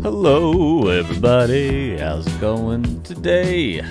Hello everybody, how's it going today?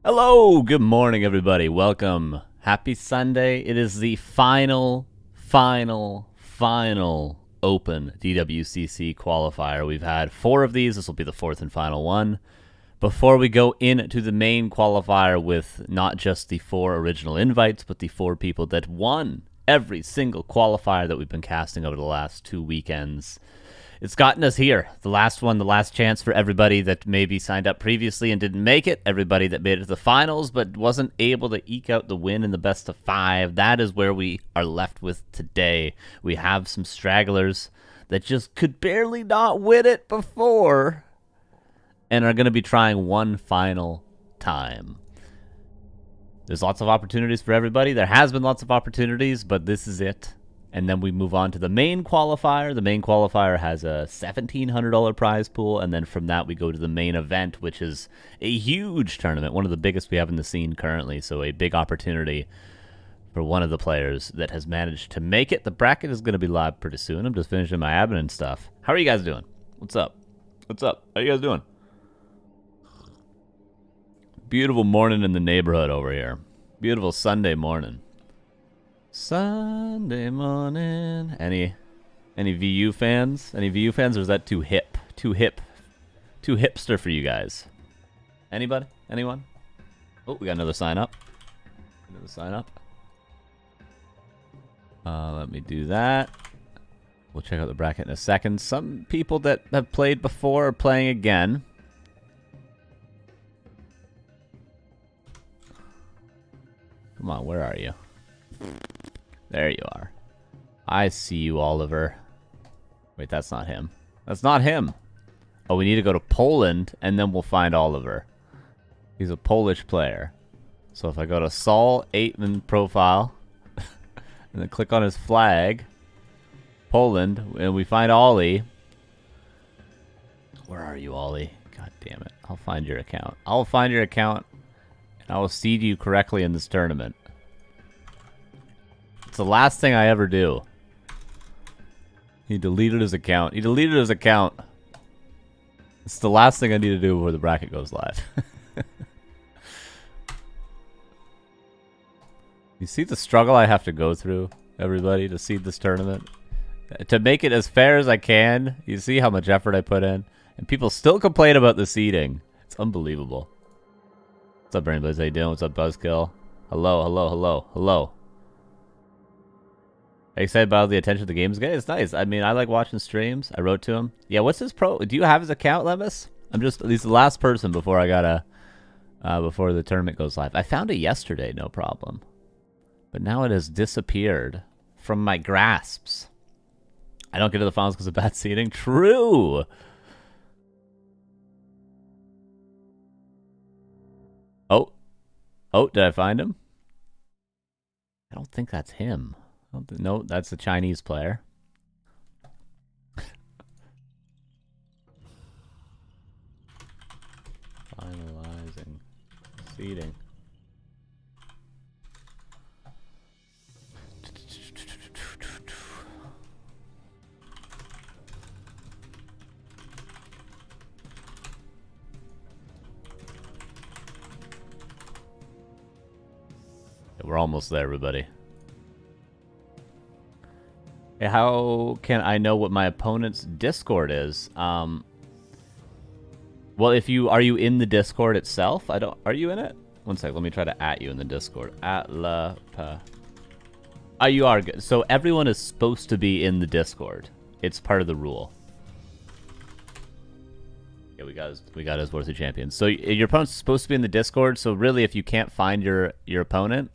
Hello, good morning everybody, welcome. Happy Sunday. It is the final open DWCC qualifier. We've had 4 of these, this will be the 4th and final one. Before we go into the main qualifier with not just the 4 original invites, but the 4 people that won every single qualifier that we've been casting over the last 2 weekends. It's gotten us here. The last one, the last chance for everybody that maybe signed up previously and didn't make it. Everybody that made it to the finals but wasn't able to eke out the win in the best of 5. That is where we are left with today. We have some stragglers that just could barely not win it before and are going to be trying one final time. There's lots of opportunities for everybody. There has been lots of opportunities, but this is it. And then we move on to the main qualifier. The main qualifier has a $1,700 prize pool, and then from that we go to the main event, which is a huge tournament, one of the biggest we have in the scene currently, so a big opportunity for one of the players that has managed to make it. The bracket is going to be live pretty soon. I'm just finishing my admin stuff. How are you guys doing? What's up? What's up? How are you guys doing? Beautiful morning in the neighborhood over here. Beautiful Sunday morning. Sunday morning. Any VU fans? Any VU fans, or is that too hip? Too hipster for you guys? Anybody? Anyone? Oh, we got another sign up. Another sign up. Let me do that. We'll check out the bracket in a second. Some people that have played before are playing again. Come on, where are you? There you are. I see you, Oliver. Wait, that's not him. That's not him. Oh, we need to go to Poland, and then we'll find Oliver. He's a Polish player. So if I go to Saul Aitman profile, and then click on his flag, Poland, and we find Ollie. Where are you, Ollie? God damn it. I'll find your account. I'll find your account, and I will seed you correctly in this tournament. It's the last thing I ever do. He deleted his account. He deleted his account. It's the last thing I need to do before the bracket goes live. You see the struggle I have to go through, everybody, to seed this tournament? To make it as fair as I can. You see how much effort I put in? And people still complain about the seeding. It's unbelievable. What's up, Brainblaze? How you doing? What's up, Buzzkill? Hello, hello, hello, hello. Are you excited about the attention the game's getting? It's nice. I mean, I like watching streams. I wrote to him. Yeah, what's his pro? Do you have his account, Lemus? He's the last person before I gotta, before the tournament goes live. I found it yesterday, no problem. But now it has disappeared from my grasps. I don't get to the finals because of bad seating. True. Oh, Oh, did I find him? I don't think that's him. No, that's the Chinese player. Finalizing seating. We're almost there, everybody. Hey, how can I know what my opponent's Discord is? Well, if you are you in the Discord itself? Are you in it? One sec, let me try to @ you in the Discord. Oh, you are good. So everyone is supposed to be in the Discord. It's part of the rule. Yeah, we got his worthy champion. So your opponent's supposed to be in the Discord. So really, if you can't find your opponent,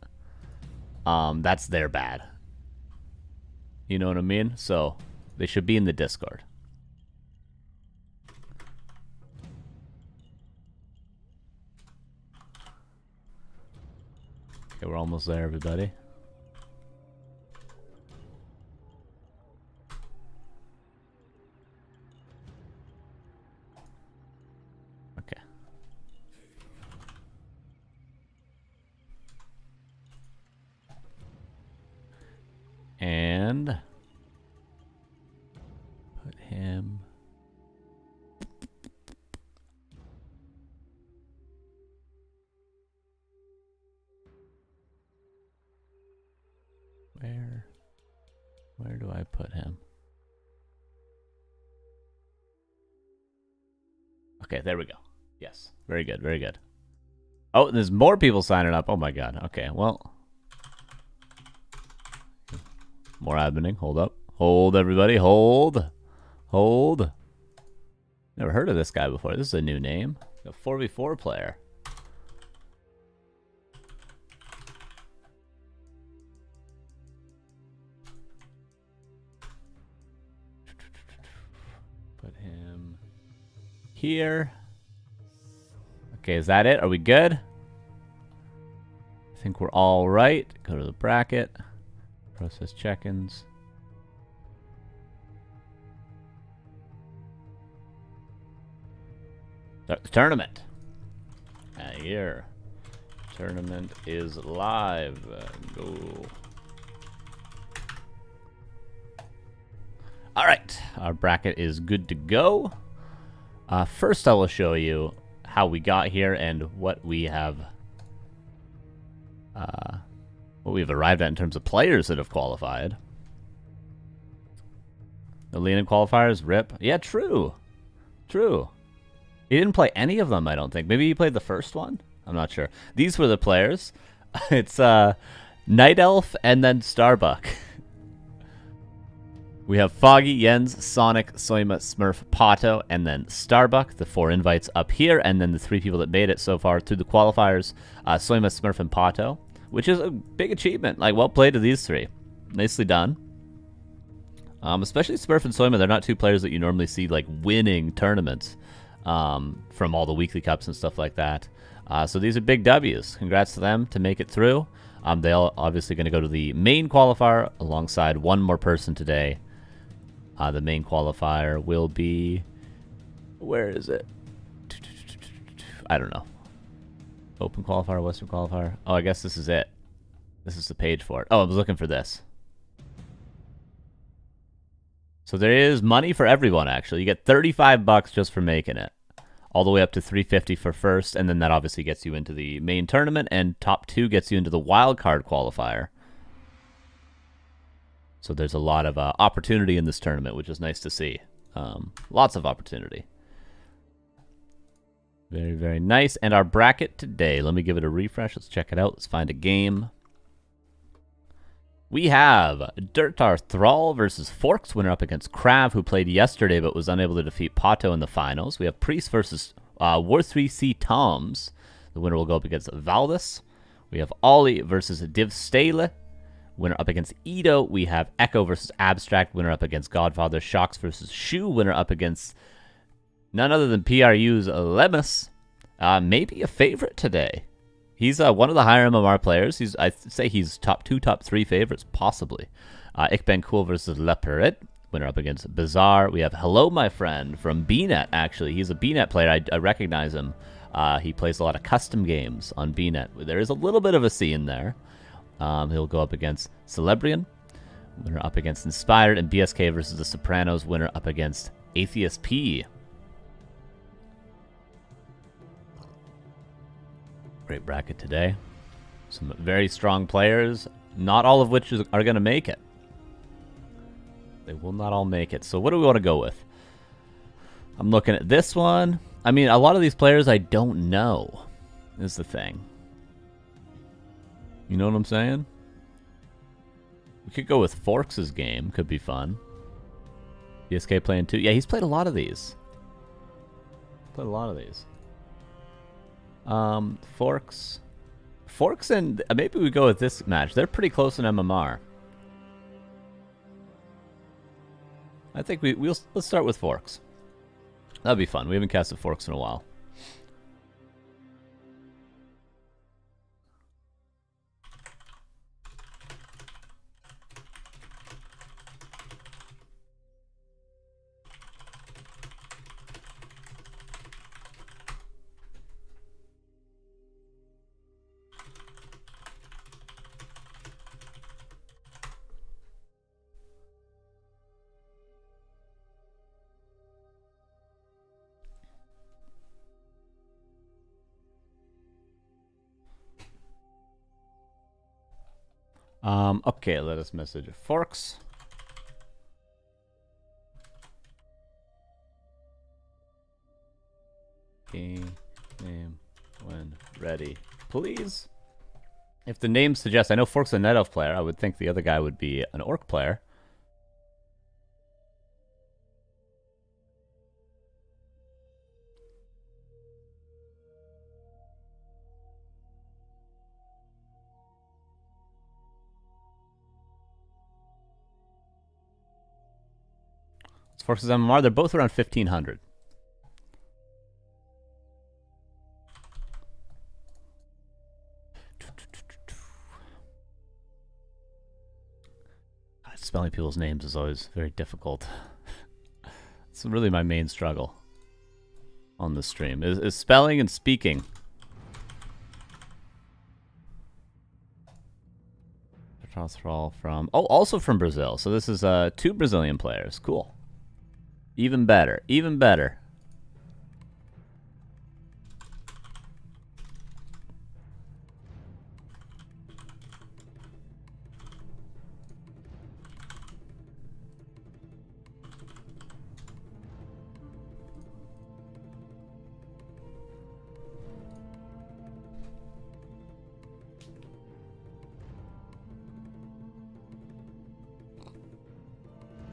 that's their bad. You know what I mean? So they should be in the Discord. Okay, we're almost there, everybody. Okay. And put him. Where do I put him? Okay, there we go. Yes, very good, very good. Oh, there's more people signing up. Oh my god. Okay, well. More adminning. Hold up. Hold, everybody. Hold. Hold. Never heard of this guy before. This is a new name. A 4v4 player. Put him here. Okay, is that it? Are we good? I think we're all right. Go to the bracket. Process check-ins. Start the tournament. Here. Tournament is live. Go. All right. Our bracket is good to go. First, I will show you how we got here and what we have arrived at in terms of players that have qualified. The Lean qualifiers, rip. Yeah, true. True. He didn't play any of them, I don't think. Maybe he played the first one? I'm not sure. These were the players. It's Night Elf and then Starbuck. We have Foggy, Jens, Sonic, Soima, Smurf, Pato, and then Starbuck. The 4 invites up here, and then the 3 people that made it so far through the qualifiers, Soima, Smurf, and Pato, which is a big achievement. Like, well played to these 3. Nicely done. Especially Smurf and Soima, they're not 2 players that you normally see, like, winning tournaments from all the weekly cups and stuff like that. So these are big W's. Congrats to them to make it through. They're obviously going to go to the main qualifier alongside one more person today. The main qualifier will be... Where is it? I don't know. Open qualifier, Western qualifier. Oh, I guess this is it. This is the page for it. Oh, I was looking for this. So there is money for everyone, actually. You get $35 just for making it. All the way up to $350 for first, and then that obviously gets you into the main tournament, and top 2 gets you into the wild card qualifier. So there's a lot of opportunity in this tournament, which is nice to see. Lots of opportunity. Very, very nice. And our bracket today, let me give it a refresh. Let's check it out. Let's find a game. We have Dirtar Thrall versus Forks, winner up against KraV, who played yesterday but was unable to defeat Pato in the finals. We have Priest versus War3C Toms. The winner will go up against Valdis. We have Ollie versus Div Stale, winner up against Edo. We have Echo versus Abstract, winner up against Godfather. Shocks versus Shu, winner up against none other than PRU's Lemus. Maybe a favorite today He's one of the higher MMR players. I'd say he's top 2, top 3 favorites, possibly. Ik Ben Cool versus Le Perret. Winner up against Bizarre. We have Hello My Friend from BNet, actually. He's a BNet player. I recognize him. He plays a lot of custom games on BNet. There is a little bit of a scene there. He'll go up against Celebrian. Winner up against Inspired. And BSK versus The Sopranos. Winner up against AtheistP. Great bracket today. Some very strong players, not all of which are going to make it. They will not all make it. So what do we want to go with? I'm looking at this one. I mean, a lot of these players I don't know is the thing. You know what I'm saying? We could go with Forks' game. Could be fun. BSK playing 2. Yeah, he's played a lot of these. Played a lot of these. Forks and maybe we go with this match. They're pretty close in MMR. I think let's start with Forks. That'd be fun. We haven't casted Forks in a while. Okay, let us message Forks. Game name when ready, please. If the name suggests, I know Forks is a Night Elf player. I would think the other guy would be an Orc player. Forks' MMR, they're both around 1,500. Spelling people's names is always very difficult. It's really my main struggle on this stream, is spelling and speaking. From also from Brazil. So this is 2 Brazilian players. Cool. Even better. Even better.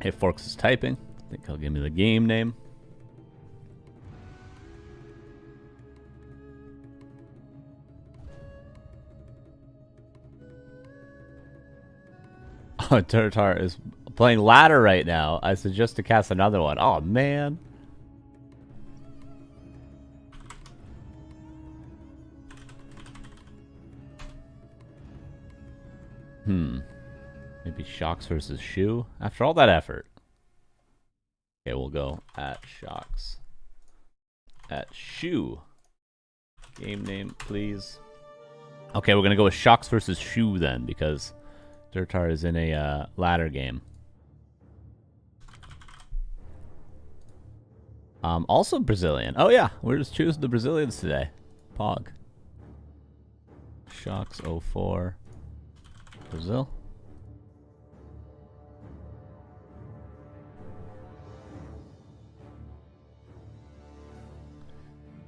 Hey, Forks is typing. I think he'll give me the game name. Oh, Turtar is playing ladder right now. I suggest to cast another one. Oh, man. Maybe Shocks versus Shoe. After all that effort. Okay, we'll go at Shocks. At Shoe. Game name, please. Okay, we're going to go with Shocks versus Shoe then, because Durtar is in a ladder game. Also Brazilian. Oh, yeah. We're just choosing the Brazilians today. Pog. Shocks 04. Brazil.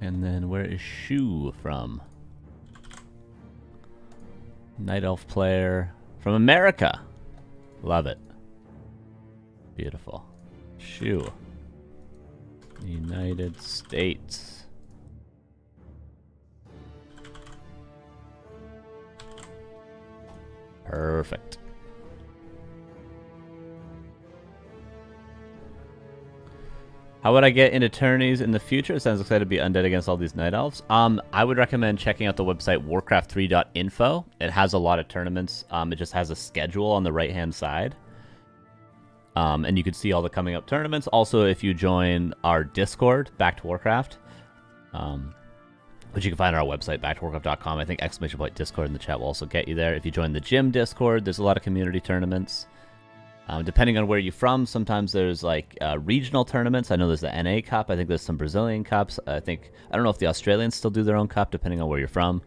And then where is Shu from? Night Elf player from America. Love it. Beautiful. Shu. United States. Perfect. How would I get into tourneys in the future? It sounds excited to be undead against all these night elves. I would recommend checking out the website warcraft3.info. It has a lot of tournaments. It just has a schedule on the right-hand side. And you can see all the coming up tournaments. Also, if you join our Discord, Back to Warcraft, which you can find on our website, backtowarcraft.com. I think !Discord in the chat will also get you there. If you join the gym Discord, there's a lot of community tournaments. Depending on where you're from, sometimes there's like regional tournaments. I know there's the NA Cup. I think there's some Brazilian Cups. I don't know if the Australians still do their own cup, depending on where you're from.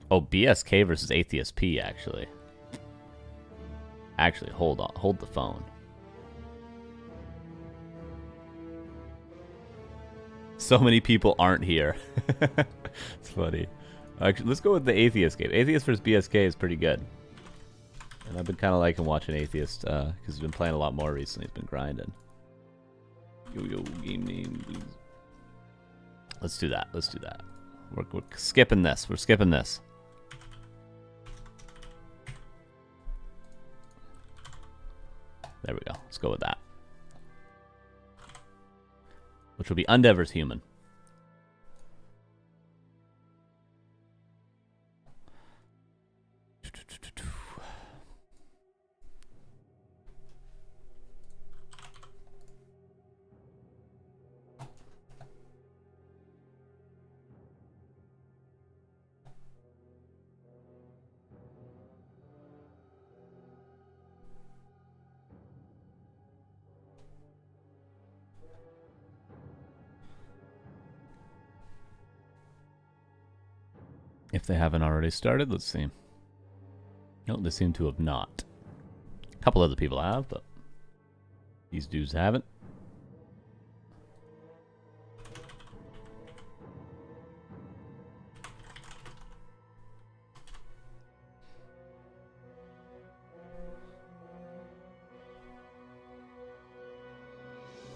Oh, BSK versus AtheistP, actually. Actually, hold on. Hold the phone. So many people aren't here. It's funny. Actually, let's go with the Atheist game. Atheist versus BSK is pretty good. And I've been kind of liking watching Atheist because he's been playing a lot more recently. He's been grinding. Yo, game name, please. Let's do that. Let's do that. We're skipping this. We're skipping this. There we go. Let's go with that. Which will be Undead versus Human. If they haven't already started, let's see. No, they seem to have not. A couple other people have, but these dudes haven't.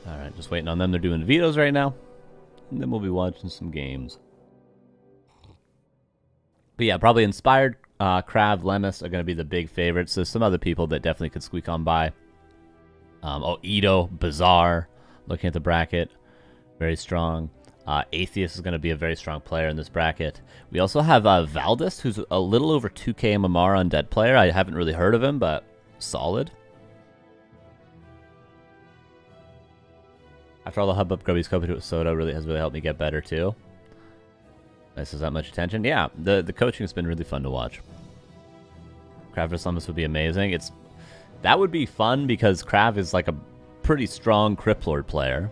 Alright, just waiting on them. They're doing vetoes right now. And then we'll be watching some games. But yeah, probably Inspired, KraV, Lemus are going to be the big favorites. There's some other people that definitely could squeak on by. Ito, Bizarre, looking at the bracket, very strong. Atheist is going to be a very strong player in this bracket. We also have Valdis, who's a little over 2k MMR undead player. I haven't really heard of him, but solid. After all the hubbub, Grubby's Copa to Soda has really helped me get better too. This is that much attention. Yeah, the coaching has been really fun to watch. KraV vs. Lemus would be amazing. That would be fun because KraV is like a pretty strong Cryptlord player.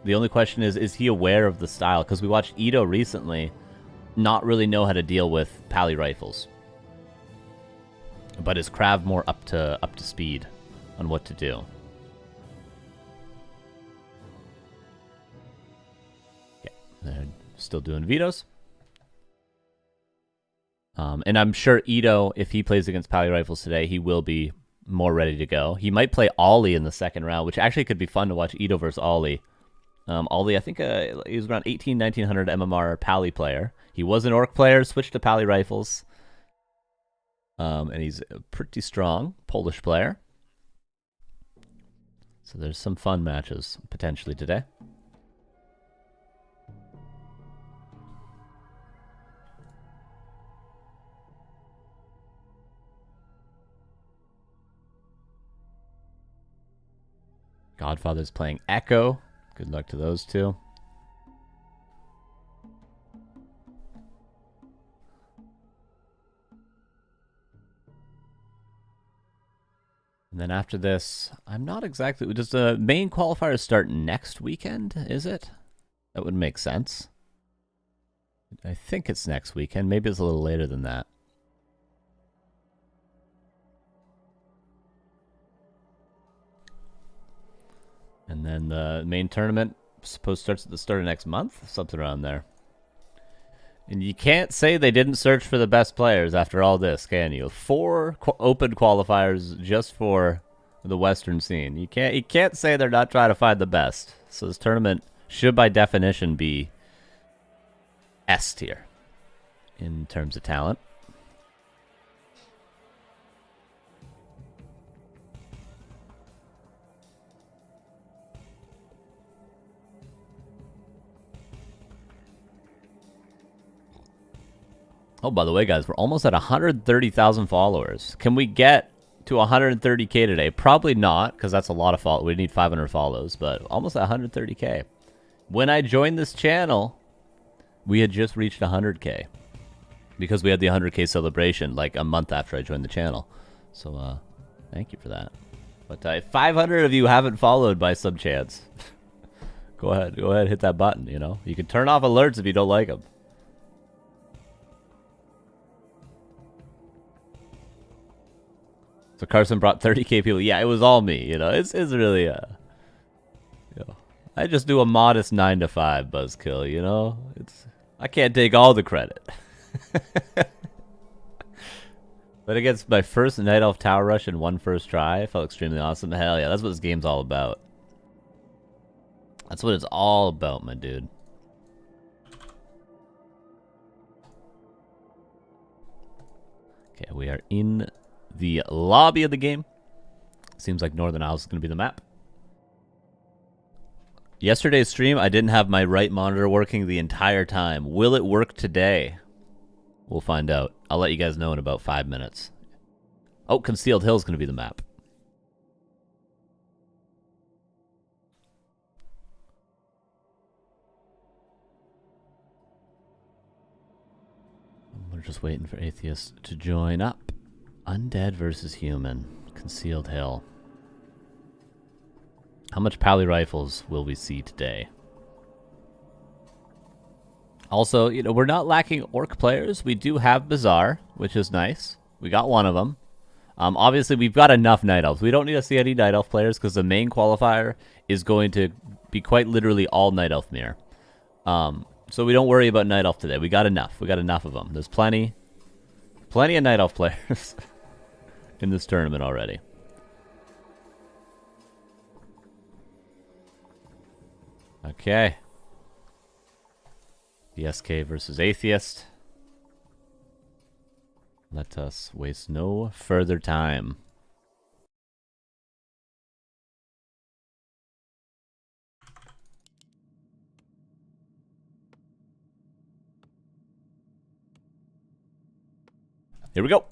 The only question is he aware of the style? Because we watched Ito recently not really know how to deal with pally rifles. But is KraV more up to speed on what to do? Yeah, they're still doing vetoes. And I'm sure Ito, if he plays against pally rifles today, he will be more ready to go. He might play Ollie in the second round, which actually could be fun to watch Ito versus Ollie. Ollie, I think he was around 1900 MMR pally player. He was an orc player, switched to pally rifles. And he's a pretty strong Polish player. So there's some fun matches potentially today. Godfather's playing Echo. Good luck to those two. And then after this, I'm not exactly... Does the main qualifier start next weekend, is it? That would make sense. I think it's next weekend. Maybe it's a little later than that. And then the main tournament, suppose, starts at the start of next month? Something around there. And you can't say they didn't search for the best players after all this, can you? 4 open qualifiers just for the Western scene. You can't say they're not trying to find the best. So this tournament should, by definition, be S tier in terms of talent. Oh, by the way, guys, we're almost at 130,000 followers. Can we get to 130K today? Probably not, because that's a lot of follow. We need 500 follows, but almost at 130K. When I joined this channel, we had just reached 100K because we had the 100K celebration like a month after I joined the channel. So, thank you for that. But if 500 of you haven't followed by some chance, go ahead, hit that button. You know, you can turn off alerts if you don't like them. So Carson brought 30K people. Yeah, it was all me. You know, it's really you know, I just do a modest 9 to 5 buzzkill. You know, I can't take all the credit. But against my first Night Elf Tower Rush in one first try, I felt extremely awesome. Hell yeah, that's what this game's all about. That's what it's all about, my dude. Okay, we are in the lobby of the game. Seems like Northern Isles is going to be the map. Yesterday's stream, I didn't have my right monitor working the entire time. Will it work today? We'll find out. I'll let you guys know in about 5 minutes. Oh, Concealed Hill is going to be the map. We're just waiting for Atheist to join up. Undead versus Human. Concealed Hill. How much Pally Rifles will we see today? Also, you know, we're not lacking Orc players. We do have Bazaar, which is nice. We got one of them. Obviously, we've got enough Night Elves. We don't need to see any Night Elf players because the main qualifier is going to be quite literally all Night Elf mirror. So we don't worry about Night Elf today. We got enough. We got enough of them. There's plenty of Night Elf players in this tournament already. Okay. BSK versus Atheist. Let us waste no further time. Here we go.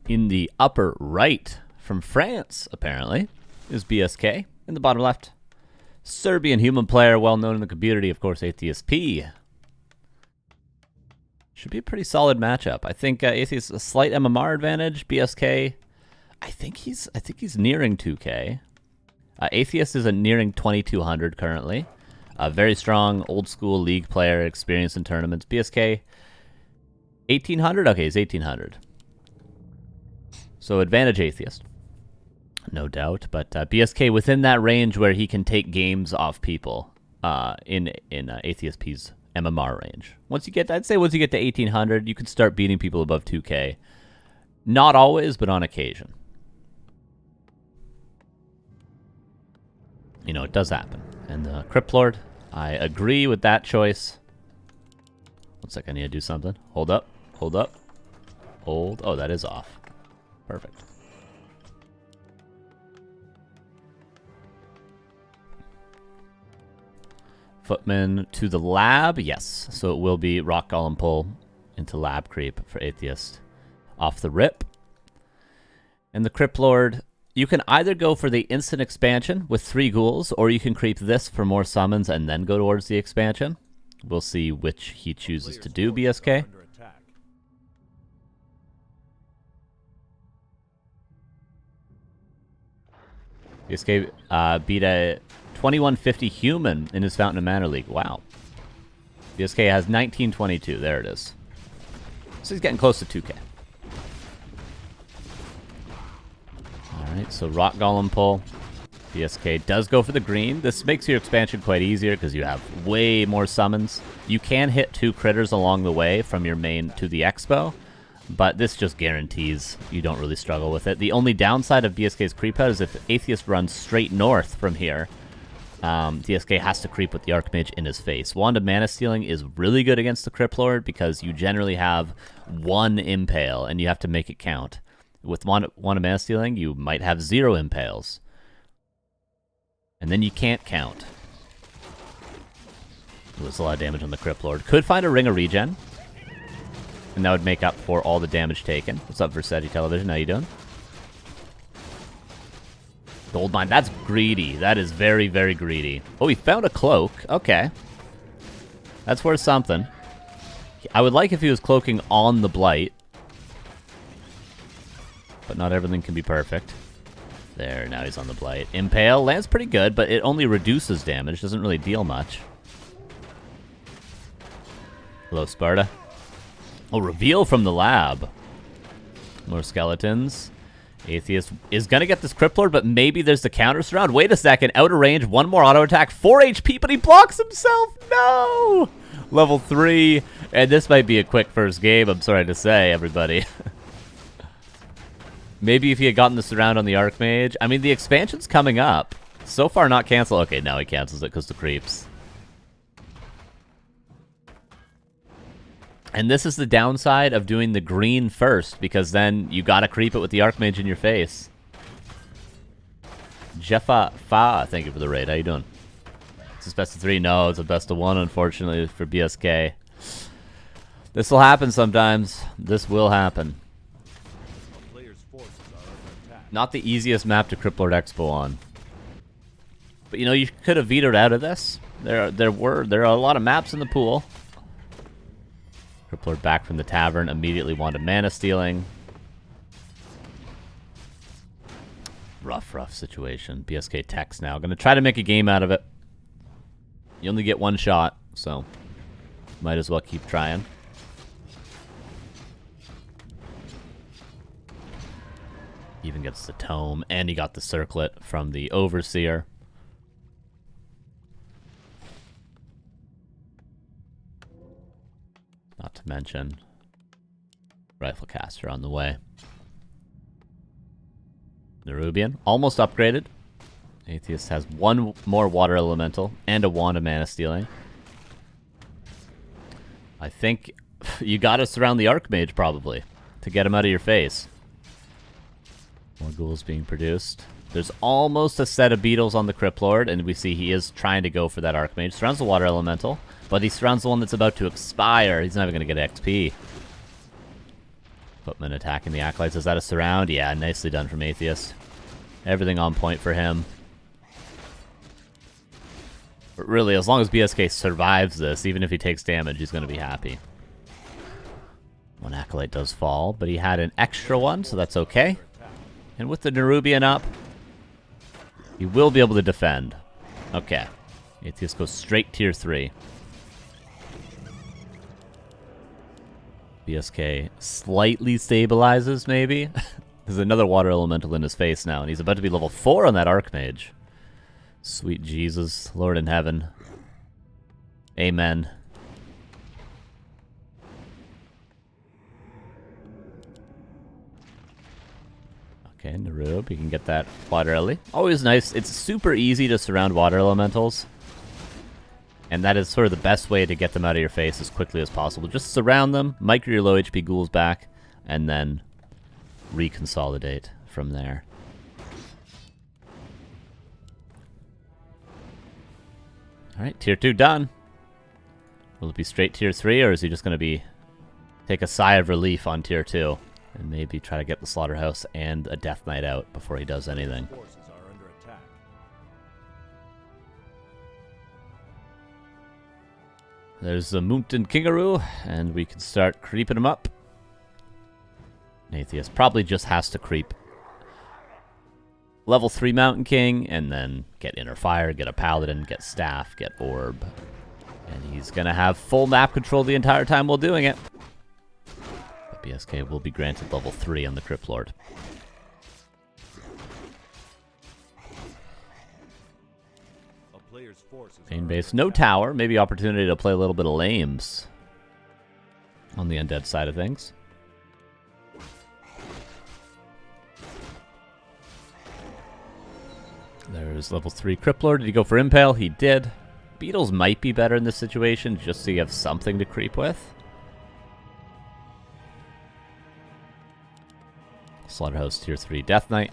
In the upper right, from France, apparently, is BSK. In the bottom left, Serbian human player, well known in the community, of course, AtheistP. Should be a pretty solid matchup. I think Atheist a slight MMR advantage. BSK, I think he's nearing 2K. Atheist is nearing 2200 currently. A very strong old school league player, experienced in tournaments. BSK 1800. Okay, he's 1800. So advantage Atheist, no doubt. But BSK within that range where he can take games off people in AtheistP's MMR range. I'd say once you get to 1800, you can start beating people above 2K. Not always, but on occasion. You know, it does happen. And Crypt Lord, I agree with that choice. 1 second, I need to do something. Hold up, hold up, hold. Oh, that is off. Perfect. Footman to the lab, yes. So it will be Rock Golem pull into lab creep for Atheist off the rip. And the Crypt Lord, you can either go for the instant expansion with 3 ghouls, or you can creep this for more summons and then go towards the expansion. We'll see which he chooses to do, BSK. BSK beat a 2150 human in his Fountain of Manor League. Wow. BSK has 1922. There it is. So he's getting close to 2K. Alright, so Rock Golem pull. BSK does go for the green. This makes your expansion quite easier because you have way more summons. You can hit 2 critters along the way from your main to the expo, but this just guarantees you don't really struggle with it. The only downside of BSK's creep out is if Atheist runs straight north from here, DSK has to creep with the Archmage in his face. Wand of Mana Stealing is really good against the Crypt Lord because you generally have 1 impale and you have to make it count. With Wand of Mana Stealing, you might have 0 impales. And then you can't count. There's a lot of damage on the Crypt Lord. Could find a Ring of Regen. And that would make up for all the damage taken. What's up, Versetti Television? How you doing? Gold mine. That's greedy. That is very, very greedy. Oh, he found a cloak. Okay. That's worth something. I would like if he was cloaking on the Blight. But not everything can be perfect. There, now he's on the Blight. Impale lands pretty good, but it only reduces damage. Doesn't really deal much. Hello, Sparta. Oh, reveal from the lab. More skeletons. Atheist is going to get this Crypt Lord, but maybe there's the counter surround. Wait a second. Out of range. One more auto attack. 4 HP, but he blocks himself. No! Level 3. And this might be a quick first game, I'm sorry to say, everybody. Maybe if he had gotten the surround on the Archmage. I mean, the expansion's coming up. So far not canceled. Okay, now he cancels it because the creeps. And this is the downside of doing the green first, because then you gotta creep it with the Archmage in your face. Jeffa Fa, thank you for the raid. How you doing? Is this best of 3? No, it's a best of 1, unfortunately, for BSK. This will happen sometimes. This will happen. Not the easiest map to Crypt Lord Expo on. But you know, you could have vetoed out of this. There are a lot of maps in the pool. Crypt Lord back from the tavern, immediately wanted mana stealing. Rough situation. BSK Tech's now. Gonna try to make a game out of it. You only get one shot, so might as well keep trying. Even gets the tome, and he got the circlet from the Overseer. Not to mention Riflecaster on the way. Nerubian, almost upgraded. Atheist has one more Water Elemental and a Wand of Mana Stealing. I think you gotta surround the Archmage, probably, to get him out of your face. More ghouls being produced. There's almost a set of beetles on the Crypt Lord, and we see he is trying to go for that Archmage. Surrounds the Water Elemental, but he surrounds the one that's about to expire. He's not even going to get XP. Footman attacking the Acolytes. Is that a surround? Yeah, nicely done from Atheist. Everything on point for him. But really, as long as BSK survives this, even if he takes damage, he's going to be happy. One Acolyte does fall, but he had an extra one, so that's okay. And with the Nerubian up, he will be able to defend. Okay. Atheist goes straight tier 3. BSK slightly stabilizes, maybe. There's another Water Elemental in his face now, and he's about to be level 4 on that Archmage. Sweet Jesus, Lord in heaven. Amen. Okay, Narub, you can get that Water Ellie. Always nice. It's super easy to surround Water Elementals. And that is sort of the best way to get them out of your face as quickly as possible. Just surround them, micro your low HP ghouls back, and then reconsolidate from there. Alright, tier 2 done. Will it be straight tier 3, or is he just going to be take a sigh of relief on tier 2? And maybe try to get the Slaughterhouse and a Death Knight out before he does anything. There's the Mountain Kingaroo, and we can start creeping him up. Atheist probably just has to creep level 3 Mountain King, and then get Inner Fire, get a Paladin, get Staff, get Orb. And he's going to have full map control the entire time while doing it. But BSK will be granted level 3 on the Crypt Lord. Main base, no tower, maybe opportunity to play a little bit of lames on the undead side of things. There's level 3 Crypt Lord. Did he go for Impale? He did. Beetles might be better in this situation, just so you have something to creep with. Slaughterhouse tier 3 Death Knight.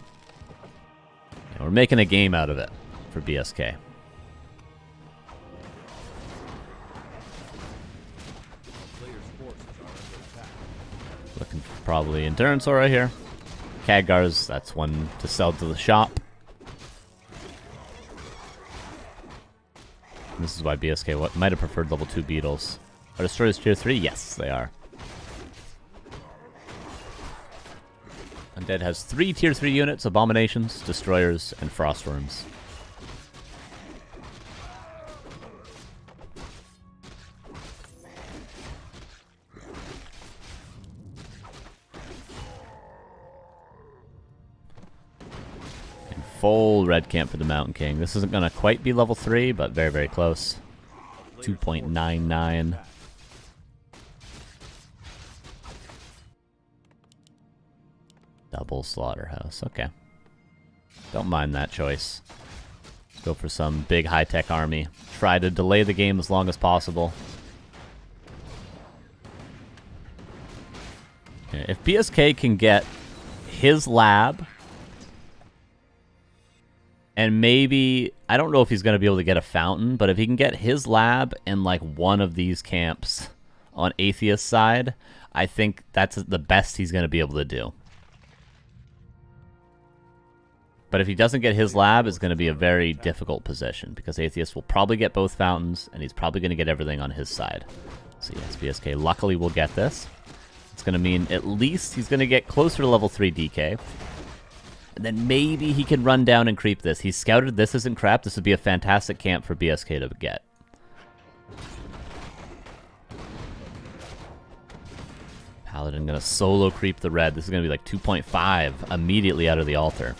And we're making a game out of it for BSK. probably Endurance Aura here. Khadgar's, that's one to sell to the shop. And this is why BSK might have preferred level 2 Beetles. Are Destroyers tier 3? Yes, they are. Undead has 3 tier 3 units, Abominations, Destroyers, and Frostworms. Full red camp for the Mountain King. This isn't going to quite be level 3, but very, very close. 2.99. Double Slaughterhouse. Okay. Don't mind that choice. Go for some big high-tech army. Try to delay the game as long as possible. Okay, if BSK can get his lab... And maybe, I don't know if he's going to be able to get a fountain, but if he can get his lab in like one of these camps on Atheist side, I think that's the best he's going to be able to do. But if he doesn't get his lab, it's going to be a very difficult position because Atheist will probably get both fountains and he's probably going to get everything on his side. So yes, BSK luckily will get this. It's going to mean at least he's going to get closer to level 3 DK. And then maybe he can run down and creep this. He's scouted this isn't crap. This would be a fantastic camp for BSK to get. Paladin gonna solo creep the red. This is gonna be like 2.5 immediately out of the altar.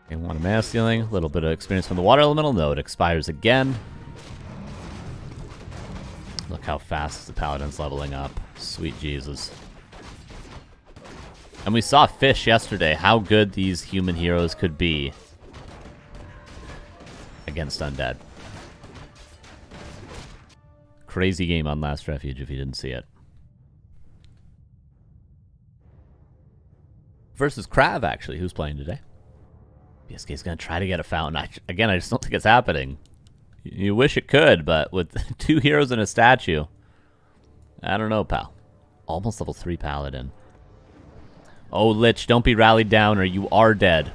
Okay, one mana stealing. A little bit of experience from the water elemental. No, it expires again. Look how fast the Paladin's leveling up. Sweet Jesus. And we saw Fish yesterday, how good these human heroes could be against Undead. Crazy game on Last Refuge if you didn't see it. Versus KraV, actually, who's playing today. BSK's going to try to get a fountain. Again, I just don't think it's happening. You wish it could, but with 2 heroes and a statue, I don't know, pal. Almost level 3 Paladin. Oh, Lich, don't be rallied down or you are dead.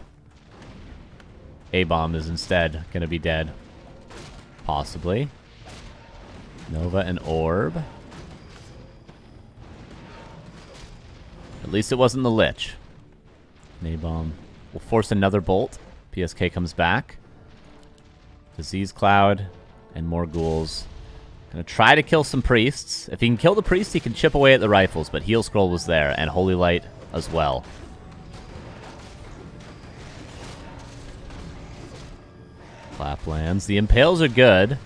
A-Bomb is instead going to be dead. Possibly. Nova and Orb. At least it wasn't the Lich. A-Bomb will force another bolt. PSK comes back. Disease Cloud and more ghouls. Gonna try to kill some priests. If he can kill the priest, he can chip away at the rifles, but Heal Scroll was there, and Holy Light as well. Clap lands. The Impales are good.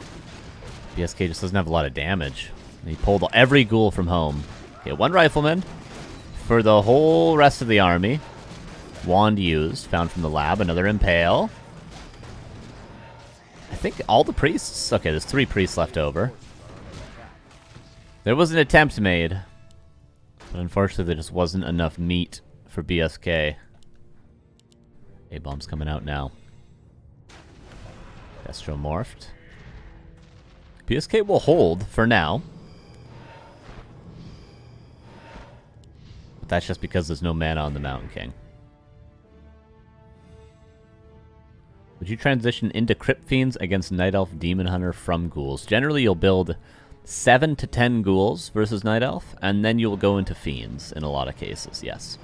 BSK just doesn't have a lot of damage. He pulled every ghoul from home. Okay, 1 rifleman for the whole rest of the army. Wand used, found from the lab. Another Impale. I think all the priests... Okay, there's 3 priests left over. There was an attempt made. But unfortunately, there just wasn't enough meat for BSK. A-Bomb's coming out now. Destromorphed. BSK will hold for now. But that's just because there's no mana on the Mountain King. Would you transition into Crypt Fiends against Night Elf Demon Hunter from ghouls? Generally, you'll build 7 to 10 ghouls versus Night Elf, and then you'll go into Fiends in a lot of cases, yes.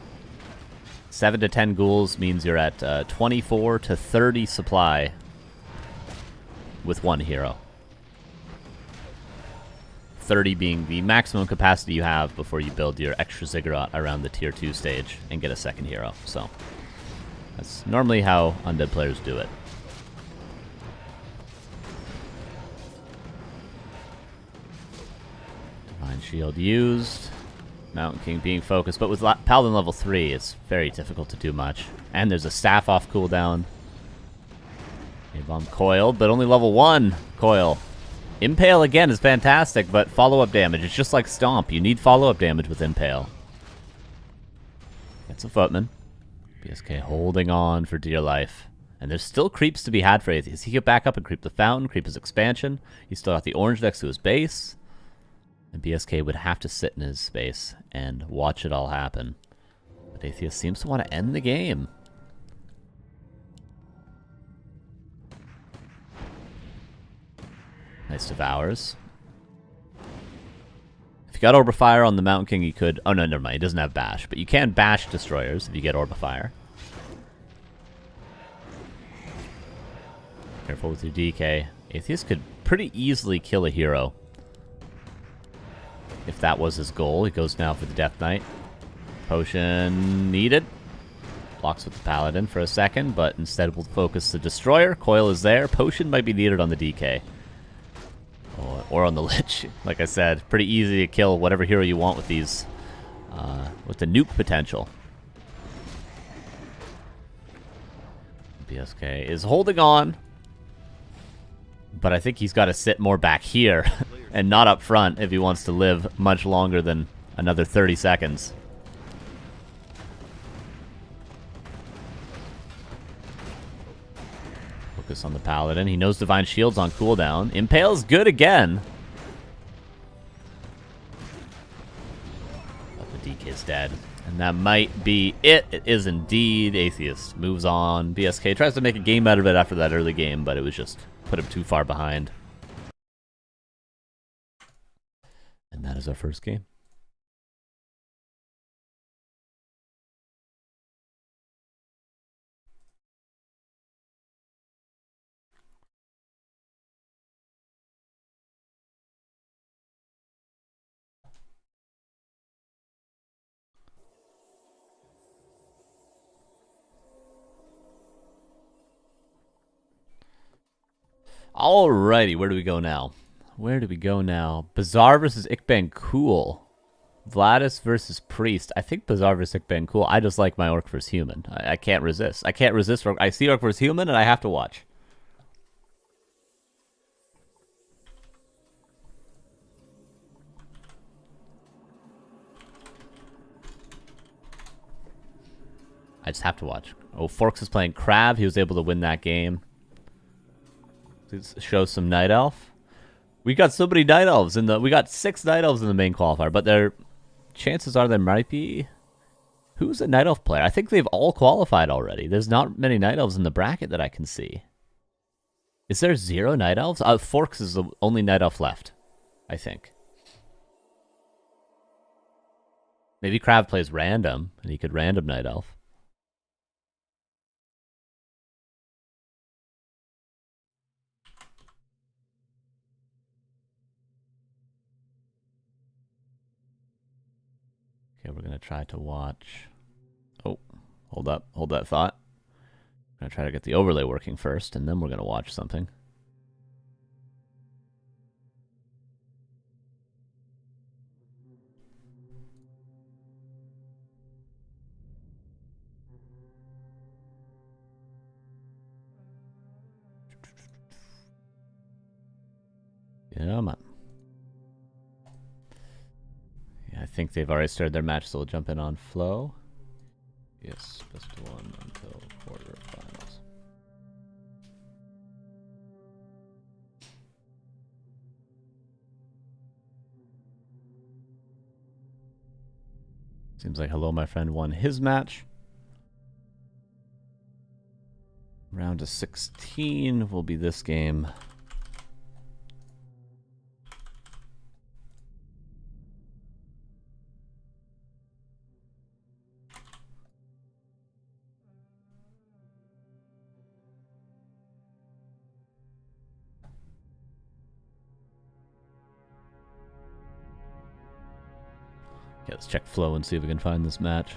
7 to 10 ghouls means you're at 24 to 30 supply with 1 hero. 30 being the maximum capacity you have before you build your extra Ziggurat around the tier 2 stage and get a second hero. So that's normally how Undead players do it. Divine Shield used. Mountain King being focused, but with Paladin level 3, it's very difficult to do much. And there's a staff off cooldown. A-Bomb coiled, but only level 1 coil. Impale again is fantastic, but follow-up damage. It's just like Stomp. You need follow-up damage with Impale. It's a Footman. BSK holding on for dear life. And there's still creeps to be had for Atheist. He could back up and creep the Fountain, creep his expansion. He's still got the orange next to his base. And BSK would have to sit in his space and watch it all happen. But Atheist seems to want to end the game. Nice Devours. If you got Orb of Fire on the Mountain King, you could... Oh, no, never mind. He doesn't have Bash. But you can Bash Destroyers if you get Orb of Fire. Careful with your DK. Atheist could pretty easily kill a hero. If that was his goal. He goes now for the Death Knight. Potion needed. Blocks with the Paladin for a second, but instead we'll focus the Destroyer. Coil is there. Potion might be needed on the DK. Or on the Lich. Like I said, pretty easy to kill whatever hero you want with these. With the nuke potential. BSK is holding on. But I think he's got to sit more back here. And not up front if he wants to live much longer than another 30 seconds. Focus on the Paladin. He knows Divine Shield's on cooldown. Impale's good again. But the DK's dead. And that might be it. It is indeed. Atheist moves on. BSK tries to make a game out of it after that early game, but it was just put him too far behind. And that is our first game. Alrighty, where do we go now? Where do we go now? Bazaar versus Ikban Cool. Vladis versus Priest. I think Bazaar versus Ikban Cool. I just like my Orc versus Human. I can't resist. I can't resist. I see Orc versus Human and I have to watch. I just have to watch. Oh, Forks is playing KraV. He was able to win that game. Let's show some Night Elf. We got so many Night Elves in the... We got 6 Night Elves in the main qualifier, but their chances are there might be... Who's a Night Elf player? I think they've all qualified already. There's not many Night Elves in the bracket that I can see. Is there 0 Night Elves? Forks is the only Night Elf left, I think. Maybe KraV plays random, and he could random Night Elf. Okay, we're going to try to watch... Oh, hold up. Hold that thought. I'm going to try to get the overlay working first, and then we're going to watch something. Yeah, man. I think they've already started their match, so we'll jump in on Flow. Yes, best of 1 until quarterfinals. Seems like Hello My Friend won his match. Round of 16 will be this game. Okay, let's check Flow and see if we can find this match.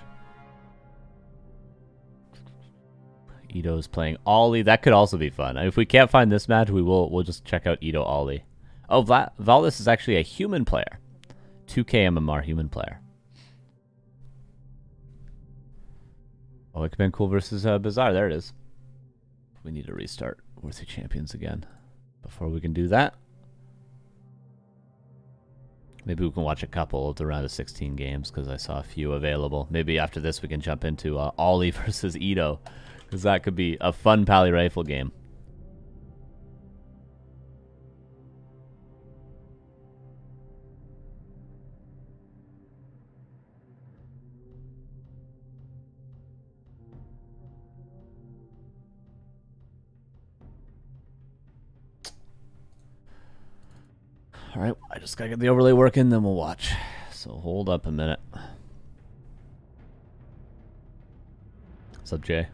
Ito's playing Ollie. That could also be fun. If we can't find this match, we'll just check out Ito Ollie. Oh, Valdis is actually a human player. 2K MMR human player. Oh, it could be cool versus Bazaar. There it is. We need to restart Worthy Champions again before we can do that. Maybe we can watch a couple of the round of 16 games because I saw a few available. Maybe after this we can jump into Ollie versus Ito because that could be a fun Pally Rifle game. All right, I just gotta get the overlay working, then we'll watch. So hold up a minute. What's up, Jay?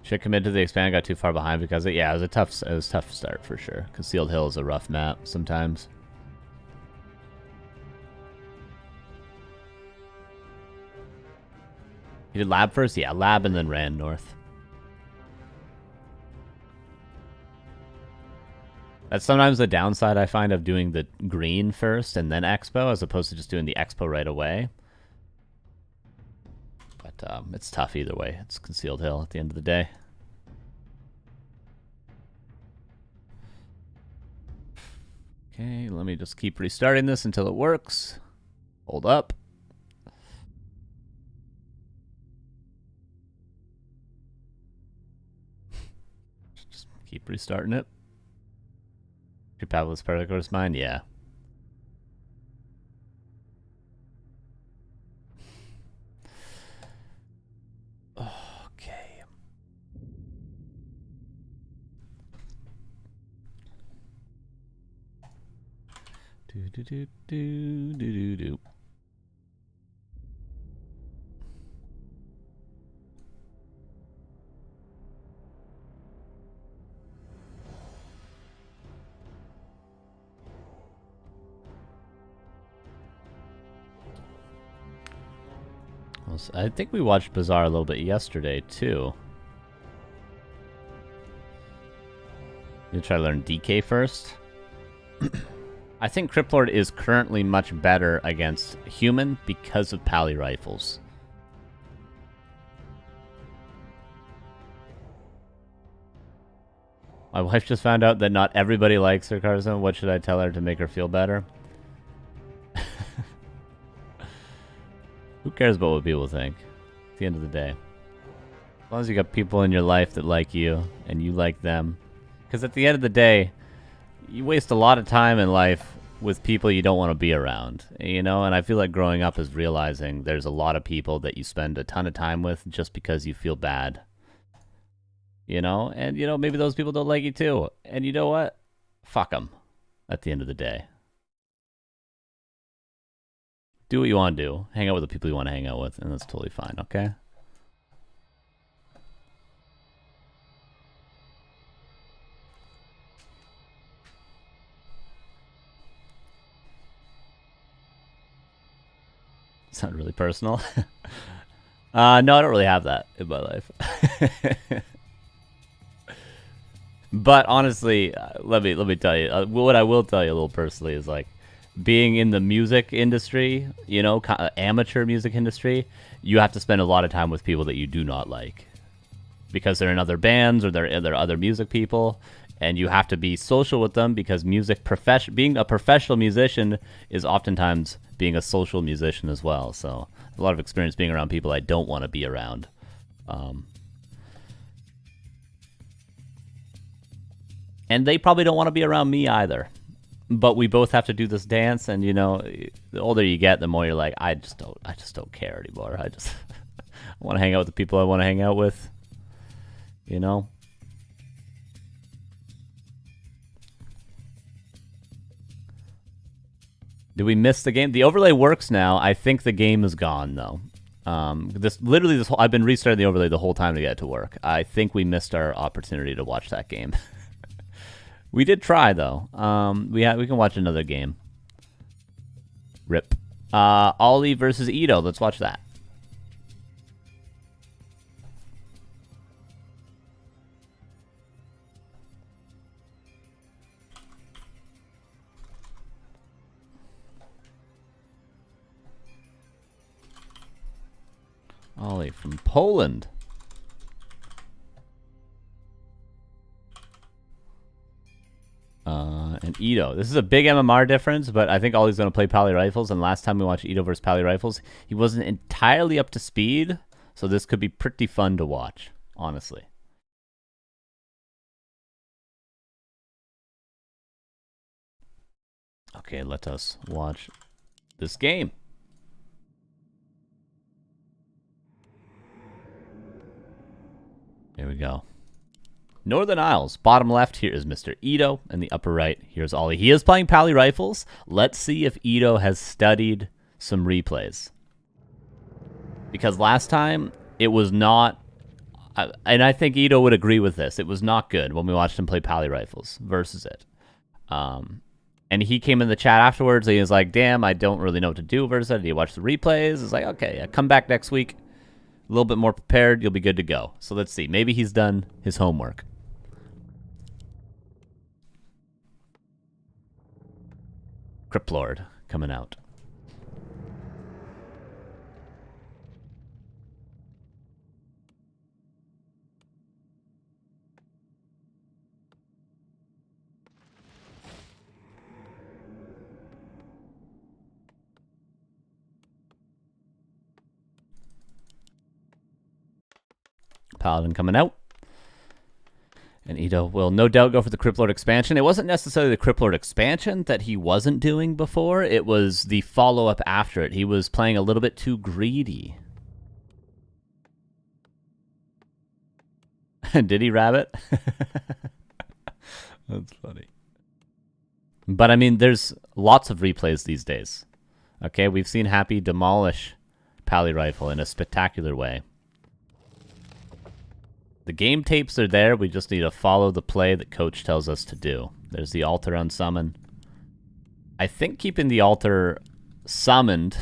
Should commit to the expand. Got too far behind because it was a tough start for sure. Concealed Hill is a rough map sometimes. You did lab first? Yeah, lab and then ran north. That's sometimes the downside I find of doing the green first and then expo as opposed to just doing the expo right away. But it's tough either way. It's Concealed Hill at the end of the day. Okay, let me just keep restarting this until it works. Hold up. Just keep restarting it. Your Pavlov's Particulars mine? Yeah. Okay. Do. I think we watched Bazaar a little bit yesterday too. You try to learn DK first. I think Cryptlord is currently much better against human because of pally rifles. My wife just found out that not everybody likes her Carzone. What should I tell her to make her feel better? Who cares about what people think? At the end of the day. As long as you got people in your life that like you and you like them. Because at the end of the day, you waste a lot of time in life with people you don't want to be around, you know? And I feel like growing up is realizing there's a lot of people that you spend a ton of time with just because you feel bad. You know? And, you know, maybe those people don't like you too. And you know what? Fuck them at the end of the day. Do what you want to do. Hang out with the people you want to hang out with, and that's totally fine, okay? It's not really personal. No, I don't really have that in my life. But honestly, let me tell you, what I will tell you a little personally is like, being in the music industry, you know, amateur music industry, you have to spend a lot of time with people that you do not like. Because they're in other bands or they're other music people. And you have to be social with them because being a professional musician is oftentimes being a social musician as well. So a lot of experience being around people I don't want to be around. And they probably don't want to be around me either. But we both have to do this dance, and you know, the older you get, the more you're like, I just don't care anymore. I just want to hang out with the people I want to hang out with. You know? Did we miss the game? The overlay works now. I think the game is gone though. This whole, I've been restarting the overlay the whole time to get it to work. I think we missed our opportunity to watch that game. We did try though. We can watch another game. Rip. Ollie versus Ito. Let's watch that. Ollie from Poland. And Ito. This is a big MMR difference, but I think Ollie's going to play Pally Rifles, and last time we watched Ito versus Pally Rifles, he wasn't entirely up to speed, so this could be pretty fun to watch. honestly. Okay, let us watch this game. Here we go. Northern Isles. Bottom left, here is Mr. Ito, and the upper right, here's Ollie. He is playing Pally Rifles. Let's see if Ito has studied some replays. Because last time, it was not... and I think Ito would agree with this. It was not good when we watched him play Pally Rifles versus it. And he came in the chat afterwards, and he was like, damn, I don't really know what to do versus it. Did you watch the replays? It's like, okay, yeah, come back next week. A little bit more prepared, you'll be good to go. So let's see. Maybe he's done his homework. Crypt Lord coming out. Paladin coming out. And Ito will no doubt go for the Crypt Lord expansion. It wasn't necessarily the Crypt Lord expansion that he wasn't doing before. It was the follow-up after it. He was playing a little bit too greedy. Did he rabbit? That's funny. But, I mean, there's lots of replays these days. Okay, we've seen Happy demolish Pally Rifle in a spectacular way. The game tapes are there. We just need to follow the play that Coach tells us to do. There's the altar on summon. I think keeping the altar summoned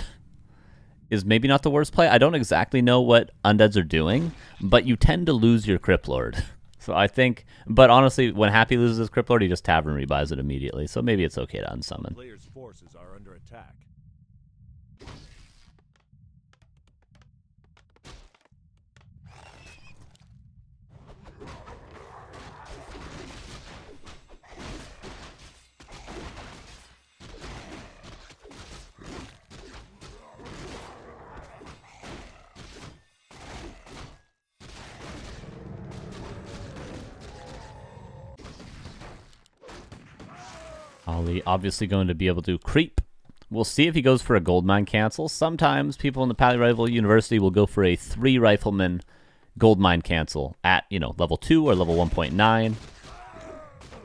is maybe not the worst play. I don't exactly know what undeads are doing, but you tend to lose your Crypt Lord. So I think, but honestly, when Happy loses his Crypt Lord, he just tavern rebuys it immediately. So maybe it's okay to unsummon. Player's forces are under attack. Ollie obviously going to be able to creep. We'll see if he goes for a gold mine cancel. Sometimes people in the Pally Rifle University will go for a 3 rifleman gold mine cancel at, you know, level 2 or level 1.9.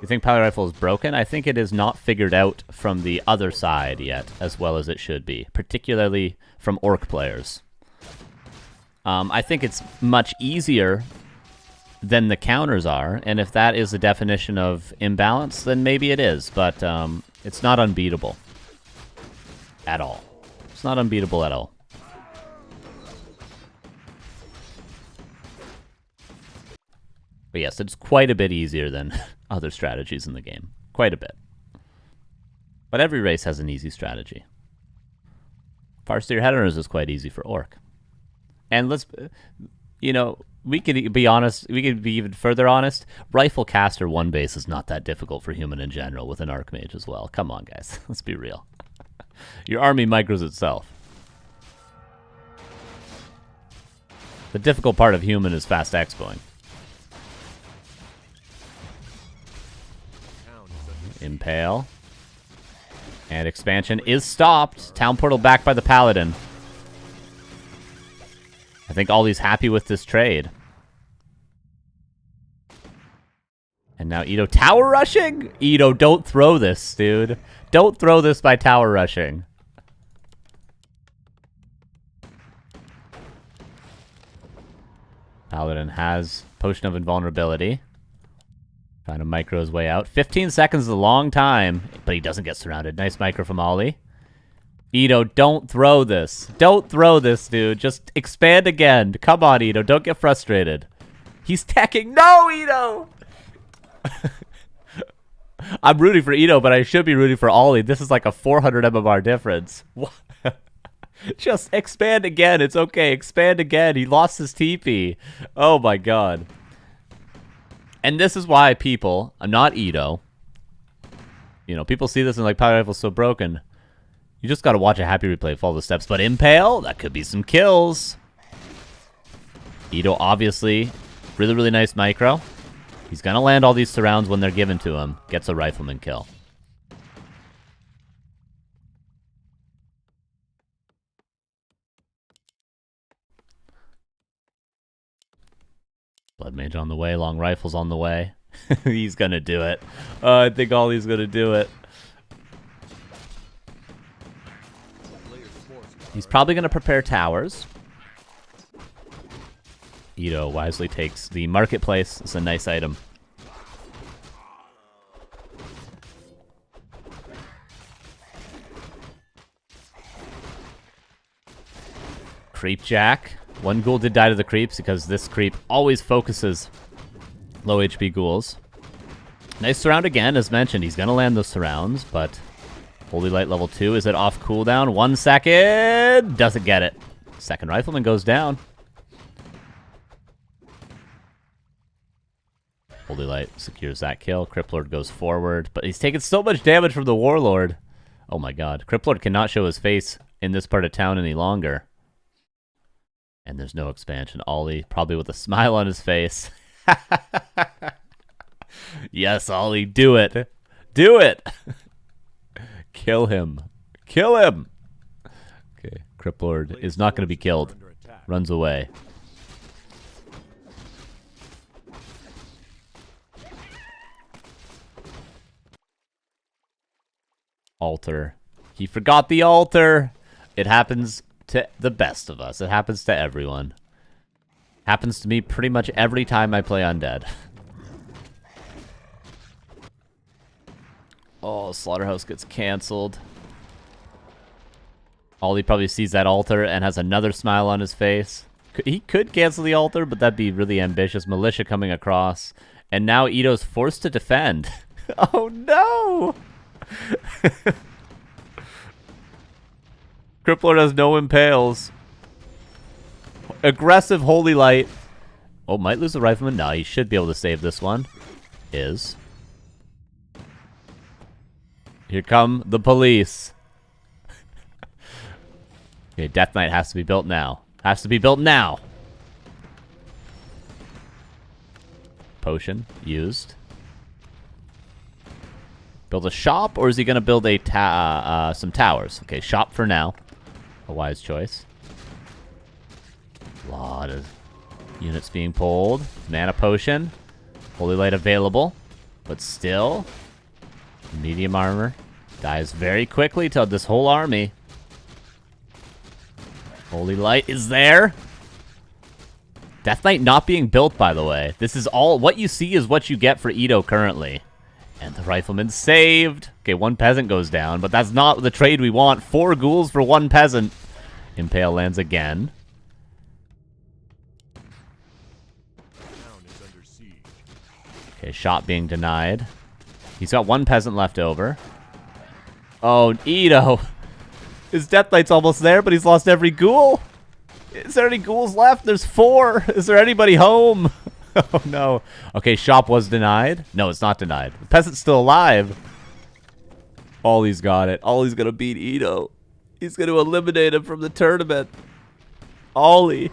You think Pally Rifle is broken? I think it is not figured out from the other side yet as well as it should be, particularly from Orc players. I think it's much easier than the counters are, and if that is the definition of imbalance, then maybe it is, but it's not unbeatable at all. It's not unbeatable at all. But yes, it's quite a bit easier than other strategies in the game. Quite a bit. But every race has an easy strategy. Farseer Headhunters is quite easy for Orc. And let's, you know, we could be honest, we could be even further honest. Rifle caster 1 base is not that difficult for human in general with an Archmage as well. Come on, guys. Let's be real. Your army micros itself. The difficult part of human is fast expoing. Impale. And expansion is stopped. Town portal backed by the Paladin. I think Ollie's happy with this trade. And now Ito tower rushing? Ito, don't throw this, dude. Don't throw this by tower rushing. Paladin has Potion of Invulnerability. Trying to micro his way out. 15 seconds is a long time, but he doesn't get surrounded. Nice micro from Ollie. Ito, don't throw this. Don't throw this, dude. Just expand again. Come on, Ito. Don't get frustrated. He's teching. No, Ito! I'm rooting for Ito, but I should be rooting for Ollie. This is like a 400 MMR difference. Just expand again. It's okay. Expand again. He lost his TP. Oh, my God. And this is why people, I'm not Ito. You know, people see this and like, Power Rifle's so broken. You just got to watch a happy replay, follow the steps. But Impale, that could be some kills. Ito obviously Really, really nice micro. He's going to land all these surrounds when they're given to him. Gets a rifleman kill. Blood Mage on the way. Long Rifle's on the way. He's going to do it. I think Ollie's going to do it. He's probably going to prepare towers. Ito wisely takes the marketplace. It's a nice item. Creep Jack. One ghoul did die to the creeps because this creep always focuses low HP ghouls. Nice surround again, as mentioned. He's going to land those surrounds, but Holy Light level 2. Is it off cooldown? 1 second. Doesn't get it. Second Rifleman goes down. Holy Light secures that kill. Criplord goes forward, but he's taking so much damage from the Warlord. Oh my god. Criplord cannot show his face in this part of town any longer. And there's no expansion. Ollie, probably with a smile on his face. Yes, Ollie, do it. Do it. Kill him. Kill him. Okay, Criplord is not going to be killed. Runs away. Altar. He forgot the altar. It happens to the best of us. It happens to everyone. Happens to me pretty much every time I play Undead. Oh, Slaughterhouse gets canceled. Ollie probably sees that altar and has another smile on his face. He could cancel the altar, but that'd be really ambitious. Militia coming across. And now Ito's forced to defend. Oh no! Criplord has no impales. Aggressive Holy Light. Oh, might lose the Rifleman. No, he should be able to save this one. Is. Here come the police. Okay, Death Knight has to be built now. Has to be built now. Potion used. Build a shop, or is he going to build a some towers? Okay, shop for now. A wise choice. A lot of units being pulled. Mana potion. Holy Light available. But still, medium armor. Dies very quickly to this whole army. Holy Light is there. Death Knight not being built, by the way. This is all, what you see is what you get for Ito currently. And the Rifleman saved. Okay, one peasant goes down, but that's not the trade we want. 4 ghouls for 1 peasant. Impale lands again. Okay, shot being denied. He's got 1 peasant left over. Oh, Ito. His Death Knight's almost there, but he's lost every ghoul. Is there any ghouls left? There's 4. Is there anybody home? Oh no. Okay, shop was denied. No, it's not denied. The peasant's still alive. Ollie's got it. Ollie's gonna beat Ito. He's gonna eliminate him from the tournament. Ollie.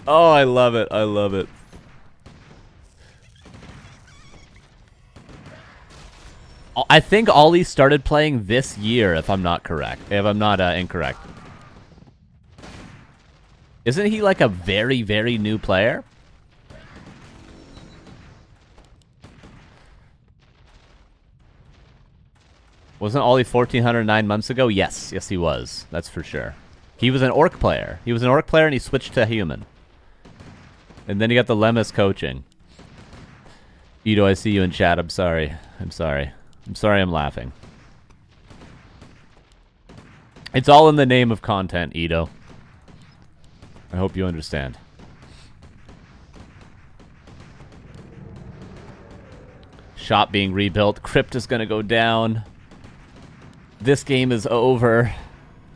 Oh, I love it. I love it. I think Ollie started playing this year, if I'm not correct. If I'm not incorrect. Isn't he like a very, very new player? Wasn't Ollie 1409 months ago? Yes. Yes, he was. That's for sure. He was an orc player. He was an orc player and he switched to human. And then he got the Lemus coaching. Ito, I see you in chat. I'm sorry. I'm sorry. I'm sorry I'm laughing. It's all in the name of content, Ito. I hope you understand. Shop being rebuilt. Crypt is going to go down. This game is over.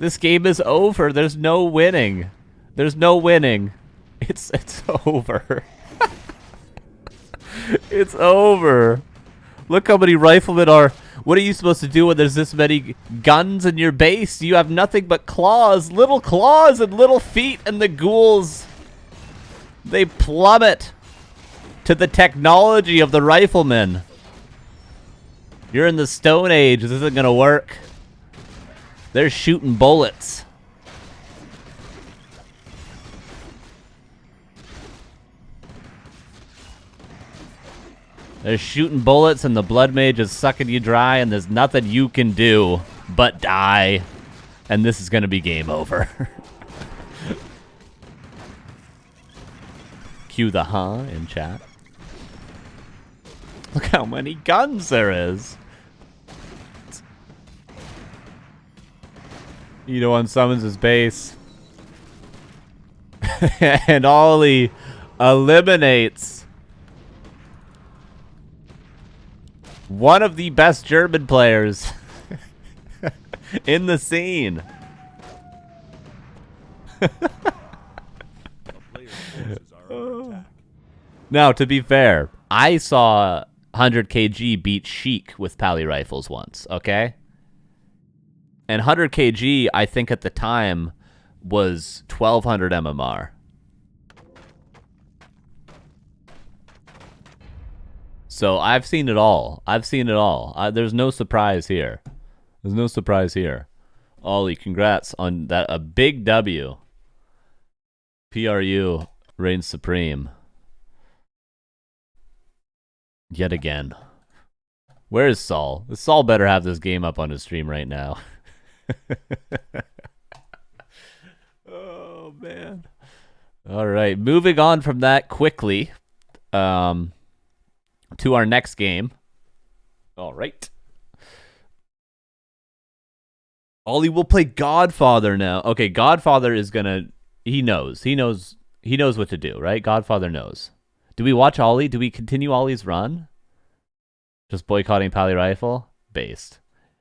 This game is over. There's no winning. There's no winning. It's over. It's over. Look how many riflemen are... What are you supposed to do when there's this many guns in your base? You have nothing but claws, and little feet, and the ghouls, they plummet to the technology of the riflemen. You're in the Stone Age. This isn't gonna work. They're shooting bullets. They're shooting bullets and the Blood Mage is sucking you dry and there's nothing you can do but die. And this is going to be game over. Cue the huh in chat. Look how many guns there is. Ito unsummons his base. And Ollie eliminates one of the best German players in the scene. Now, to be fair, I saw 100 kg beat Sheik with Pally rifles once, okay? And 100 kg, I think at the time, was 1200 MMR. So I've seen it all. There's no surprise here. Ollie, congrats on that. A big W. PRU reigns supreme. Yet again. Where is Saul? Saul better have this game up on his stream right now. Oh, man. All right. Moving on from that quickly. To our next game. All right. Ollie will play Godfather now. Okay, Godfather is gonna. He knows what to do, right? Godfather knows. Do we watch Ollie? Do we continue Ollie's run? Just boycotting Pally Rifle? Based.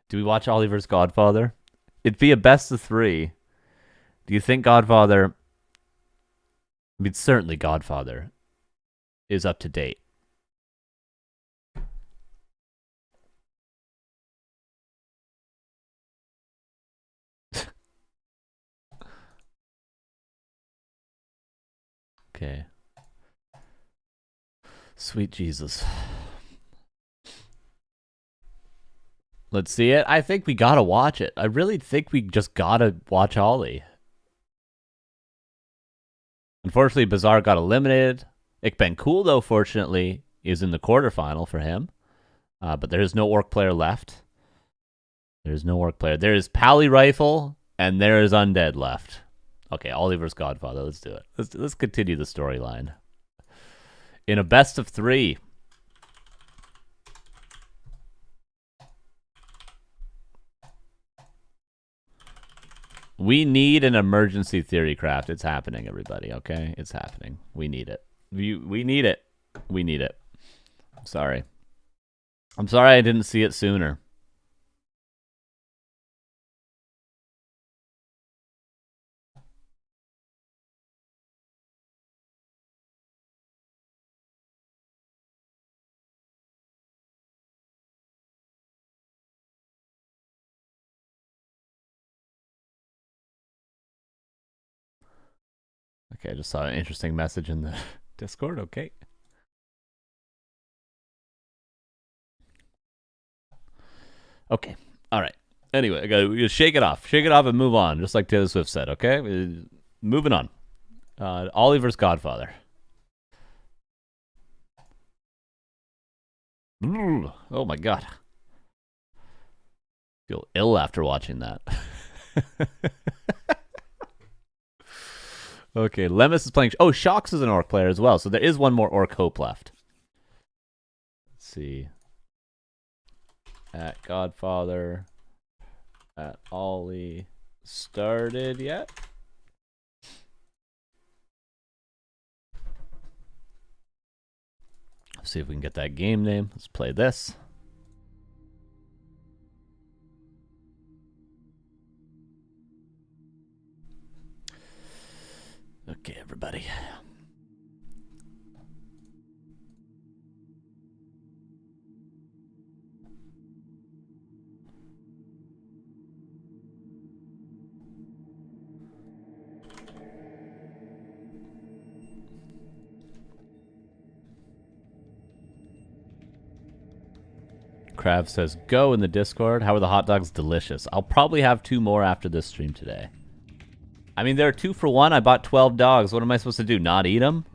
Do we watch Ollie vs. Godfather? It'd be a best of 3. Do you think Godfather... I mean, certainly Godfather is up to date. Okay. Sweet Jesus. Let's see it. I think we gotta watch it. I really think we just gotta watch Ollie. Unfortunately, Bazaar got eliminated. Ikben Cool, though, fortunately, is in the quarterfinal for him. But there is no Orc player left. There is Pally Rifle, and there is Undead left. Okay, Ollie vs. Godfather. Let's do it. Let's continue the storyline. In a best of 3. We need an emergency theory craft. It's happening, everybody, okay? It's happening. We need it. We need it. We need it. I'm sorry I didn't see it sooner. Okay, I just saw an interesting message in the Discord. Okay. Okay. All right. Anyway, we gotta shake it off. Shake it off and move on, just like Taylor Swift said, okay? Moving on. Ollie vs. Godfather. Oh my god. Feel ill after watching that. Okay, Lemus is playing... Oh, Shox is an Orc player as well, so there is one more Orc Hope left. Let's see. At Godfather. At Ollie. Started yet? Let's see if we can get that game name. Let's play this. Okay, everybody. KraV says, go in the Discord. How are the hot dogs? Delicious. I'll probably have 2 more after this stream today. I mean, they're 2 for 1. I bought 12 dogs. What am I supposed to do? Not eat them?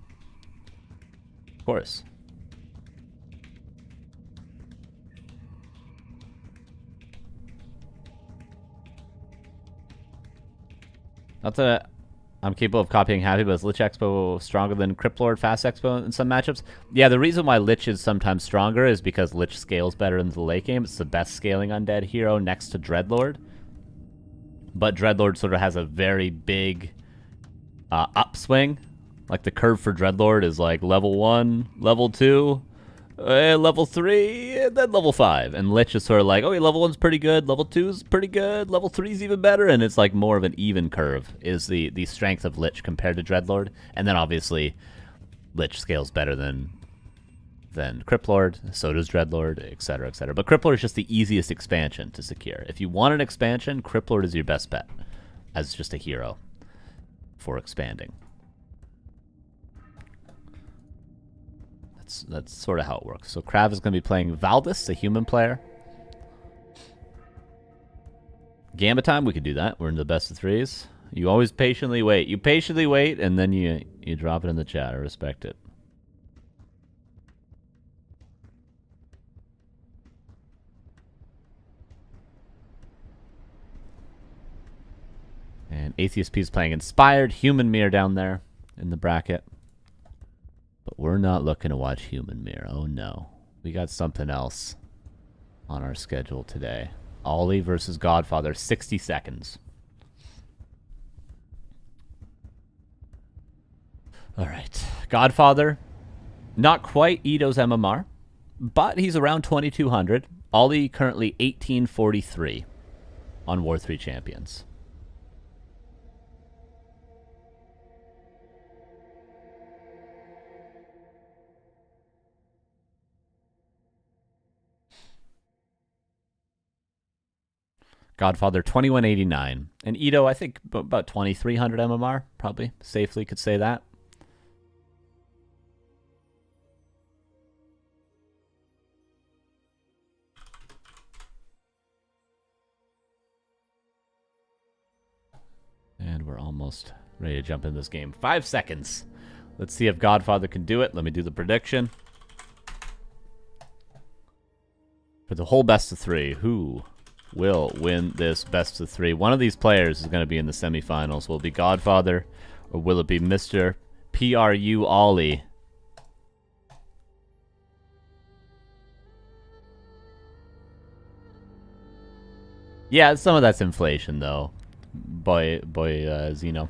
Of course. Not that I'm capable of copying Happy, but is Lich Expo stronger than Cryptlord Fast Expo in some matchups? Yeah, the reason why Lich is sometimes stronger is because Lich scales better in the late game. It's the best scaling undead hero next to Dreadlord. But Dreadlord sort of has a very big upswing. Like the curve for Dreadlord is like level 1, level 2, level 3, and then level 5. And Lich is sort of like, okay, level 1's pretty good, level 2's pretty good, level 3's even better, and it's like more of an even curve is the strength of Lich compared to Dreadlord. And then obviously Lich scales better than Cryptlord, so does Dreadlord, etc., etc. But Cryptlord is just the easiest expansion to secure. If you want an expansion, Cryptlord is your best bet as just a hero for expanding. That's sort of how it works. So KraV is going to be playing Valdis, a human player. Gamma time, we could do that. We're in the best of 3s. You always patiently wait. You patiently wait, and then you drop it in the chat. I respect it. And AtheistP is playing Inspired, Human Mirror down there in the bracket. But we're not looking to watch Human Mirror. Oh no. We got something else on our schedule today. Ollie versus Godfather, 60 seconds. Alright. Godfather, not quite Ito's MMR, but he's around 2200. Ollie currently 1843 on War 3 Champions. Godfather 2189. And Ito, I think about 2300 MMR, probably. Safely could say that. And we're almost ready to jump in this game. 5 seconds. Let's see if Godfather can do it. Let me do the prediction. For the whole best of 3, who will win this best of 3? One of these players is going to be in the semifinals. Will it be Godfather, or will it be Mr. PRU Ollie? Yeah, some of that's inflation, though. Boy, Zeno.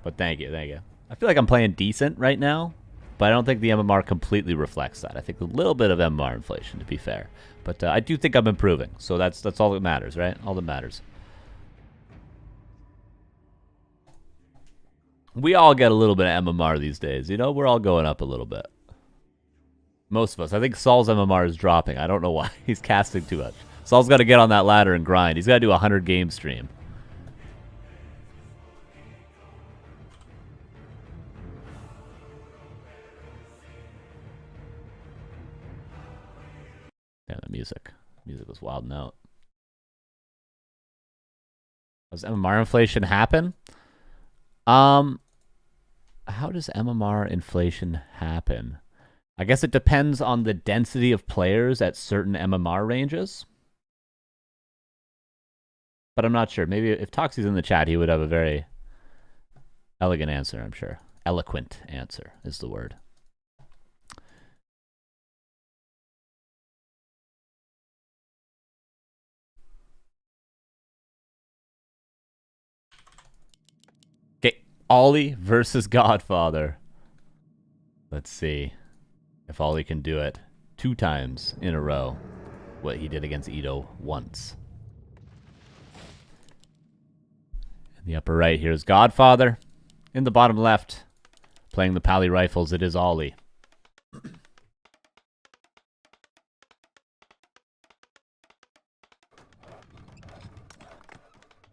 But thank you. I feel like I'm playing decent right now, but I don't think the MMR completely reflects that. I think a little bit of MMR inflation, to be fair. But I do think I'm improving, so that's all that matters, right? All that matters. We all get a little bit of MMR these days, you know? We're all going up a little bit. Most of us. I think Saul's MMR is dropping. I don't know why. He's casting too much. Saul's got to get on that ladder and grind. He's got to do a 100-game stream. Yeah, the music was wilding out. Does MMR inflation happen? How does MMR inflation happen? I guess it depends on the density of players at certain MMR ranges. But I'm not sure. Maybe if Toxie's in the chat, he would have a very elegant answer, I'm sure. Eloquent answer is the word. Ollie versus Godfather. Let's see if Ollie can do it 2 times in a row. What he did against Ito once. In the upper right, here's Godfather. In the bottom left, playing the Pally Rifles, it is Ollie.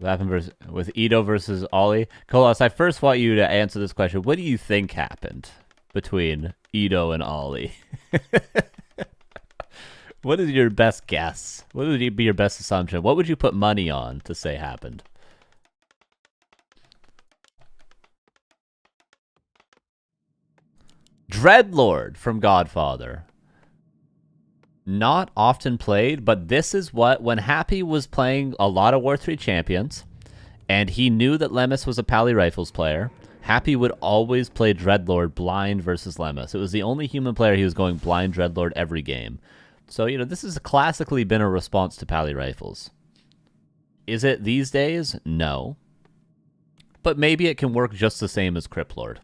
What happened with Ito versus Ollie? Kolos, I first want you to answer this question. What do you think happened between Ito and Ollie? What is your best guess? What would be your best assumption? What would you put money on to say happened? Dreadlord from Godfather. Not often played, but this is what, when Happy was playing a lot of War 3 champions, and he knew that Lemus was a Pally Rifles player, Happy would always play Dreadlord blind versus Lemus. It was the only human player he was going blind Dreadlord every game. So, you know, this has classically been a response to Pally Rifles. Is it these days? No. But maybe it can work just the same as Cryptlord.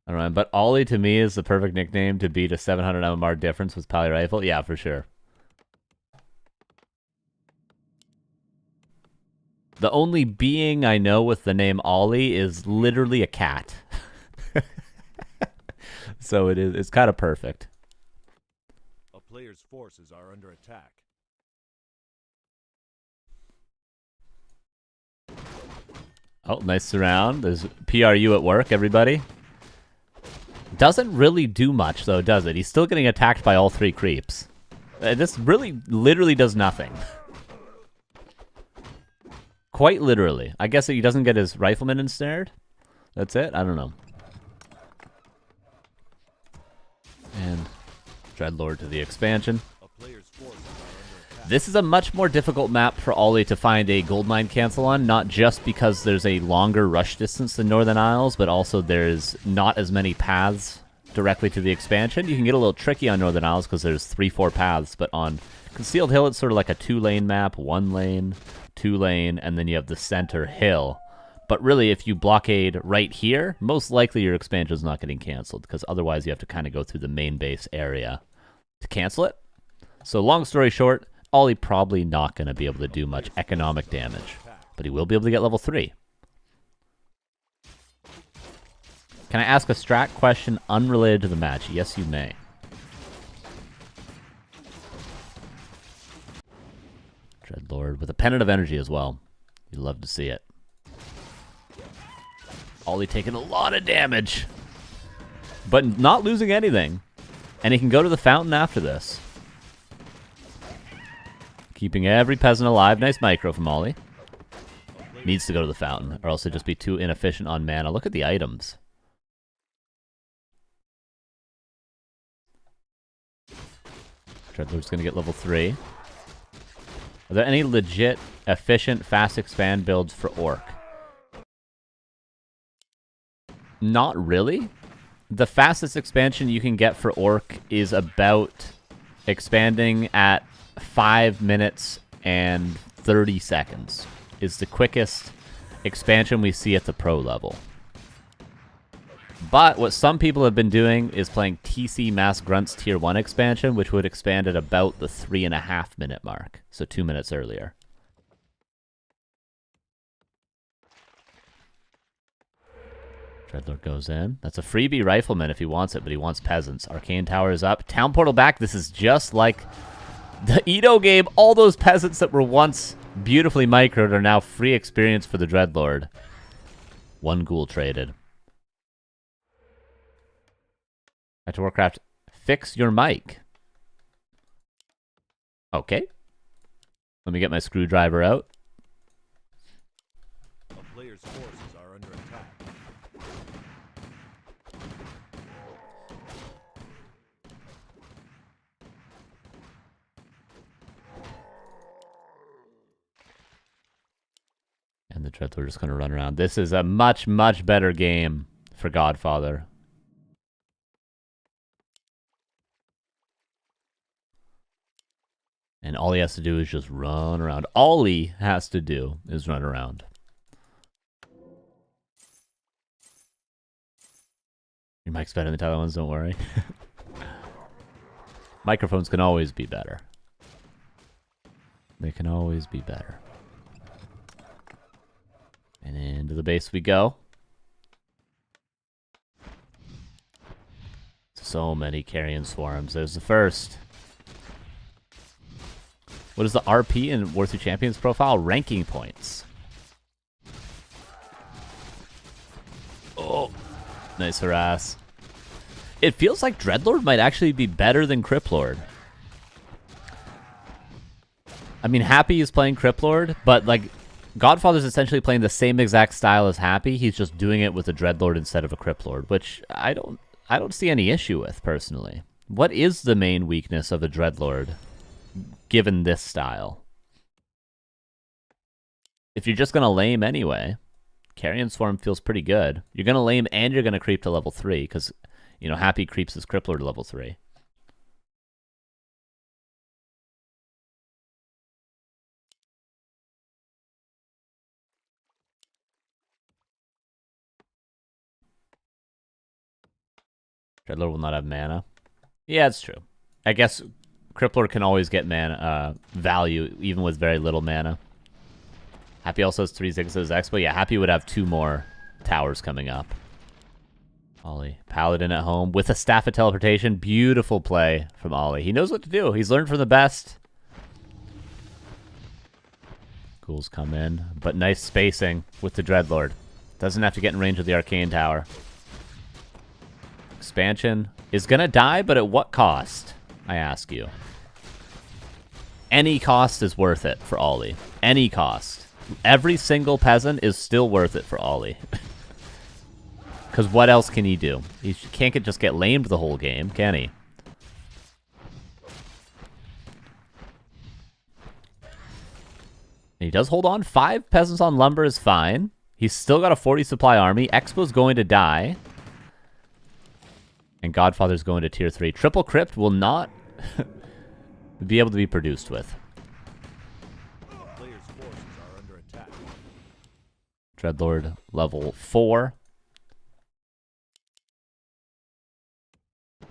I don't know, but Ollie to me is the perfect nickname to beat a 700 MMR difference with Pally Rifle. Yeah, for sure. The only being I know with the name Ollie is literally a cat. So it's kind of perfect. A player's forces are under attack. Oh, nice surround. There's PRU at work, everybody. Doesn't really do much, though, does it? He's still getting attacked by all three creeps. This really, literally does nothing. Quite literally. I guess he doesn't get his rifleman ensnared. That's it? I don't know. And Dreadlord to the expansion. This is a much more difficult map for Ollie to find a goldmine cancel on, not just because there's a longer rush distance than Northern Isles, but also there's not as many paths directly to the expansion. You can get a little tricky on Northern Isles because there's 3-4 paths, but on Concealed Hill it's sort of like a 2-lane map, 1 lane, 2 lane, and then you have the center hill. But really, if you blockade right here, most likely your expansion is not getting canceled, because otherwise you have to kind of go through the main base area to cancel it. So long story short, Ollie probably not going to be able to do much economic damage, but he will be able to get level 3. Can I ask a strat question unrelated to the match? Yes, you may. Dreadlord with a Pennant of Energy as well. You'd love to see it. Ollie taking a lot of damage, but not losing anything. And he can go to the fountain after this. Keeping every peasant alive. Nice micro from Ollie. Needs to go to the fountain, or else it'd just be too inefficient on mana. Look at the items. Dreadlord's going to get level 3. Are there any legit, efficient, fast expand builds for Orc? Not really. The fastest expansion you can get for Orc is about expanding at 5 minutes and 30 seconds. Is the quickest expansion we see at the pro level. But what some people have been doing is playing TC Mass Grunts Tier 1 expansion, which would expand at about the 3.5 minute mark. So 2 minutes earlier. Dreadlord goes in. That's a freebie rifleman if he wants it, but he wants peasants. Arcane Tower is up. Town Portal back. This is just like the Edo game. All those peasants that were once beautifully microed are now free experience for the Dreadlord. 1 ghoul traded. Back to Warcraft. Fix your mic. Okay. Let me get my screwdriver out. A player's forces are under attack. And the Dreadlord are just going to run around. This is a much, much better game for Godfather. And all he has to do is just run around. All he has to do is run around. Your mic's better than the other ones, don't worry. Microphones can always be better. They can always be better. And into the base we go. So many carrion swarms. There's the first. What is the RP in War 3 Champions profile? Ranking points. Oh, nice harass. It feels like Dreadlord might actually be better than Criplord. I mean, Happy is playing Criplord, but like Godfather's essentially playing the same exact style as Happy. He's just doing it with a Dreadlord instead of a Criplord, which I don't see any issue with personally. What is the main weakness of a Dreadlord given this style? If you're just gonna lame anyway, Carrion Swarm feels pretty good. You're gonna lame and you're gonna creep to level 3 because, you know, Happy creeps his Crippler to level 3. Dreadlord will not have mana. Yeah, it's true. I guess Crippler can always get mana value even with very little mana. Happy also has 3 Zigzags X, but yeah, Happy would have 2 more towers coming up. Ollie, Paladin at home with a Staff of Teleportation. Beautiful play from Ollie. He knows what to do. He's learned from the best. Ghouls come in, but nice spacing with the Dreadlord. Doesn't have to get in range of the Arcane Tower. Expansion is going to die, but at what cost, I ask you? Any cost is worth it for Ollie. Any cost. Every single peasant is still worth it for Ollie. Because what else can he do? He can't just get lamed the whole game, can he? And he does hold on. 5 peasants on lumber is fine. He's still got a 40 supply army. Expo's going to die. And Godfather's going to tier 3. Triple Crypt will not be able to be produced with. Players' forces are under attack. Dreadlord level 4.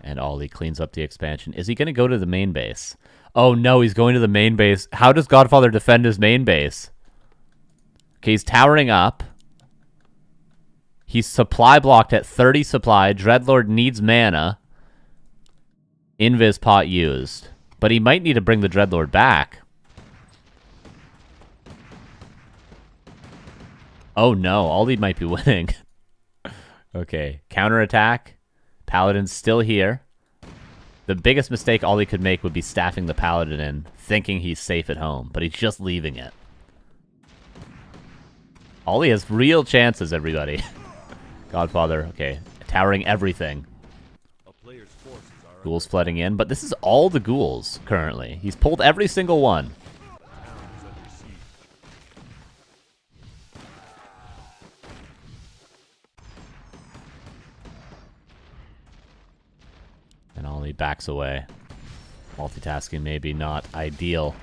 And Ollie cleans up the expansion. Is he going to go to the main base? Oh no, he's going to the main base. How does Godfather defend his main base? Okay, he's towering up. He's supply blocked at 30 supply. Dreadlord needs mana. Invis pot used. But he might need to bring the Dreadlord back. Oh no, Ollie might be winning. Okay, counterattack. Paladin's still here. The biggest mistake Ollie could make would be staffing the Paladin in, thinking he's safe at home, but he's just leaving it. Ollie has real chances, everybody. Godfather, okay, towering everything. Ghouls flooding in, but this is all the ghouls currently. He's pulled every single one. And Ollie backs away. Multitasking maybe not ideal.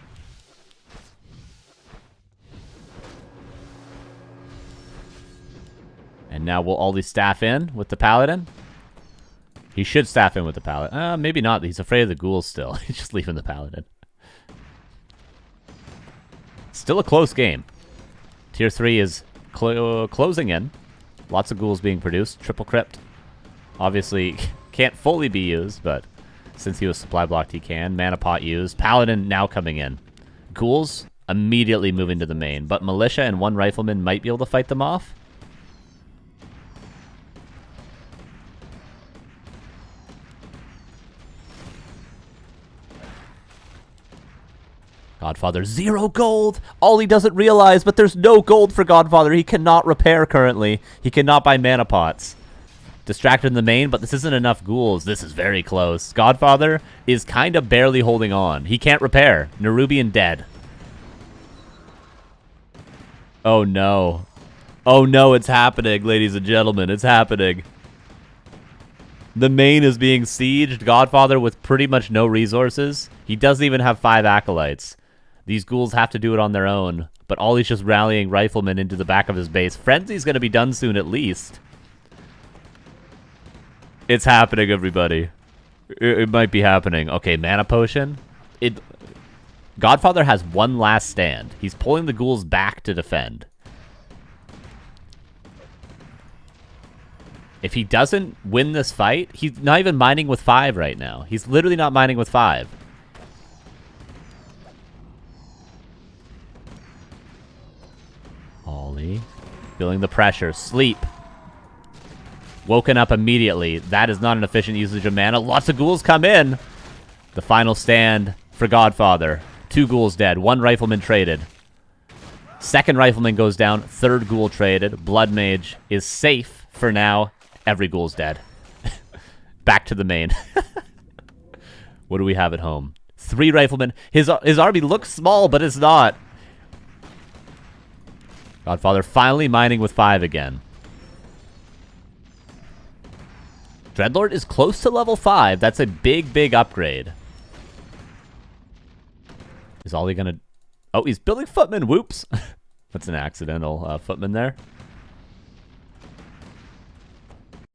And now will Ollie staff in with the Paladin? He should staff in with the Paladin. Maybe not. He's afraid of the ghouls still. He's just leaving the Paladin. Still a close game. Tier 3 is closing in. Lots of ghouls being produced. Triple Crypt. Obviously can't fully be used, but since he was supply blocked, he can. Mana pot used. Paladin now coming in. Ghouls immediately moving to the main, but Militia and 1 Rifleman might be able to fight them off. Godfather, 0 gold! All he doesn't realize, but there's no gold for Godfather. He cannot repair currently. He cannot buy mana pots. Distracted in the main, but this isn't enough ghouls. This is very close. Godfather is kind of barely holding on. He can't repair. Nerubian dead. Oh no. Oh no, it's happening, ladies and gentlemen. It's happening. The main is being sieged. Godfather with pretty much no resources. He doesn't even have 5 acolytes. These ghouls have to do it on their own, but Ollie's just rallying Riflemen into the back of his base. Frenzy's going to be done soon at least. It's happening, everybody. It might be happening. Okay, mana potion. Godfather has one last stand. He's pulling the ghouls back to defend. If he doesn't win this fight, he's not even mining with 5 right now. He's literally not mining with 5. Ollie, feeling the pressure. Sleep. Woken up immediately. That is not an efficient usage of mana. Lots of ghouls come in. The final stand for Godfather. 2 ghouls dead. 1 rifleman traded. Second rifleman goes down. 3rd ghoul traded. Blood Mage is safe for now. Every ghoul's dead. Back to the main. What do we have at home? 3 riflemen. His army looks small, but it's not. Godfather finally mining with 5 again. Dreadlord is close to level 5. That's a big, big upgrade. Is Ollie gonna... Oh, he's building footmen. Whoops. That's an accidental footman there.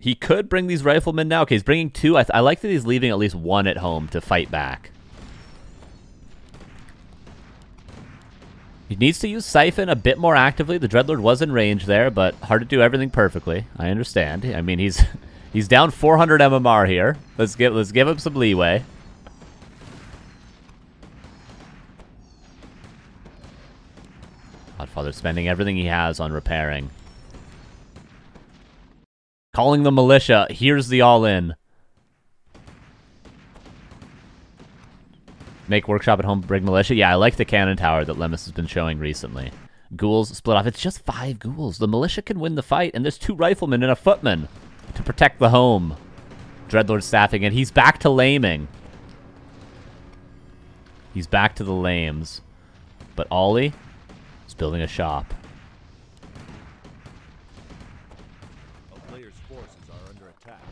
He could bring these riflemen now. Okay, he's bringing 2. I like that he's leaving at least 1 at home to fight back. He needs to use Siphon a bit more actively. The Dreadlord was in range there, but hard to do everything perfectly. I understand. I mean, he's down 400 MMR here. Let's give him some leeway. Godfather spending everything he has on repairing. Calling the militia. Here's the all-in. Make workshop at home, bring militia. Yeah, I like the cannon tower that Lemus has been showing recently. Ghouls split off. It's just 5 ghouls. The militia can win the fight, and there's 2 riflemen and a footman to protect the home. Dreadlord staffing, and he's back to laming. He's back to the lames. But Ollie is building a shop. A player's forces are under attack.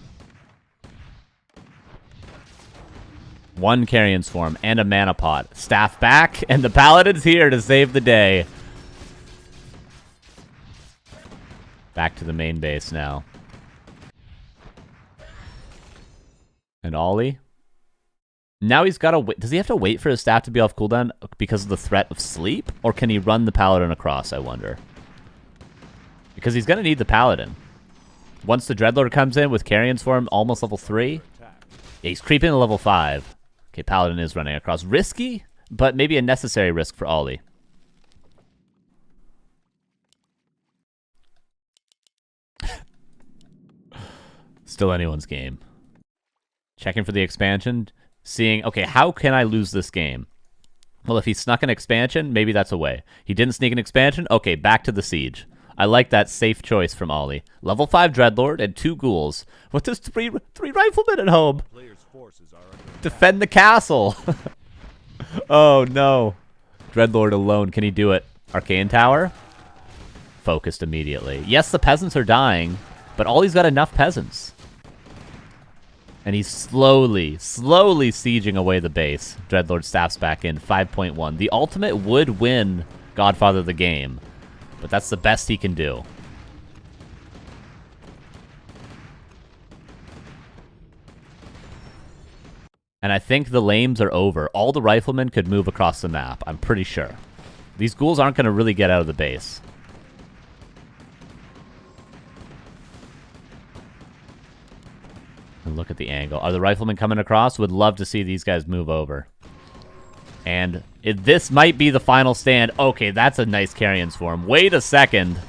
1 carrion swarm and a mana pot. Staff back, and the paladin's here to save the day. Back to the main base now. And Ollie. Now he's got to wait. Does he have to wait for his staff to be off cooldown because of the threat of sleep? Or can he run the paladin across, I wonder? Because he's going to need the paladin. Once the Dreadlord comes in with carrion swarm, almost level 3. Yeah, he's creeping to level 5. Okay, paladin is running across. Risky, but maybe a necessary risk for Ollie. Still anyone's game. Checking for the expansion. Seeing, okay, how can I lose this game? Well, if he snuck an expansion, maybe that's a way. He didn't sneak an expansion? Okay, back to the siege. I like that safe choice from Ollie. Level 5 Dreadlord and 2 ghouls. What does three riflemen at home? Defend the castle. Oh, no. Dreadlord alone. Can he do it? Arcane Tower? Focused immediately. Yes, the peasants are dying, but Ollie's got enough peasants. And he's slowly sieging away the base. Dreadlord staffs back in, 5.1. The ultimate would win Godfather the game, but that's the best he can do. And I think the lames are over. All the riflemen could move across the map, I'm pretty sure. These ghouls aren't going to really get out of the base. And look at the angle. Are the riflemen coming across? Would love to see these guys move over. And this might be the final stand. Okay, that's a nice carrion swarm. Wait a second.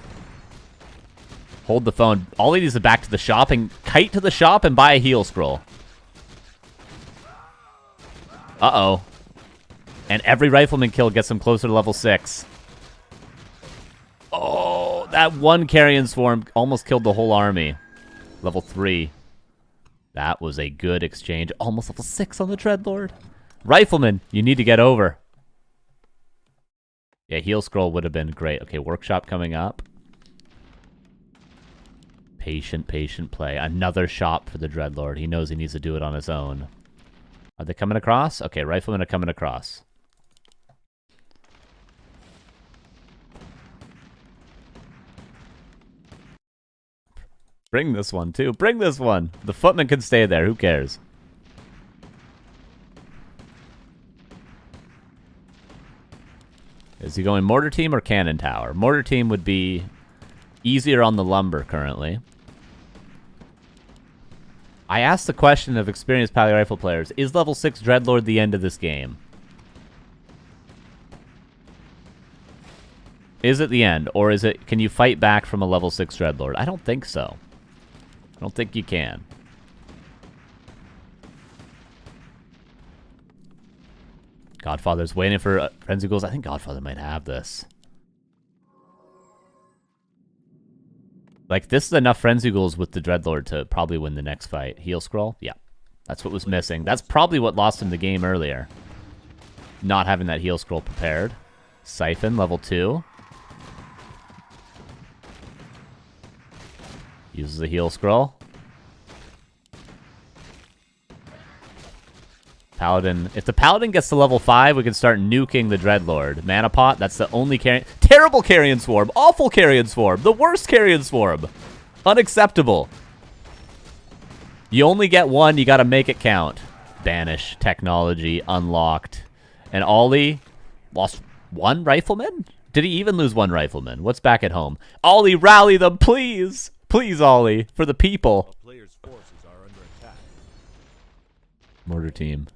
Hold the phone. All he needs is back to the shop and kite to the shop and buy a heal scroll. Uh-oh. And every rifleman kill gets him closer to level 6. Oh, that 1 carrion swarm almost killed the whole army. Level 3. That was a good exchange. Almost level 6 on the Dreadlord. Rifleman, you need to get over. Yeah, heal scroll would have been great. Okay, workshop coming up. Patient play. Another shop for the Dreadlord. He knows he needs to do it on his own. Are they coming across? Okay, riflemen are coming across. Bring this one, too. Bring this one. The footman can stay there. Who cares? Is he going mortar team or cannon tower? Mortar team would be easier on the lumber currently. I asked the question of experienced Pally Rifle players, is level 6 Dreadlord the end of this game? Is it the end? Or is it, can you fight back from a level 6 Dreadlord? I don't think so. I don't think you can. Godfather's waiting for Frenzy Ghouls. I think Godfather might have this. Like, this is enough Frenzy Ghouls with the Dreadlord to probably win the next fight. Heal Scroll? Yeah. That's what was missing. That's probably what lost him the game earlier. Not having that Heal Scroll prepared. Siphon, level 2. Uses the Heal Scroll. Paladin. If the Paladin gets to level 5, we can start nuking the Dreadlord. Mana Pot, that's the only carrion. Terrible Carrion Swarm. Awful Carrion Swarm. The worst Carrion Swarm. Unacceptable. You only get one, you gotta make it count. Banish. Technology. Unlocked. And Ollie lost one Rifleman? Did he even lose one Rifleman? What's back at home? Ollie, rally them, please! Please, Ollie. For the people. A player's forces are under attack. Mortar team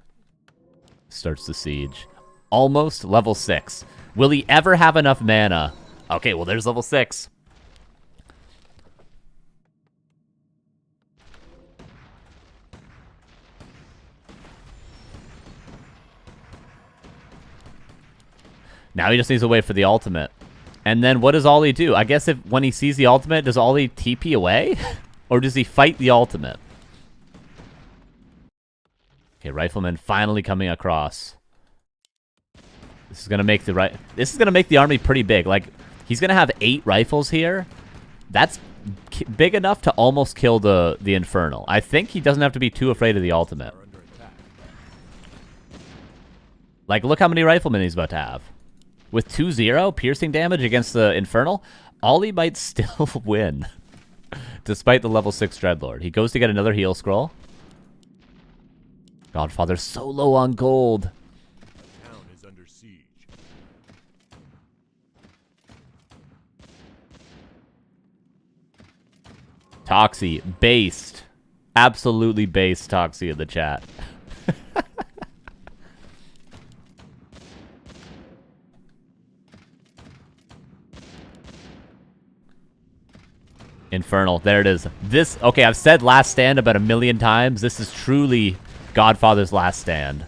starts the siege. Almost level 6. Will he ever have enough mana? Okay, well, there's level 6. Now he just needs to wait for the ultimate. And then what does Ollie do? I guess if when he sees the ultimate, does Ollie TP away? Or does he fight the ultimate? Okay, Rifleman finally coming across. This is gonna make the army pretty big. Like, he's gonna have 8 rifles here. That's big enough to almost kill the Infernal. I think he doesn't have to be too afraid of the ultimate. Like, look how many Riflemen he's about to have. With 2-0 piercing damage against the Infernal, Ollie might still win. Despite the level 6 Dreadlord. He goes to get another heal scroll. Godfather so low on gold. The town is under siege. Toxie, based. Absolutely based Toxie in the chat. Infernal, there it is. This, okay, I've said last stand about 1,000,000 times. This is truly Godfather's last stand.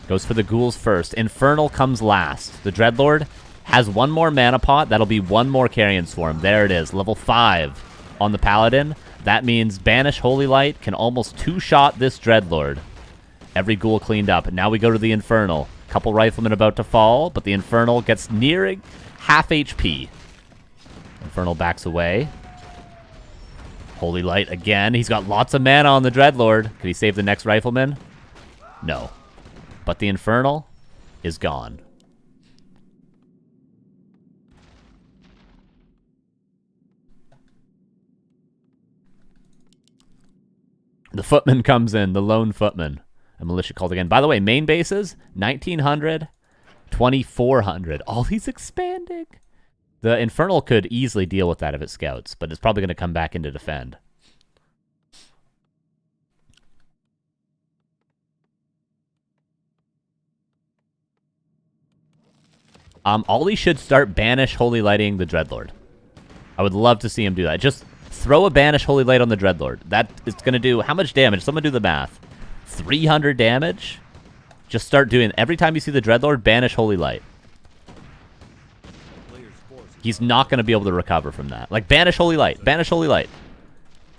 Goes for the ghouls first. Infernal comes last. The Dreadlord has one more mana pot. That'll be one more Carrion Swarm. There it is. Level 5 on the Paladin. That means Banish Holy Light can almost 2-shot this Dreadlord. Every ghoul cleaned up. Now we go to the Infernal. Couple Riflemen about to fall, but the Infernal gets nearing half HP. Infernal backs away. Holy Light again. He's got lots of mana on the Dreadlord. Could he save the next Rifleman? No. But the Infernal is gone. The Footman comes in. The lone Footman. A militia called again. By the way, main bases, 1,900, 2,400. All these expanding. The Infernal could easily deal with that if it scouts, but it's probably going to come back in to defend. Ollie should start Banish Holy Lighting the Dreadlord. I would love to see him do that. Just throw a Banish Holy Light on the Dreadlord. That is going to do how much damage? Someone do the math. 300 damage? Just start doing, every time you see the Dreadlord, Banish Holy Light. He's not going to be able to recover from that. Like, Banish Holy Light. Banish Holy Light.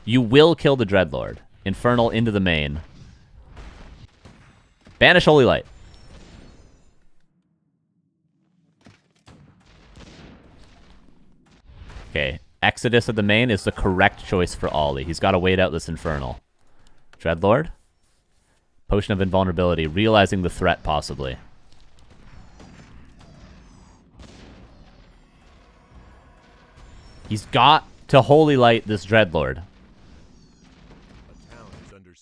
You will kill the Dreadlord. Infernal into the main. Banish Holy Light. Okay. Exodus at the main is the correct choice for Ollie. He's got to wait out this Infernal. Dreadlord. Potion of Invulnerability. Realizing the threat, possibly. He's got to Holy Light this Dreadlord.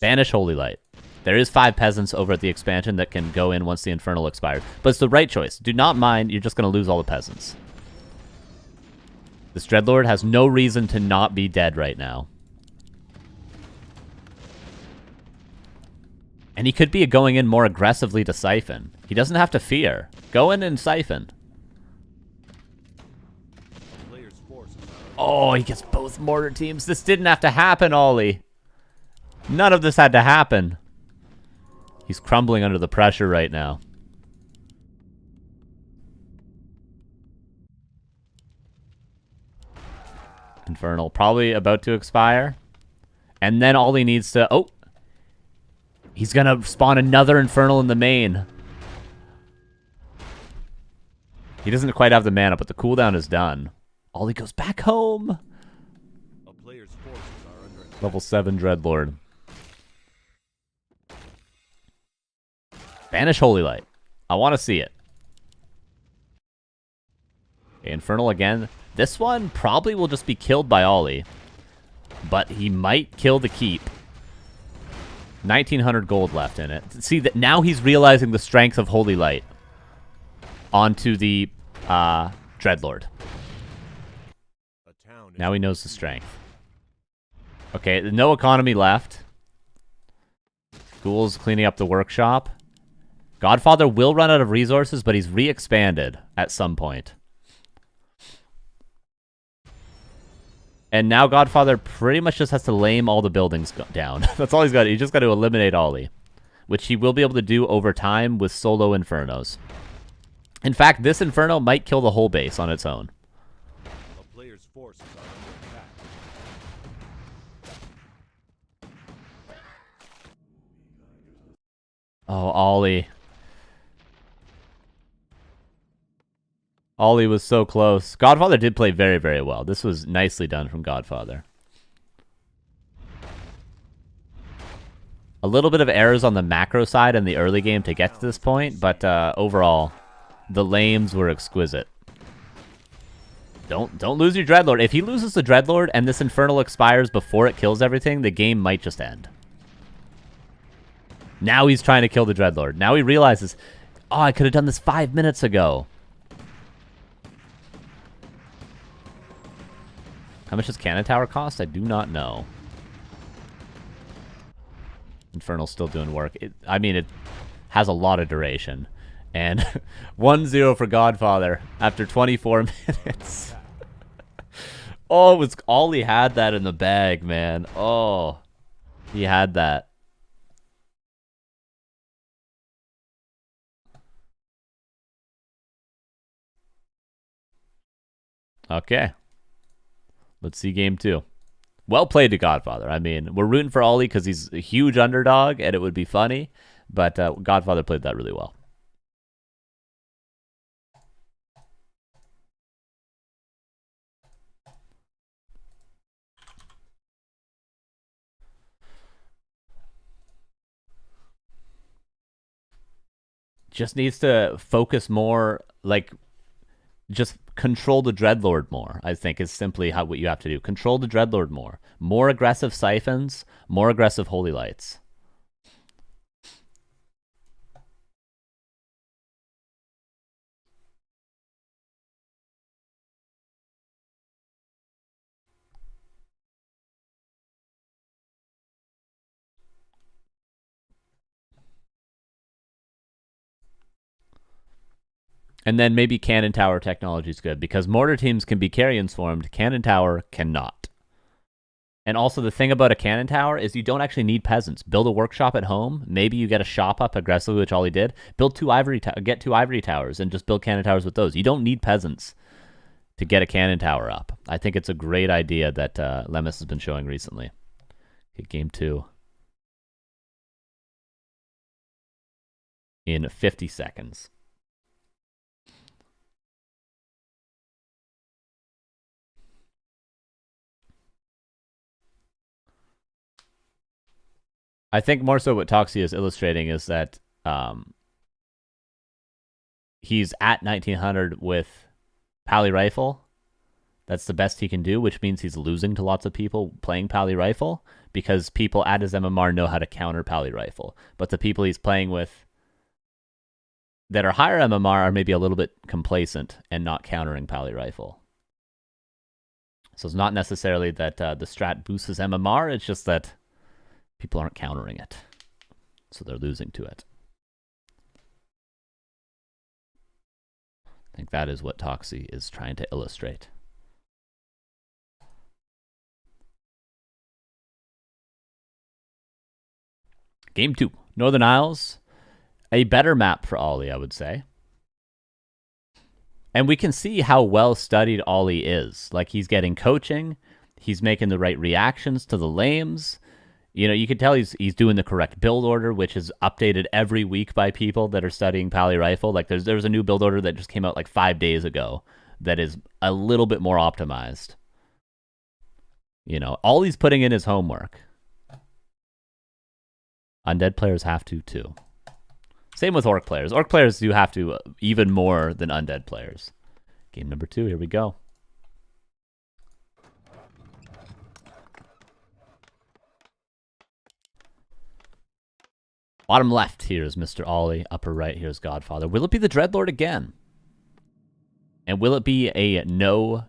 Banish Holy Light. There is 5 peasants over at the expansion that can go in once the Infernal expires. But it's the right choice. Do not mind, you're just going to lose all the peasants. This Dreadlord has no reason to not be dead right now. And he could be going in more aggressively to Siphon. He doesn't have to fear. Go in and Siphon. Oh, he gets both mortar teams. This didn't have to happen, Ollie. None of this had to happen. He's crumbling under the pressure right now. Infernal probably about to expire. And then Ollie needs to... Oh! He's going to spawn another Infernal in the main. He doesn't quite have the mana, but the cooldown is done. Ollie goes back home. A player's forces are under attack. Level 7 Dreadlord. Banish Holy Light. I want to see it. Okay, Infernal again. This one probably will just be killed by Ollie. But he might kill the keep. 1900 gold left in it. See, that now he's realizing the strength of Holy Light onto the Dreadlord. Now he knows the strength. Okay, no economy left. Ghoul's cleaning up the workshop. Godfather will run out of resources, but he's re-expanded at some point. And now Godfather pretty much just has to lame all the buildings down. That's all he's got. He's just got to eliminate Ollie, which he will be able to do over time with solo Infernos. In fact, this Inferno might kill the whole base on its own. A player's forces are under attack. Oh, Ollie. Ollie was so close. Godfather did play very, very well. This was nicely done from Godfather. A little bit of errors on the macro side in the early game to get to this point, but overall, the lames were exquisite. Don't lose your Dreadlord. If he loses the Dreadlord and this Infernal expires before it kills everything, the game might just end. Now he's trying to kill the Dreadlord. Now he realizes, oh, I could have done this 5 minutes ago. How much does Cannon Tower cost? I do not know. Infernal's still doing work. I mean, it has a lot of duration. And 1-0 for Godfather after 24 minutes. Oh, it was Ollie had that in the bag, man. Oh, he had that. Okay. Let's see game 2. Well played to Godfather. I mean, we're rooting for Ollie because he's a huge underdog and it would be funny. But Godfather played that really well. Just needs to focus more, like... Just control the Dreadlord more, I think, is simply what you have to do. Control the Dreadlord more. More aggressive Siphons, more aggressive Holy Lights. And then maybe Cannon Tower technology is good, because Mortar teams can be Carrion-swarmed, Cannon Tower cannot. And also the thing about a Cannon Tower is you don't actually need peasants. Build a workshop at home, maybe you get a shop up aggressively, which Ollie did. Build get 2 ivory towers and just build Cannon Towers with those. You don't need peasants to get a Cannon Tower up. I think it's a great idea that Lemus has been showing recently. Okay, game 2. In 50 seconds. I think more so what Toxie is illustrating is that he's at 1900 with Pally Rifle. That's the best he can do, which means he's losing to lots of people playing Pally Rifle because people at his MMR know how to counter Pally Rifle. But the people he's playing with that are higher MMR are maybe a little bit complacent and not countering Pally Rifle. So it's not necessarily that the strat boosts his MMR, it's just that people aren't countering it, so they're losing to it. I think that is what Toxie is trying to illustrate. Game 2. Northern Isles. A better map for Ollie, I would say. And we can see how well studied Ollie is. Like, he's getting coaching. He's making the right reactions to the lames. You know, you can tell he's doing the correct build order, which is updated every week by people that are studying Pally Rifle. Like, there's a new build order that just came out like 5 days ago that is a little bit more optimized. You know, Ollie's putting in his homework. Undead players have to, too. Same with Orc players. Orc players do have to even more than Undead players. Game number 2, here we go. Bottom left here is Mr. Ollie. Upper right here is Godfather. Will it be the Dreadlord again? And will it be a no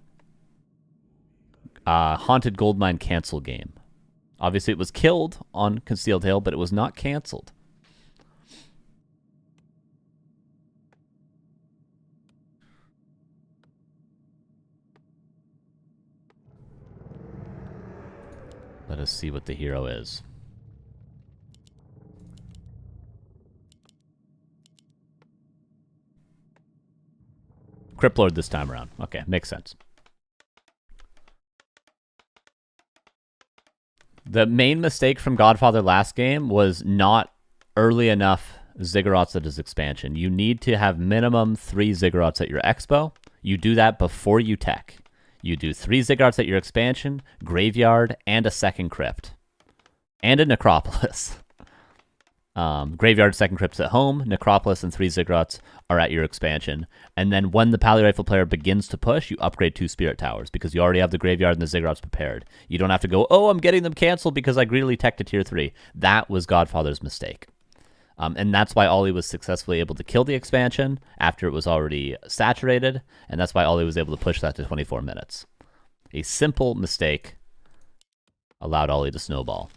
Haunted Goldmine cancel game? Obviously, it was killed on Concealed Hill, but it was not canceled. Let us see what the hero is. Cryptlord this time around. Okay, makes sense. The main mistake from Godfather last game was not early enough Ziggurats at his expansion. You need to have minimum 3 Ziggurats at your expo. You do that before you tech. You do 3 Ziggurats at your expansion, graveyard, and a second crypt. And a necropolis. Graveyard, second crypt's at home, necropolis, and 3 Ziggurats are at your expansion. And then when the Pally Rifle player begins to push, you upgrade 2 Spirit Towers because you already have the graveyard and the Ziggurats prepared. You don't have to go, oh, I'm getting them canceled because I greedily teched to tier 3. That was Godfather's mistake. And that's why Ollie was successfully able to kill the expansion after it was already saturated, and that's why Ollie was able to push that to 24 minutes. A simple mistake allowed Ollie to snowball.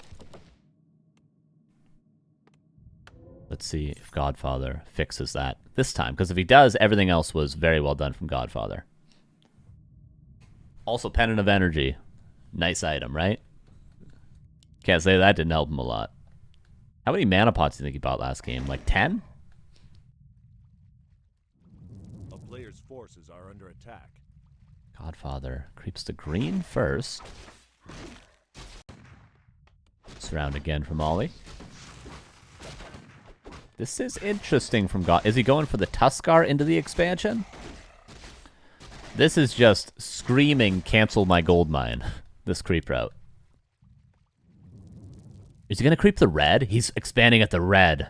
Let's see if Godfather fixes that this time, because if he does, everything else was very well done from Godfather. Also, Pennant of Energy. Nice item, right? Can't say that didn't help him a lot. How many mana pots do you think he bought last game? Like 10? A player's forces are under attack. Godfather creeps the green first. Surround again from Ollie. This is interesting from God. Is he going for the Tuskar into the expansion? This is just screaming, cancel my gold mine. This creep route. Is he going to creep the red? He's expanding at the red.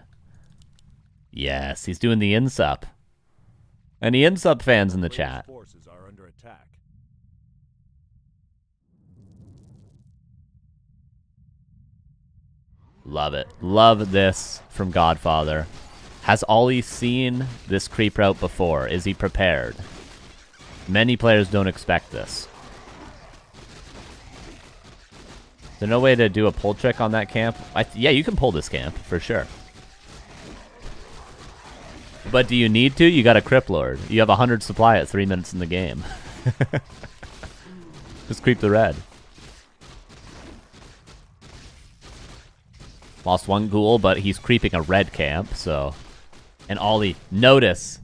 Yes, he's doing the insup. Any insup fans in the chat? Forces are under attack. Love it. Love this from Godfather. Has Ollie seen this creep route before? Is he prepared? Many players don't expect this. Is there no way to do a pull trick on that camp? Yeah, you can pull this camp, for sure. But do you need to? You got a Cryptlord. You have 100 supply at 3 minutes in the game. Just creep the red. Lost 1 ghoul, but he's creeping a red camp, so... And Ollie, notice!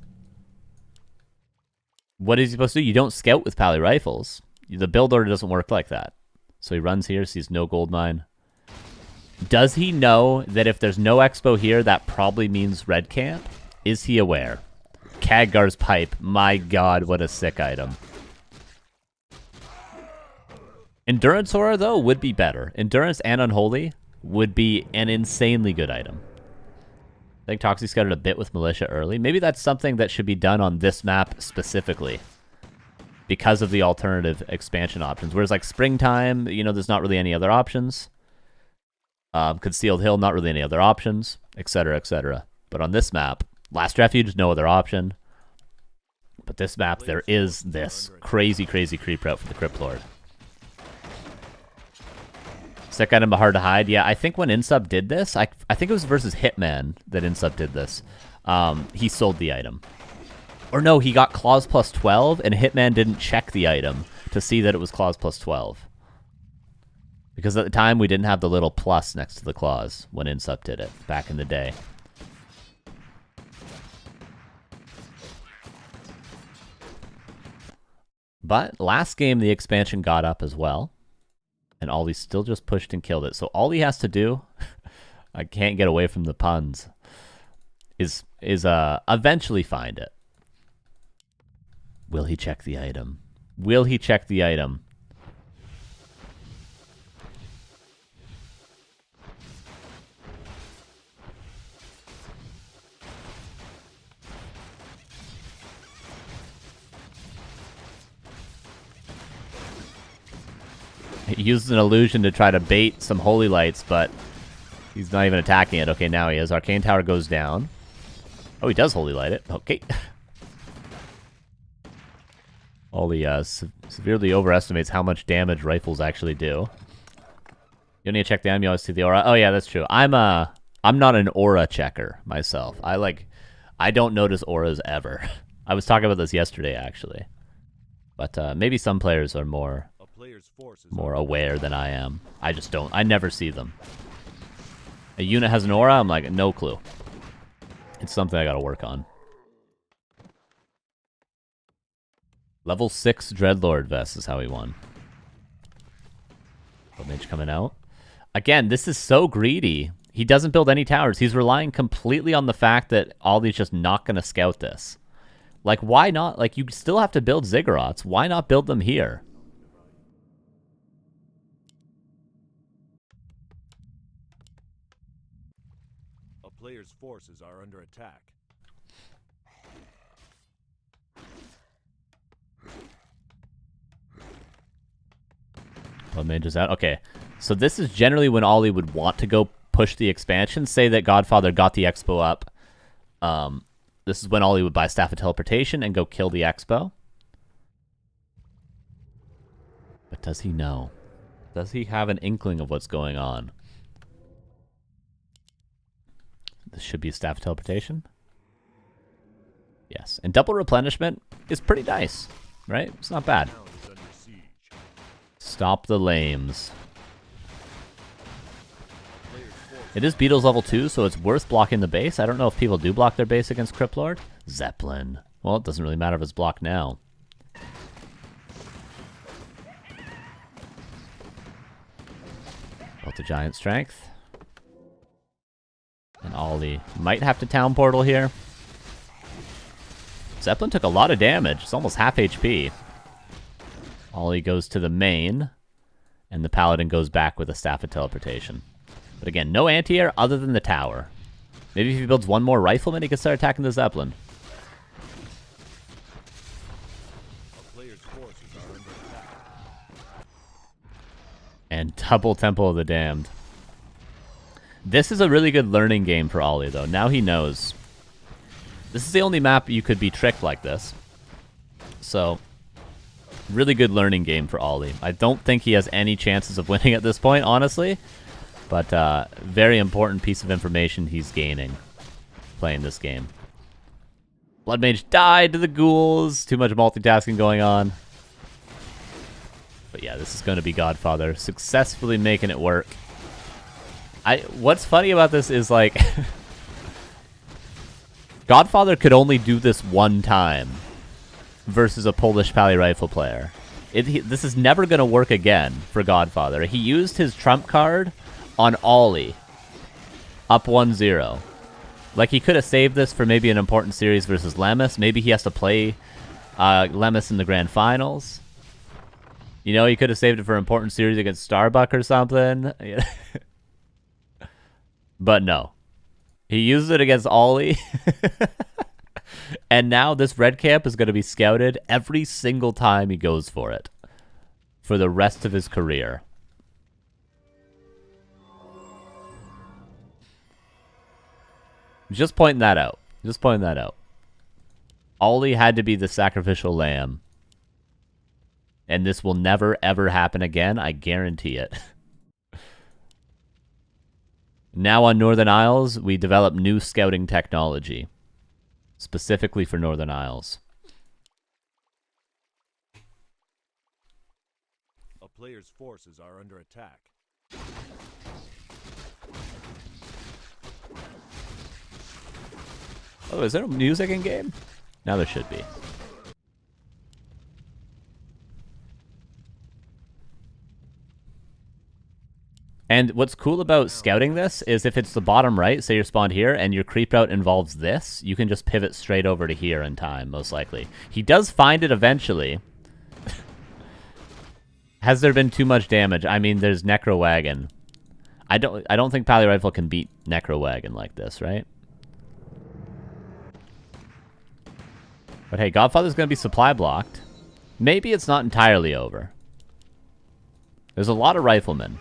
What is he supposed to do? You don't scout with Pally Rifles. The build order doesn't work like that. So he runs here, sees no gold mine. Does he know that if there's no expo here, that probably means red camp? Is he aware? Khadgar's Pipe. My god, what a sick item. Endurance Aura, though, would be better. Endurance and Unholy would be an insanely good item. I think Toxie scouted a bit with Militia early. Maybe that's something that should be done on this map specifically, because of the alternative expansion options. Whereas like Springtime, you know, there's not really any other options. Concealed Hill, not really any other options, etc., etc. But on this map, Last Refuge, no other option. But this map, there is this crazy, crazy creep route for the Cryptlord. Sick item, but hard to hide. Yeah, I think when Insub did this, I think it was versus Hitman that Insub did this. He sold the item. Or no, he got clause plus 12, and Hitman didn't check the item to see that it was clause plus 12. Because at the time, we didn't have the little plus next to the claws when Insup did it back in the day. But last game, the expansion got up as well. And Ollie still just pushed and killed it. So all he has to do, I can't get away from the puns, is eventually find it. Will he check the item? Will he check the item? He uses an illusion to try to bait some holy lights, but he's not even attacking it. Okay, now he is. Arcane Tower goes down. Oh, he does holy light it. Okay. Ollie severely overestimates how much damage rifles actually do. You need to check the item, you always see the aura. Oh yeah, that's true. I'm not an aura checker myself. I don't notice auras ever. I was talking about this yesterday actually. But maybe some players are more aware than I am. I just don't. I never see them. A unit has an aura, I'm like, no clue. It's something I gotta work on. Level 6 Dreadlord vest is how he won. Mage coming out. Again, this is so greedy. He doesn't build any towers. He's relying completely on the fact that Ollie's just not going to scout this. Like, why not? Like, you still have to build ziggurats. Why not build them here? A player's forces are under attack. Mage is out. Okay, so this is generally when Ollie would want to go push the expansion. Say that Godfather got the Expo up. This is when Ollie would buy Staff of Teleportation and go kill the Expo. But does he know? Does he have an inkling of what's going on? This should be a Staff of Teleportation. Yes, and double replenishment is pretty nice, right? It's not bad. Stop the lames. It is Beetle's level 2, so it's worth blocking the base. I don't know if people do block their base against Crypt Lord. Zeppelin. Well, it doesn't really matter if it's blocked now. Built the giant strength. And Ollie might have to town portal here. Zeppelin took a lot of damage. It's almost half HP. Ollie goes to the main, and the Paladin goes back with a Staff of Teleportation. But again, no anti-air other than the tower. Maybe if he builds one more rifleman, he can start attacking the Zeppelin. And double Temple of the Damned. This is a really good learning game for Ollie, though. Now he knows. This is the only map you could be tricked like this. So, really good learning game for Ollie. I don't think he has any chances of winning at this point, honestly. But very important piece of information he's gaining playing this game. Blood Mage died to the ghouls. Too much multitasking going on. But yeah, this is going to be Godfather successfully making it work. What's funny about this is, like, Godfather could only do this one time versus a Polish Pally Rifle player. This is never going to work again for Godfather. He used his trump card on Ollie, up 1-0. Like, he could have saved this for maybe an important series versus Lemus. Maybe he has to play Lemus in the Grand Finals. You know, he could have saved it for an important series against Starbuck or something. But no. He used it against Ollie. And now this red camp is going to be scouted every single time he goes for it. For the rest of his career. Just pointing that out. Just pointing that out. Ollie had to be the sacrificial lamb. And this will never, ever happen again. I guarantee it. Now on Northern Isles, we develop new scouting technology. Specifically for Northern Isles. A player's forces are under attack. Oh, is there music in game? Now there should be. And what's cool about scouting this is if it's the bottom right, say you're spawned here, and your creep route involves this, you can just pivot straight over to here in time, most likely. He does find it eventually. Has there been too much damage? I mean, there's Necro Wagon. I don't think Pally Rifle can beat Necro Wagon like this, right? But hey, Godfather's going to be supply blocked. Maybe it's not entirely over. There's a lot of riflemen.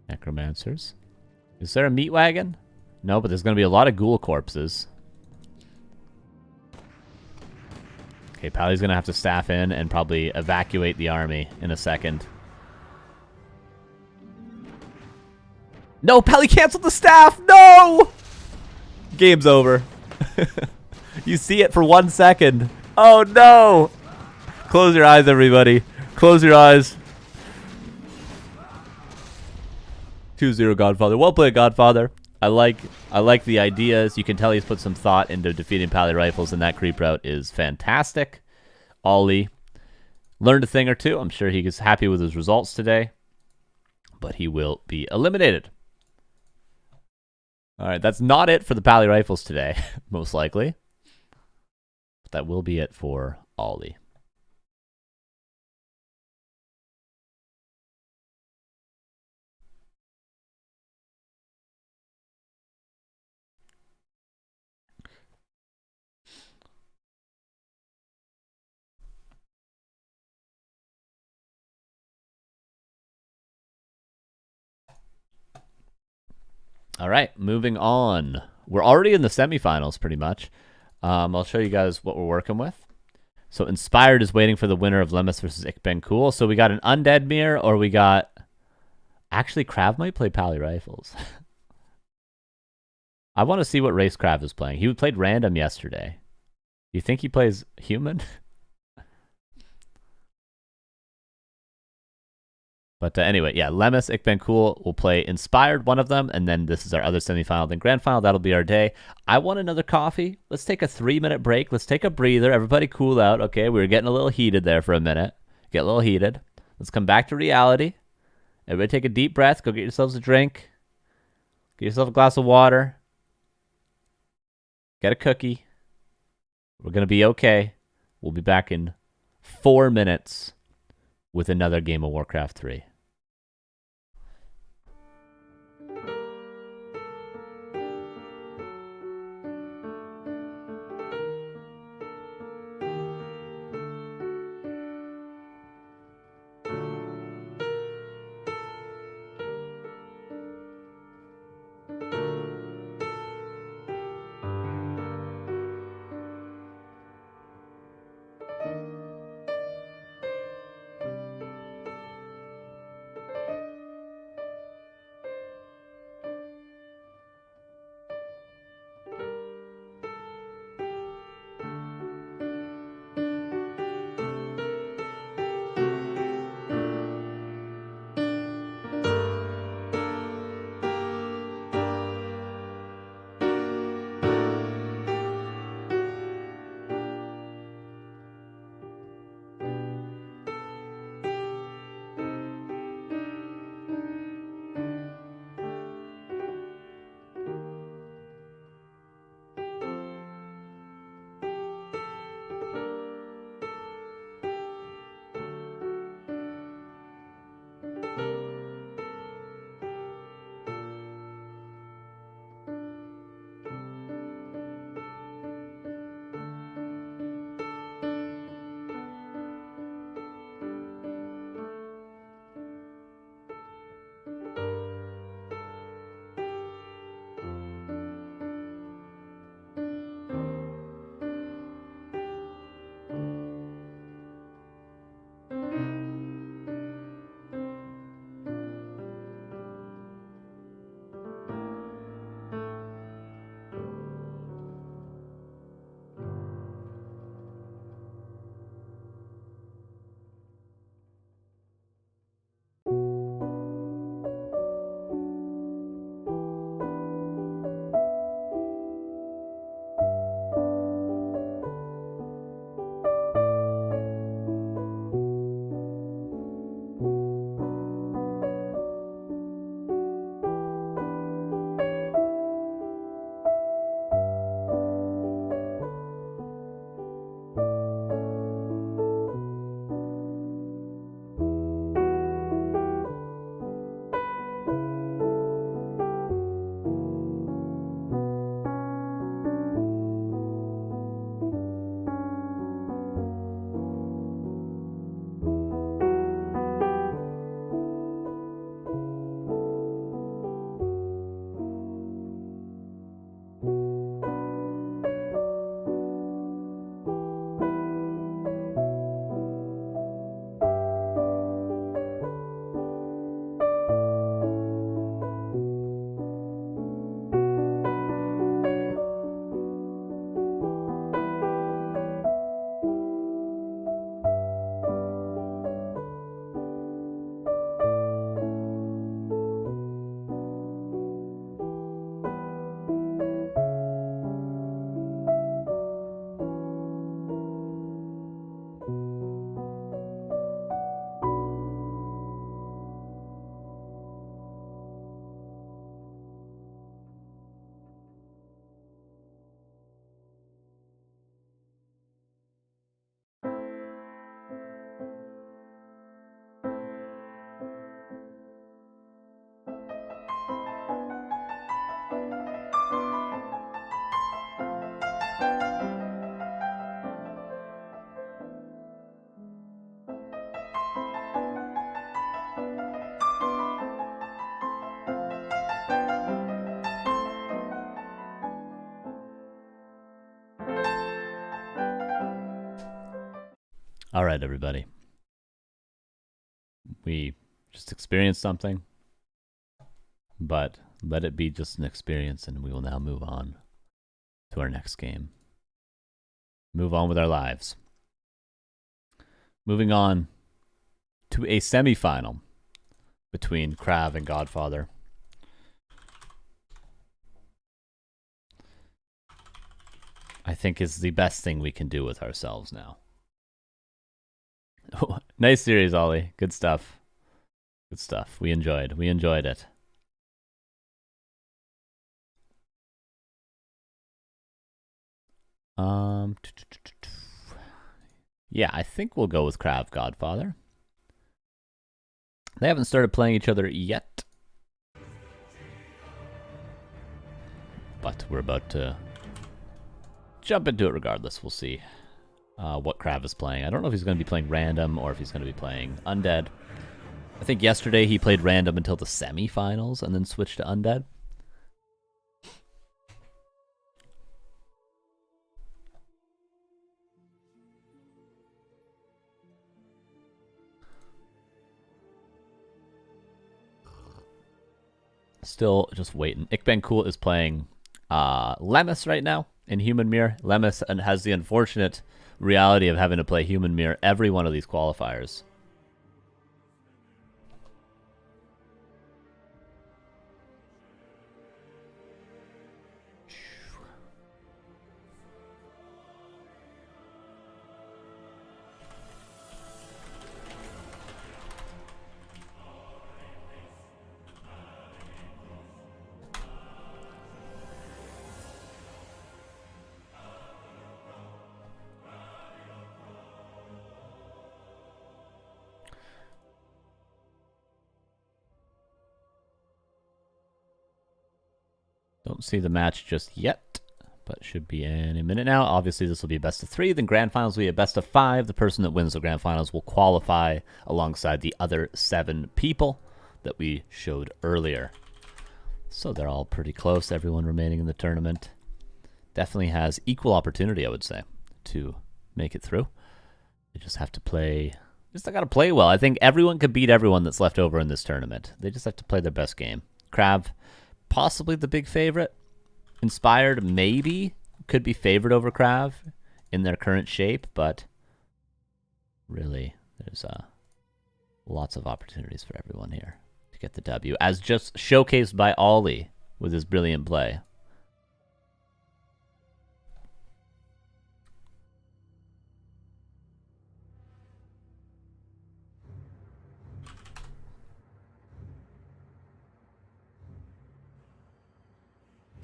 Necromancers. Is there a meat wagon? No, but there's going to be a lot of ghoul corpses. Okay, Pally's going to have to staff in and probably evacuate the army in a second. No, Pally canceled the staff! No! Game's over. You see it for 1 second. Oh, no! Close your eyes, everybody. Close your eyes. 2-0 Godfather. Well played, Godfather. I like the ideas. You can tell he's put some thought into defeating Pally Rifles, and that creep route is fantastic. Ollie learned a thing or two. I'm sure he is happy with his results today, but he will be eliminated. All right, that's not it for the Pally Rifles today, most likely. But that will be it for Ollie. All right, moving on. We're already in the semifinals, pretty much. I'll show you guys what we're working with. So Inspired is waiting for the winner of Lemus versus Ik Ben Cool. So we got an Undead Mirror, or we got... Actually, KraV might play Pally Rifles. I want to see what race KraV is playing. He played random yesterday. You think he plays human? But anyway, yeah, Lemus, Ik Ben Cool will play Inspired, one of them, and then this is our other semifinal, then grand final. That'll be our day. I want another coffee. Let's take a 3-minute break. Let's take a breather. Everybody cool out. Okay, we were getting a little heated there for a minute. Get a little heated. Let's come back to reality. Everybody take a deep breath. Go get yourselves a drink. Get yourself a glass of water. Get a cookie. We're going to be okay. We'll be back in 4 minutes with another game of Warcraft 3. All right, everybody. We just experienced something, but let it be just an experience, and we will now move on to our next game. Move on with our lives. Moving on to a semifinal between KraV and Godfather. I think is the best thing we can do with ourselves now. Oh, nice series, Ollie. Good stuff. Good stuff. We enjoyed it. Yeah, I think we'll go with KraV Godfather. They haven't started playing each other yet, but we're about to jump into it regardless. We'll see what KraV is playing. I don't know if he's going to be playing random or if he's going to be playing undead. I think yesterday he played random until the semifinals and then switched to undead. Still just waiting. Ikben is playing Lemus right now in Human Mirror. Lemus has the unfortunate reality of having to play Human Mirror every one of these qualifiers. Don't see the match just yet, but should be any minute now. Obviously, this will be a best of 3. Then grand finals will be a best of 5. The person that wins the grand finals will qualify alongside the other 7 people that we showed earlier. So they're all pretty close. Everyone remaining in the tournament definitely has equal opportunity, I would say, to make it through. They just have to play. Just got to play well. I think everyone could beat everyone that's left over in this tournament. They just have to play their best game. KraV, possibly the big favorite. Inspired, maybe, could be favored over KraV in their current shape, but really, there's lots of opportunities for everyone here to get the W, as just showcased by Ollie with his brilliant play.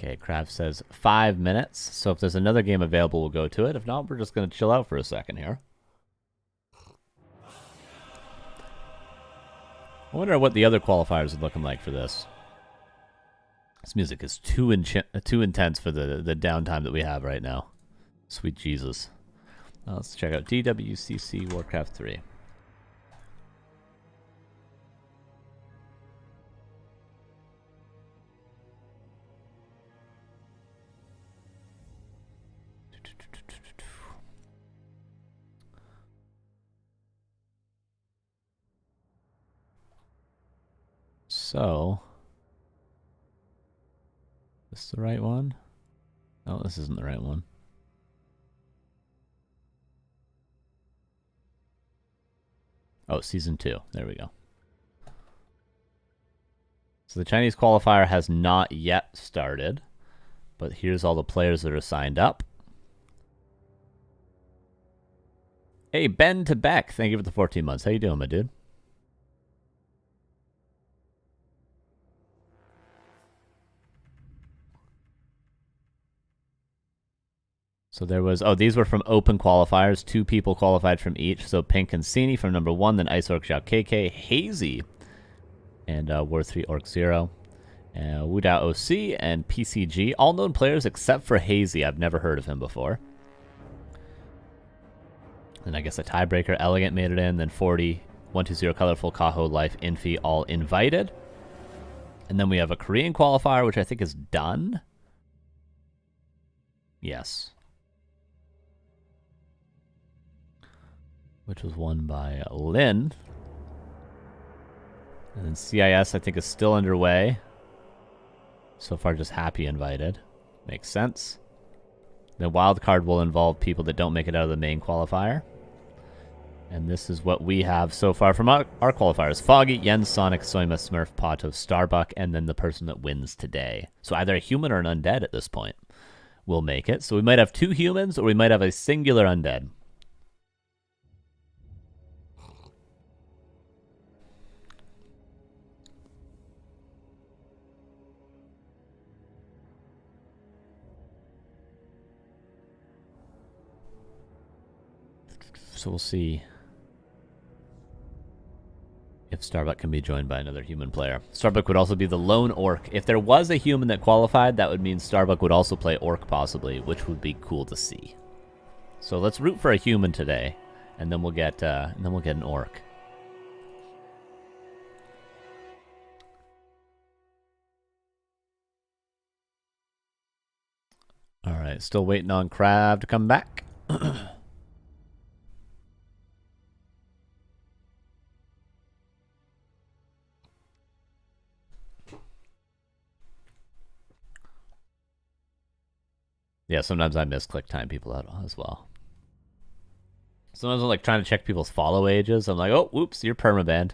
Okay, KraV says 5 minutes. So if there's another game available, we'll go to it. If not, we're just going to chill out for a second here. I wonder what the other qualifiers are looking like for this. This music is too intense for the downtime that we have right now. Sweet Jesus. Let's check out DWCC Warcraft 3. So, this the right one? No, this isn't the right one. Oh, Season 2. There we go. So the Chinese qualifier has not yet started, but here's all the players that are signed up. Hey, Ben to Beck, thank you for the 14 months. How you doing, my dude? So there was, these were from open qualifiers. 2 people qualified from each. So Pink and Cini from number 1, then Ice Orc Xiao KK, Hazy, and War 3 Orc 0, Wudao OC, and PCG. All known players except for Hazy. I've never heard of him before. Then I guess a tiebreaker, Elegant made it in. Then 40, 120 Colorful, Kaho, Life, Infi, all invited. And then we have a Korean qualifier, which I think is done. Yes. which was won by Lynn. And then CIS, I think, is still underway. So far, just Happy invited. Makes sense. The wildcard will involve people that don't make it out of the main qualifier. And this is what we have so far from our qualifiers. Foggy, Jens, Sonic, Soima, Smurf, Pato, Starbuck, and then the person that wins today. So either a human or an undead at this point will make it. So we might have 2 humans or we might have a singular undead. So we'll see if Starbuck can be joined by another human player. Starbuck would also be the lone orc. If there was a human that qualified, that would mean Starbuck would also play orc possibly, which would be cool to see. So let's root for a human today, and then we'll get an orc. All right, still waiting on KraV to come back. Yeah, sometimes I misclick time people out as well. Sometimes I'm like trying to check people's follow ages. I'm like, oh, whoops, you're permabanned.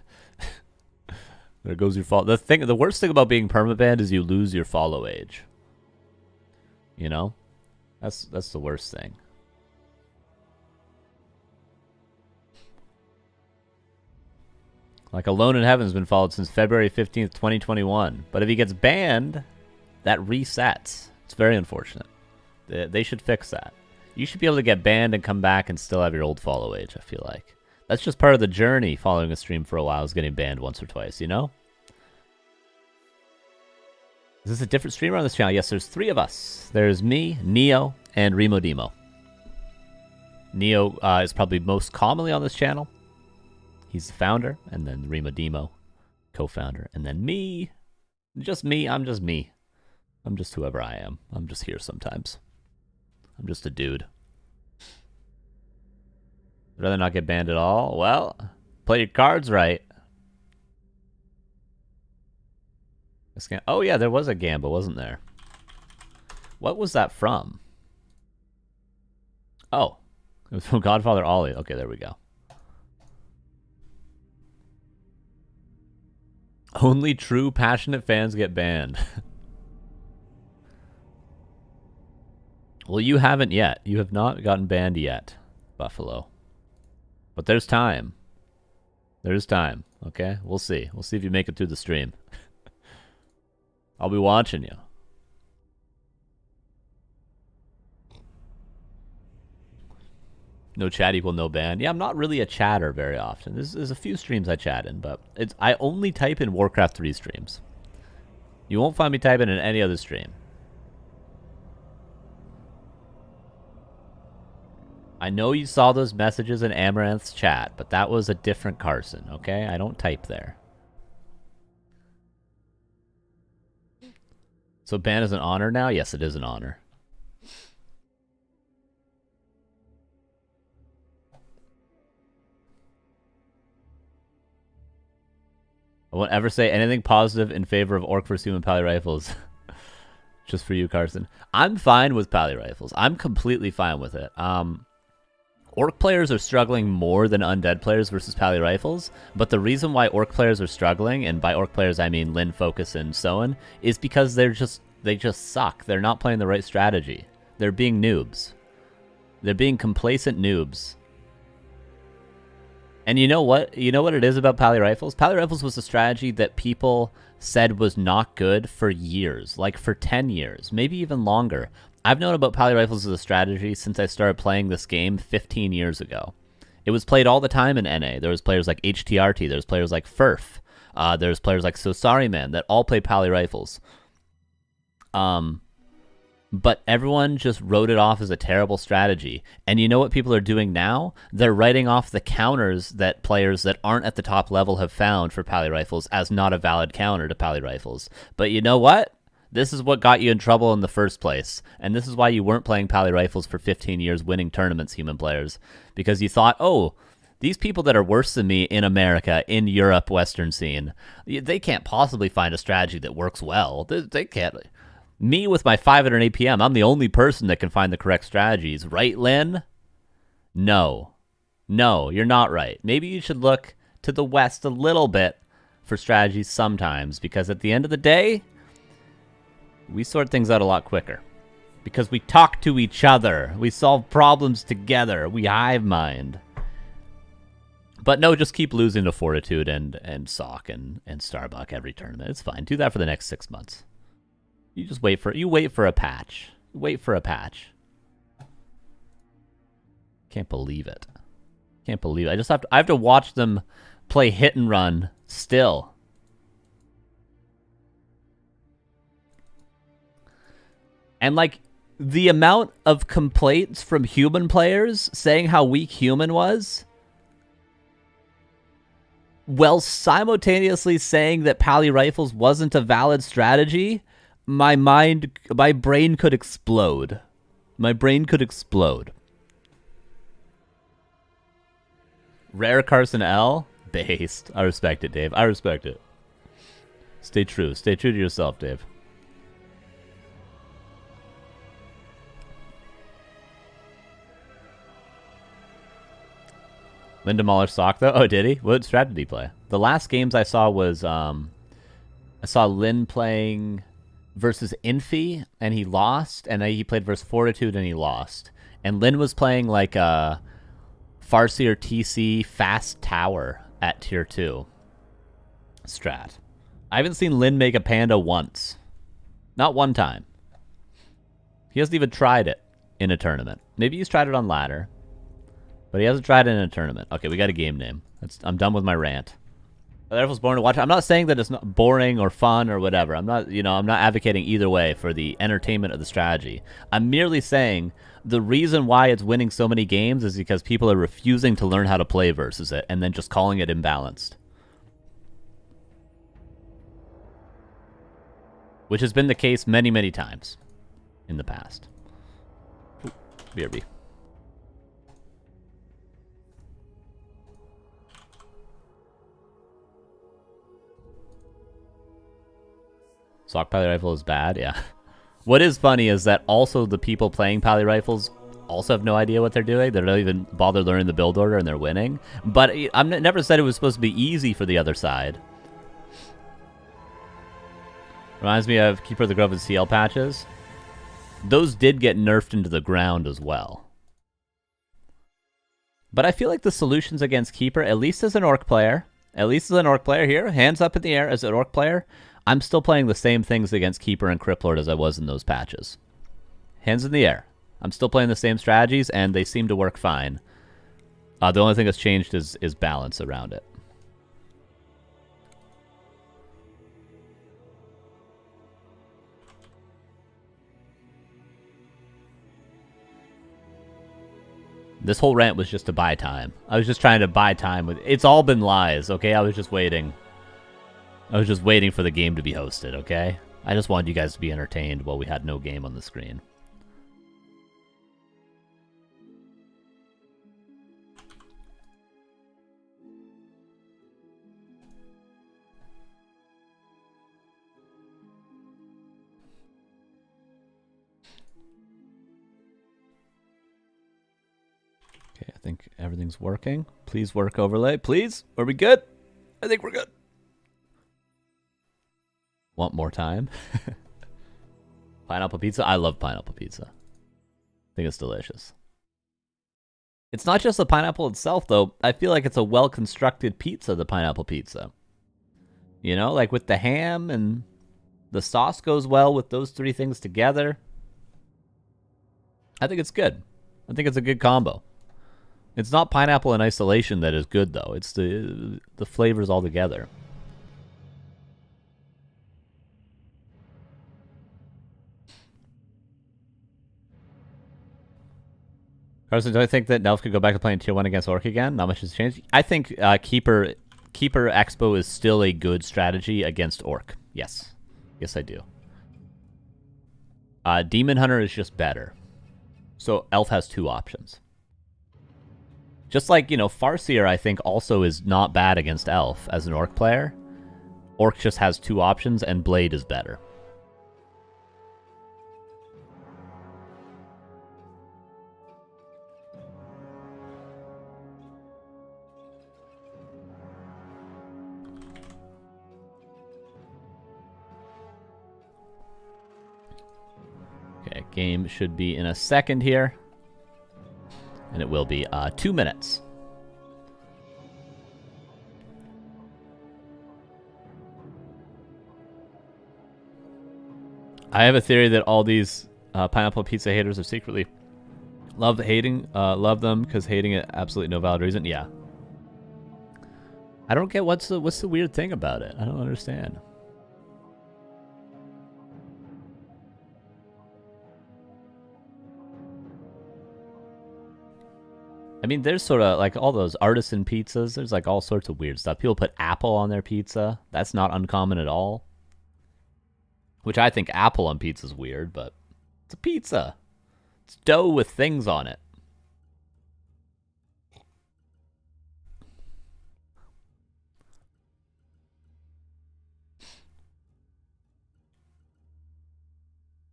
There goes your follow. The worst thing about being permabanned is you lose your follow age. You know, that's the worst thing. Like Alone in Heaven has been followed since February 15th, 2021. But if he gets banned, that resets. It's very unfortunate. They should fix that. You should be able to get banned and come back and still have your old follow age, I feel like. That's just part of the journey following a stream for a while, is getting banned once or twice, you know? Is this a different streamer on this channel? Yes, there's 3 of us. There's me, Neo, and Remo Demo. Neo is probably most commonly on this channel. He's the founder, and then Remo Demo, co-founder, and then me. Just me, I'm just me. I'm just whoever I am. I'm just here sometimes. I'm just a dude. I'd rather not get banned at all. Well, play your cards right. Oh yeah, there was a gamble, wasn't there? What was that from? Oh, it was from Godfather Ollie. Okay, there we go. Only true passionate fans get banned. Well, you haven't yet. You have not gotten banned yet, Buffalo. But there's time. There's time, okay? We'll see. We'll see if you make it through the stream. I'll be watching you. No chat equal no ban. Yeah, I'm not really a chatter very often. There's a few streams I chat in, but I only type in Warcraft 3 streams. You won't find me typing in any other stream. I know you saw those messages in Amaranth's chat, but that was a different Carson, okay? I don't type there. So ban is an honor now? Yes, it is an honor. I won't ever say anything positive in favor of Orc vs. Human Pally Rifles. Just for you, Carson. I'm fine with Pally Rifles. I'm completely fine with it. Orc players are struggling more than undead players versus Pally Rifles, but the reason why Orc players are struggling, and by Orc players I mean Lynn, Focus, and so on, is because they just suck. They're not playing the right strategy. They're being noobs. They're being complacent noobs. And you know what? You know what it is about Pally Rifles? Pally Rifles was a strategy that people said was not good for years, like for 10 years, maybe even longer. I've known about Pally Rifles as a strategy since I started playing this game 15 years ago. It was played all the time in NA. There was players like HTRT, there's players like Furf, there's players like So Sorry Man that all play Pally Rifles. But everyone just wrote it off as a terrible strategy. And you know what people are doing now? They're writing off the counters that players that aren't at the top level have found for Pally Rifles as not a valid counter to Pally Rifles. But you know what? This is what got you in trouble in the first place. And this is why you weren't playing Pally Rifles for 15 years winning tournaments, human players. Because you thought, oh, These people that are worse than me in America, in Europe, Western scene, they can't possibly find a strategy that works well. They can't. Me with my 500 APM, I'm the only person that can find the correct strategies. Right, Lynn? No. No, you're not right. Maybe you should look to the West a little bit for strategies sometimes, because at the end of the day, we sort things out a lot quicker. Because we talk to each other. We solve problems together. We hive mind. But no, just keep losing to Fortitude and Sock and Starbuck every tournament. It's fine. Do that for the next 6 months. You just wait for a patch. Wait for a patch. Can't believe it. Can't believe it. I have to watch them play hit and run still. And like the amount of complaints from human players saying how weak human was, while simultaneously saying that Pally Rifles wasn't a valid strategy, my brain could explode. My brain could explode. Rare Carson L? Based. I respect it, Dave. I respect it. Stay true. Stay true to yourself, Dave. Linda Mahler Sock, though? Oh, did he? What strat did he play? The last games I saw was, I saw Lin playing versus Infi, and he lost, and then he played versus Fortitude, and he lost. And Lin was playing like a Farseer TC Fast Tower at Tier 2 strat. I haven't seen Lin make a Panda once. Not one time. He hasn't even tried it in a tournament. Maybe he's tried it on ladder. But he hasn't tried it in a tournament. Okay, we got a game name. I'm done with my rant. I was born to watch. I'm not saying that it's not boring or fun or whatever. I'm not advocating either way for the entertainment of the strategy. I'm merely saying the reason why it's winning so many games is because people are refusing to learn how to play versus it and then just calling it imbalanced. Which has been the case many, many times in the past. Ooh, BRB. Sock Pally Rifle is bad, yeah. What is funny is that also the people playing Pally Rifles also have no idea what they're doing. They don't even bother learning the build order and they're winning. But I never said it was supposed to be easy for the other side. Reminds me of Keeper of the Grove and CL patches. Those did get nerfed into the ground as well. But I feel like the solutions against Keeper, at least as an Orc player here, hands up in the air as an Orc player, I'm still playing the same things against Keeper and Criplord as I was in those patches. Hands in the air. I'm still playing the same strategies, and they seem to work fine. The only thing that's changed is balance around it. This whole rant was just to buy time. I was just trying to buy time. It's all been lies, okay? I was just waiting. I was just waiting for the game to be hosted, okay? I just wanted you guys to be entertained while we had no game on the screen. Okay, I think everything's working. Please work overlay. Please? Are we good? I think we're good. Want more time? Pineapple pizza? I love pineapple pizza. I think it's delicious. It's not just the pineapple itself, though. I feel like it's a well-constructed pizza, the pineapple pizza. You know, like with the ham and the sauce goes well with those three things together. I think it's good. I think it's a good combo. It's not pineapple in isolation that is good, though. It's the flavors all together. Carson, do I think that Nelf could go back to playing Tier 1 against Orc again? Not much has changed. I think Keeper Expo is still a good strategy against Orc. Yes. Yes, I do. Demon Hunter is just better. So Elf has two options. Just like, you know, Farseer, I think, also is not bad against Elf as an Orc player. Orc just has 2 options, and Blade is better. Okay, game should be in a second here. And it will be 2 minutes. I have a theory that all these pineapple pizza haters are secretly love them because hating it absolutely no valid reason. Yeah. I don't get what's the weird thing about it. I don't understand. I mean, there's sort of like all those artisan pizzas. There's like all sorts of weird stuff. People put apple on their pizza. That's not uncommon at all. Which I think apple on pizza is weird, but it's a pizza. It's dough with things on it.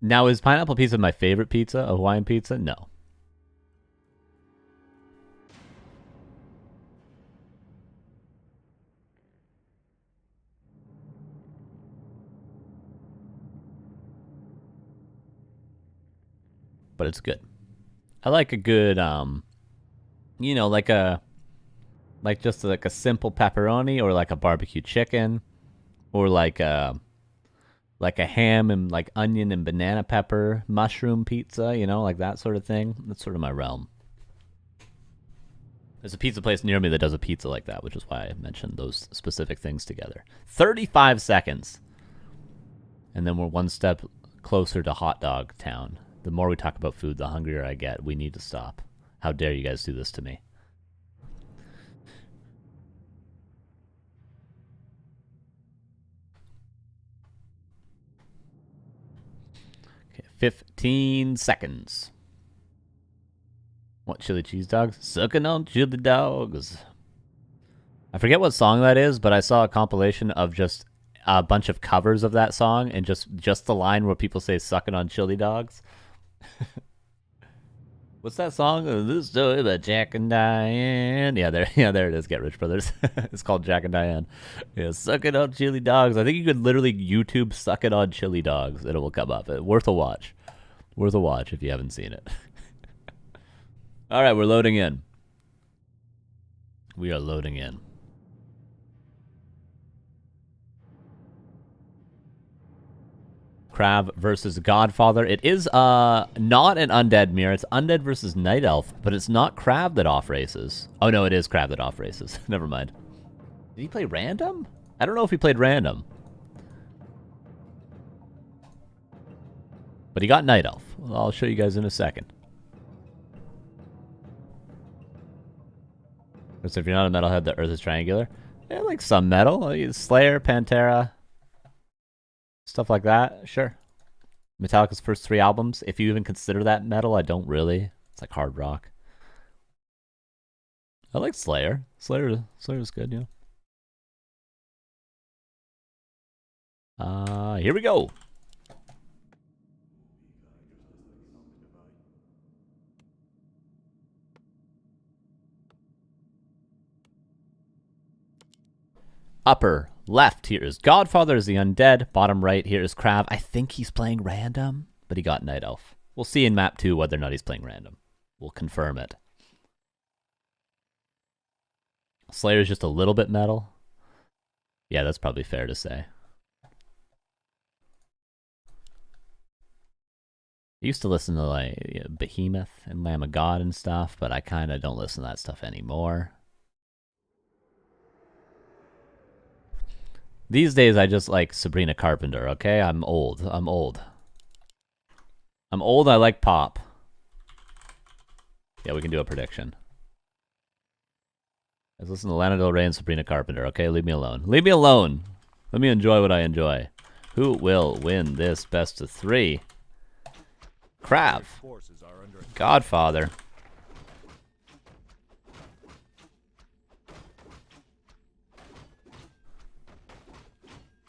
Now, is pineapple pizza my favorite pizza? A Hawaiian pizza? No. But it's good. I like a good, you know, like just like a simple pepperoni, or like a barbecue chicken, or like a ham and like onion and banana pepper mushroom pizza, you know, like that sort of thing. That's sort of my realm. There's a pizza place near me that does a pizza like that, which is why I mentioned those specific things together. 35 seconds. And then we're one step closer to hot dog town. The more we talk about food, the hungrier I get. We need to stop. How dare you guys do this to me? Okay, 15 seconds. What, chili cheese dogs? Sucking on chili dogs. I forget what song that is, but I saw a compilation of just a bunch of covers of that song, and just the line where people say sucking on chili dogs. What's that song? This story about Jack and Diane. Yeah, there it is. Get Rich Brothers. It's called Jack and Diane. Yeah, suck it on chili dogs. I think you could literally YouTube "suck it on chili dogs" and it will come up. Worth a watch. Worth a watch if you haven't seen it. All right, we're loading in. We are loading in. KraV versus Godfather. It is not an undead mirror. It's undead versus night elf, but it's not KraV that off races. Oh no, it is KraV that off races. Never mind. Did he play random? I don't know if he played random. But he got night elf. Well, I'll show you guys in a second. So if you're not a metalhead, the earth is triangular. Yeah, like some metal. Slayer, Pantera, stuff like that, sure. Metallica's first 3 albums, if you even consider that metal, I don't really. It's like hard rock. I like Slayer. Slayer's good, yeah. Here we go. Upper left here is Godfather is the undead. Bottom right here is KraV. I think he's playing random, but he got Night Elf. We'll see in map 2 whether or not he's playing random. We'll confirm it. Slayer's just a little bit metal. Yeah, that's probably fair to say. I used to listen to like Behemoth and Lamb of God and stuff, but I kind of don't listen to that stuff anymore. These days, I just like Sabrina Carpenter, okay? I'm old. I like pop. Yeah, we can do a prediction. Let's listen to Lana Del Rey and Sabrina Carpenter, okay? Leave me alone. Leave me alone! Let me enjoy what I enjoy. Who will win this best of 3? KraV. Godfather.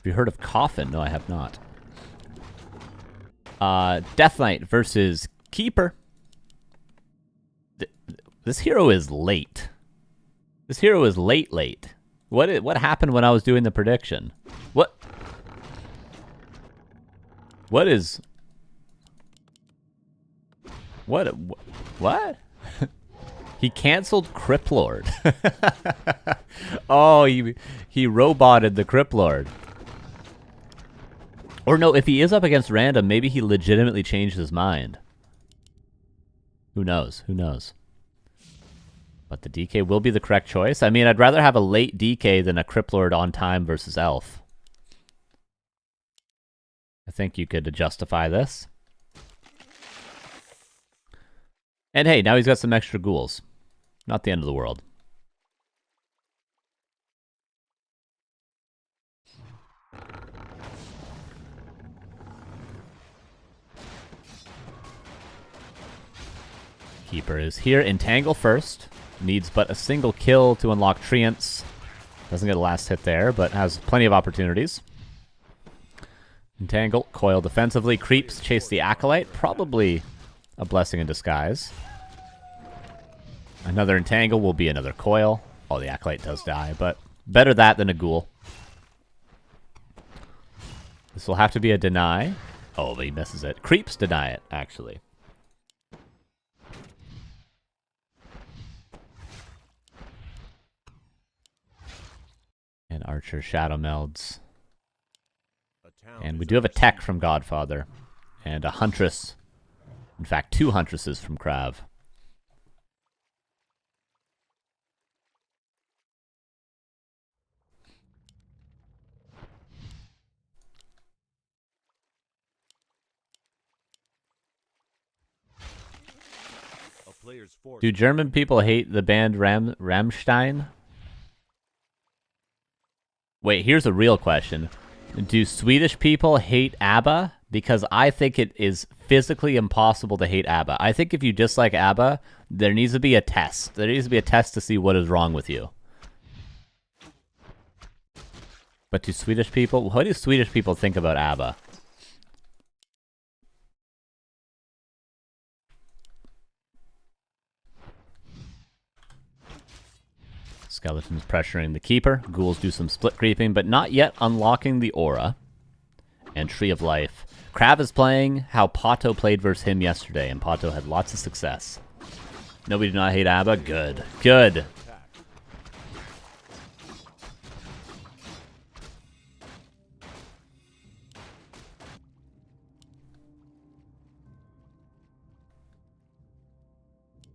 you heard of Coffin? No, I have not. Death Knight versus Keeper. This hero is late. This hero is late. What happened when I was doing the prediction? What is... What? He canceled Criplord. Oh, he roboted the Criplord. Or no, if he is up against random, maybe he legitimately changed his mind. Who knows? Who knows? But the DK will be the correct choice. I mean, I'd rather have a late DK than a Criplord on time versus Elf. I think you could justify this. And hey, now he's got some extra ghouls. Not the end of the world. Keeper is here. Entangle first. Needs but a single kill to unlock Treants. Doesn't get a last hit there, but has plenty of opportunities. Entangle, coil defensively. Creeps chase the Acolyte. Probably a blessing in disguise. Another Entangle will be another coil. Oh, the Acolyte does die, but better that than a ghoul. This will have to be a deny. Oh, but he misses it. Creeps deny it, actually. And Archer Shadow Melds. And we do have a tech from Godfather. And a Huntress. In fact, 2 Huntresses from KraV. Do German people hate the band Rammstein? Wait, here's a real question. Do Swedish people hate ABBA? Because I think it is physically impossible to hate ABBA. I think if you dislike ABBA, there needs to be a test. There needs to be a test to see what is wrong with you. But do Swedish people... What do Swedish people think about ABBA? Skeletons pressuring the Keeper. Ghouls do some split creeping, but not yet unlocking the Aura. And Tree of Life. KraV is playing how Pato played versus him yesterday, and Pato had lots of success. No, we do not hate ABBA. Good. Good.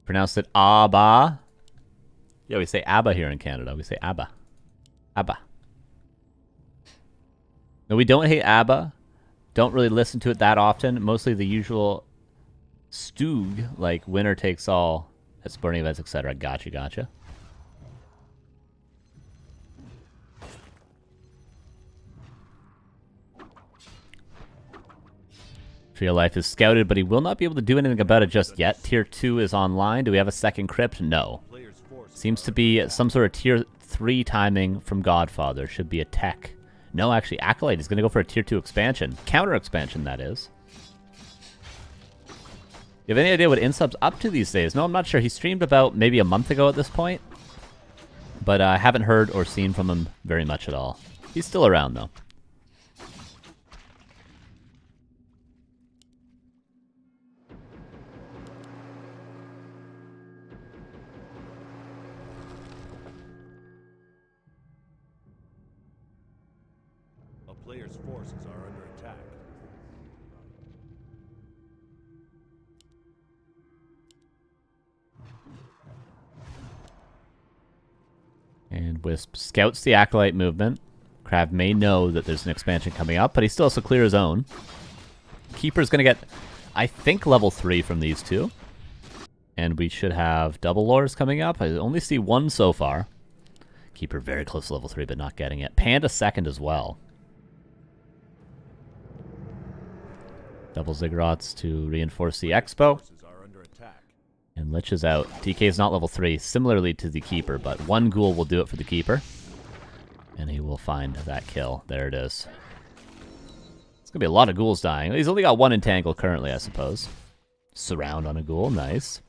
Pronounced it ABBA. Yeah, we say ABBA here in Canada. We say ABBA. ABBA. No, we don't hate ABBA. Don't really listen to it that often. Mostly the usual stoog, like winner takes all at sporting events, etc. Gotcha, gotcha. Tree of Life is scouted, but he will not be able to do anything about it just yet. Tier 2 is online. Do we have a second crypt? No. Seems to be some sort of tier 3 timing from Godfather. Should be a tech. No, actually, Acolyte is going to go for a tier 2 expansion. Counter expansion, that is. You have any idea what Insub's up to these days? No, I'm not sure. He streamed about maybe a month ago at this point. But I haven't heard or seen from him very much at all. He's still around, though. Player's forces are under attack. And Wisp scouts the Acolyte movement. KraV may know that there's an expansion coming up, but he still has to clear his own. Keeper's going to get, I think, level 3 from these two. And we should have double lores coming up. I only see one so far. Keeper very close to level 3, but not getting it. Panda second as well. Double Ziggurats to reinforce the Expo. And Lich is out. DK is not level 3, similarly to the Keeper, but one ghoul will do it for the Keeper. And he will find that kill. There it is. It's going to be a lot of ghouls dying. He's only got one entangle currently, I suppose. Surround on a ghoul. Nice.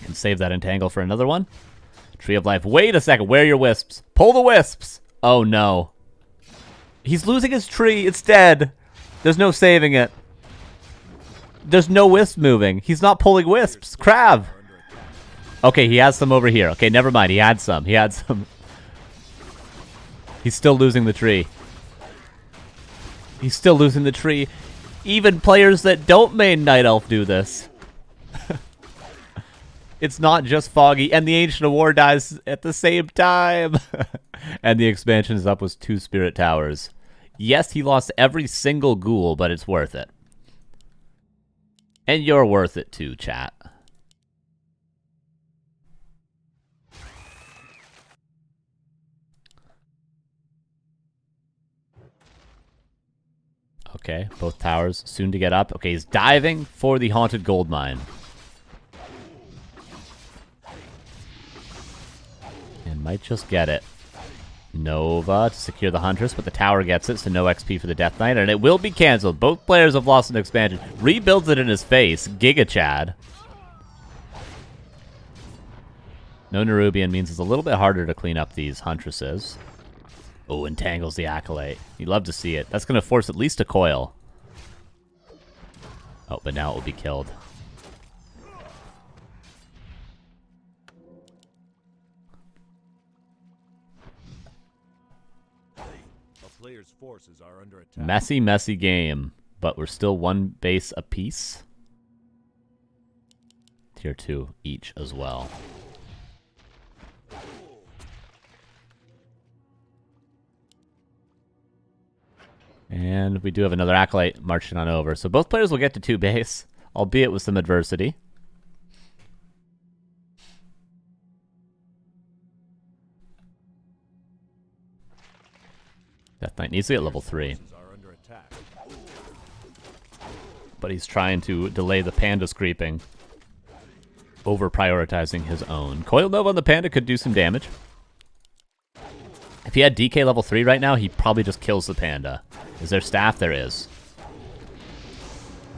Can save that entangle for another one. Tree of Life. Wait a second. Where are your wisps? Pull the wisps. Oh, no. He's losing his tree. It's dead. There's no saving it. There's no wisp moving. He's not pulling wisps. KraV. Okay, he has some over here. Okay, never mind. He had some. He had some. He's still losing the tree. He's still losing the tree. Even players that don't main Night Elf do this. It's not just Foggy. And the Ancient of War dies at the same time. And the expansion is up with 2 Spirit Towers. Yes, he lost every single ghoul, but it's worth it. And you're worth it too, chat. Okay, both towers soon to get up. Okay, he's diving for the Haunted Gold Mine. And might just get it. Nova to secure the Huntress, but the tower gets it, so no XP for the Death Knight, and it will be cancelled. Both players have lost an expansion. Rebuilds it in his face. Giga Chad. No Nerubian means it's a little bit harder to clean up these Huntresses. Oh, entangles the Acolyte. You'd love to see it. That's going to force at least a coil. Oh, but now it will be killed. Players' forces are under attack. Messy, messy game. But we're still 1 base apiece. Tier 2 each as well. And we do have another Acolyte marching on over. So both players will get to 2 base, albeit with some adversity. Death Knight needs to get level 3. But he's trying to delay the Panda's creeping, over prioritizing his own. Coil Nova on the Panda could do some damage. If he had DK level 3 right now, he probably just kills the Panda. Is there staff? There is.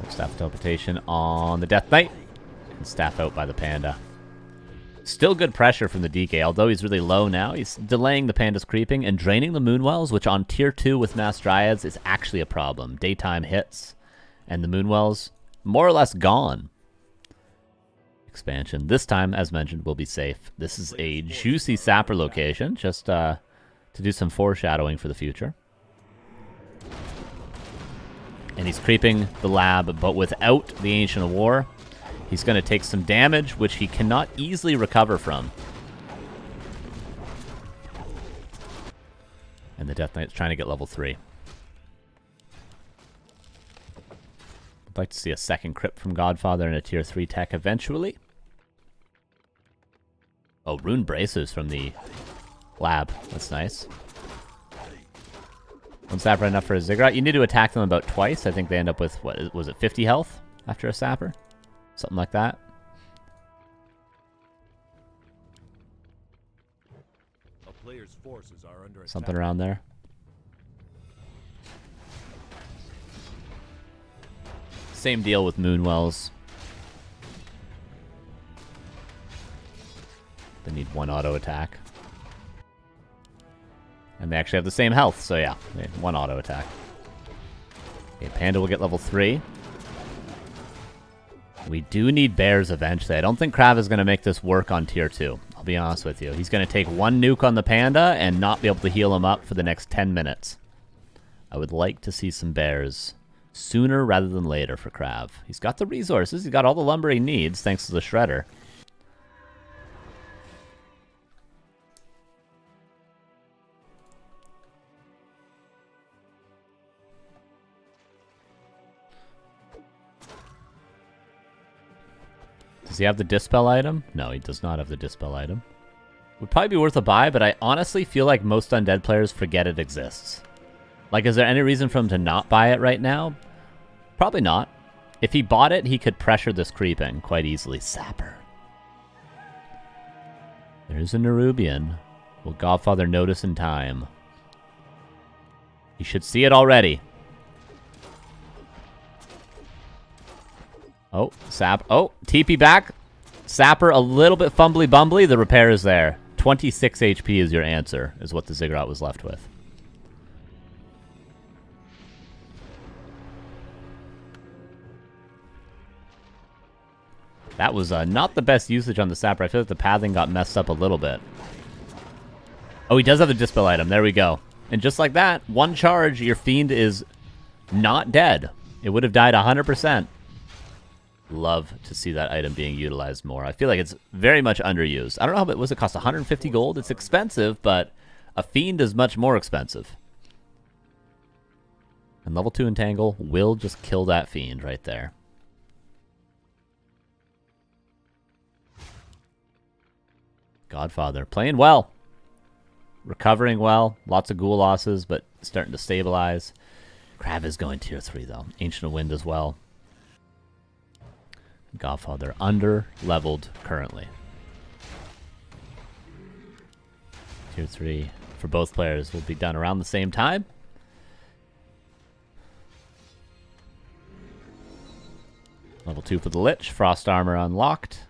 Staff teleportation on the Death Knight. And staff out by the Panda. Still good pressure from the DK, although he's really low now. He's delaying the Panda's creeping and draining the Moonwells, which on tier 2 with Mass Dryads is actually a problem. Daytime hits, and the Moonwells more or less gone. Expansion. This time, as mentioned, will be safe. This is a juicy Sapper location, just to do some foreshadowing for the future. And he's creeping the lab, but without the Ancient of War. He's going to take some damage, which he cannot easily recover from. And the Death Knight's trying to get level 3. I'd like to see a second crypt from Godfather and a tier 3 tech eventually. Oh, Rune Bracers from the lab. That's nice. One Sapper enough for a Ziggurat. You need to attack them about twice. I think they end up with, what was it, 50 health after a Sapper? Something like that. A player's forces are under attack. Something around there. Same deal with Moonwells. They need 1 auto attack. And they actually have the same health, so yeah, 1 auto attack. Okay, Panda will get level 3. We do need bears eventually. I don't think KraV is going to make this work on tier 2. I'll be honest with you. He's going to take 1 nuke on the Panda and not be able to heal him up for the next 10 minutes. I would like to see some bears sooner rather than later for KraV. He's got the resources. He's got all the lumber he needs thanks to the Shredder. Does he have the Dispel item? No, he does not have the Dispel item. Would probably be worth a buy, but I honestly feel like most Undead players forget it exists. Like, is there any reason for him to not buy it right now? Probably not. If he bought it, he could pressure this creeping quite easily. Sapper. There's a Nerubian. Will Godfather notice in time? He should see it already. Oh, Sap. Oh, TP back. Sapper a little bit fumbly bumbly. The repair is there. 26 HP is your answer, is what the Ziggurat was left with. That was not the best usage on the Sapper. I feel like the pathing got messed up a little bit. Oh, he does have the Dispel item. There we go. And just like that, one charge, your Fiend is not dead. It would have died 100%. Love to see that item being utilized more. I feel like it's very much underused. I don't know how, but was it cost 150 gold? It's expensive, but a Fiend is much more expensive. And level 2 Entangle will just kill that Fiend right there. Godfather playing well. Recovering well. Lots of ghoul losses, but starting to stabilize. KraV is going tier 3, though. Ancient of Wind as well. Godfather under-leveled currently. Tier 3 for both players will be done around the same time. Level 2 for the Lich. Frost Armor unlocked.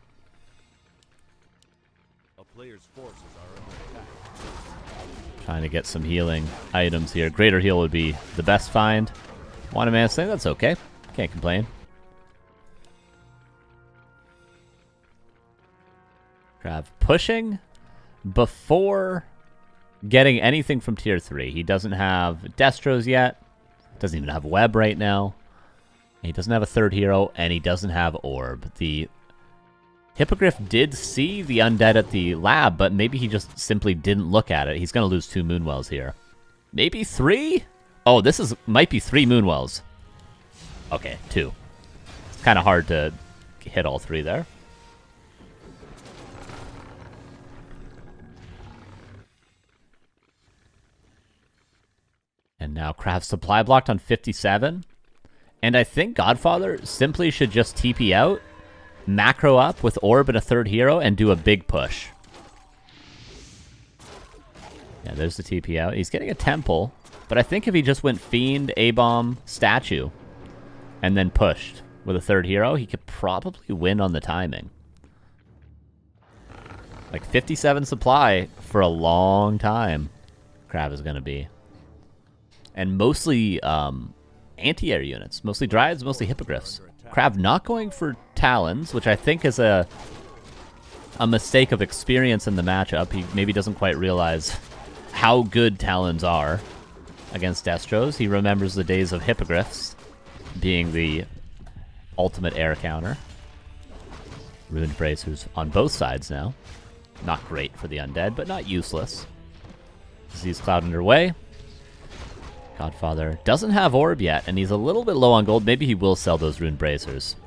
Player's forces are under attack. Trying to get some healing items here. Greater Heal would be the best find. Want a Man Sling? That's okay. Can't complain. KraV pushing before getting anything from tier 3. He doesn't have Destros yet. Doesn't even have Web right now. He doesn't have a third hero, and he doesn't have Orb. The Hippogriff did see the undead at the lab, but maybe he just simply didn't look at it. He's going to lose 2 Moonwells here. Maybe 3? Oh, might be 3 Moonwells. Okay, 2. It's kind of hard to hit all 3 there. And now KraV supply blocked on 57. And I think Godfather simply should just TP out, macro up with Orb and a third hero, and do a big push. Yeah, there's the TP out. He's getting a Temple, but I think if he just went Fiend, A-Bomb, Statue, and then pushed with a third hero, he could probably win on the timing. Like 57 supply for a long time, KraV is going to be. And mostly anti-air units. Mostly Dryads, mostly Hippogriffs. KraV not going for Talons, which I think is a mistake of experience in the matchup. He maybe doesn't quite realize how good Talons are against Destros. He remembers the days of Hippogriffs being the ultimate air counter. Ruined Bracers on both sides now. Not great for the undead, but not useless. Disease Cloud underway. Godfather doesn't have Orb yet, and he's a little bit low on gold. Maybe he will sell those Ruined Bracers.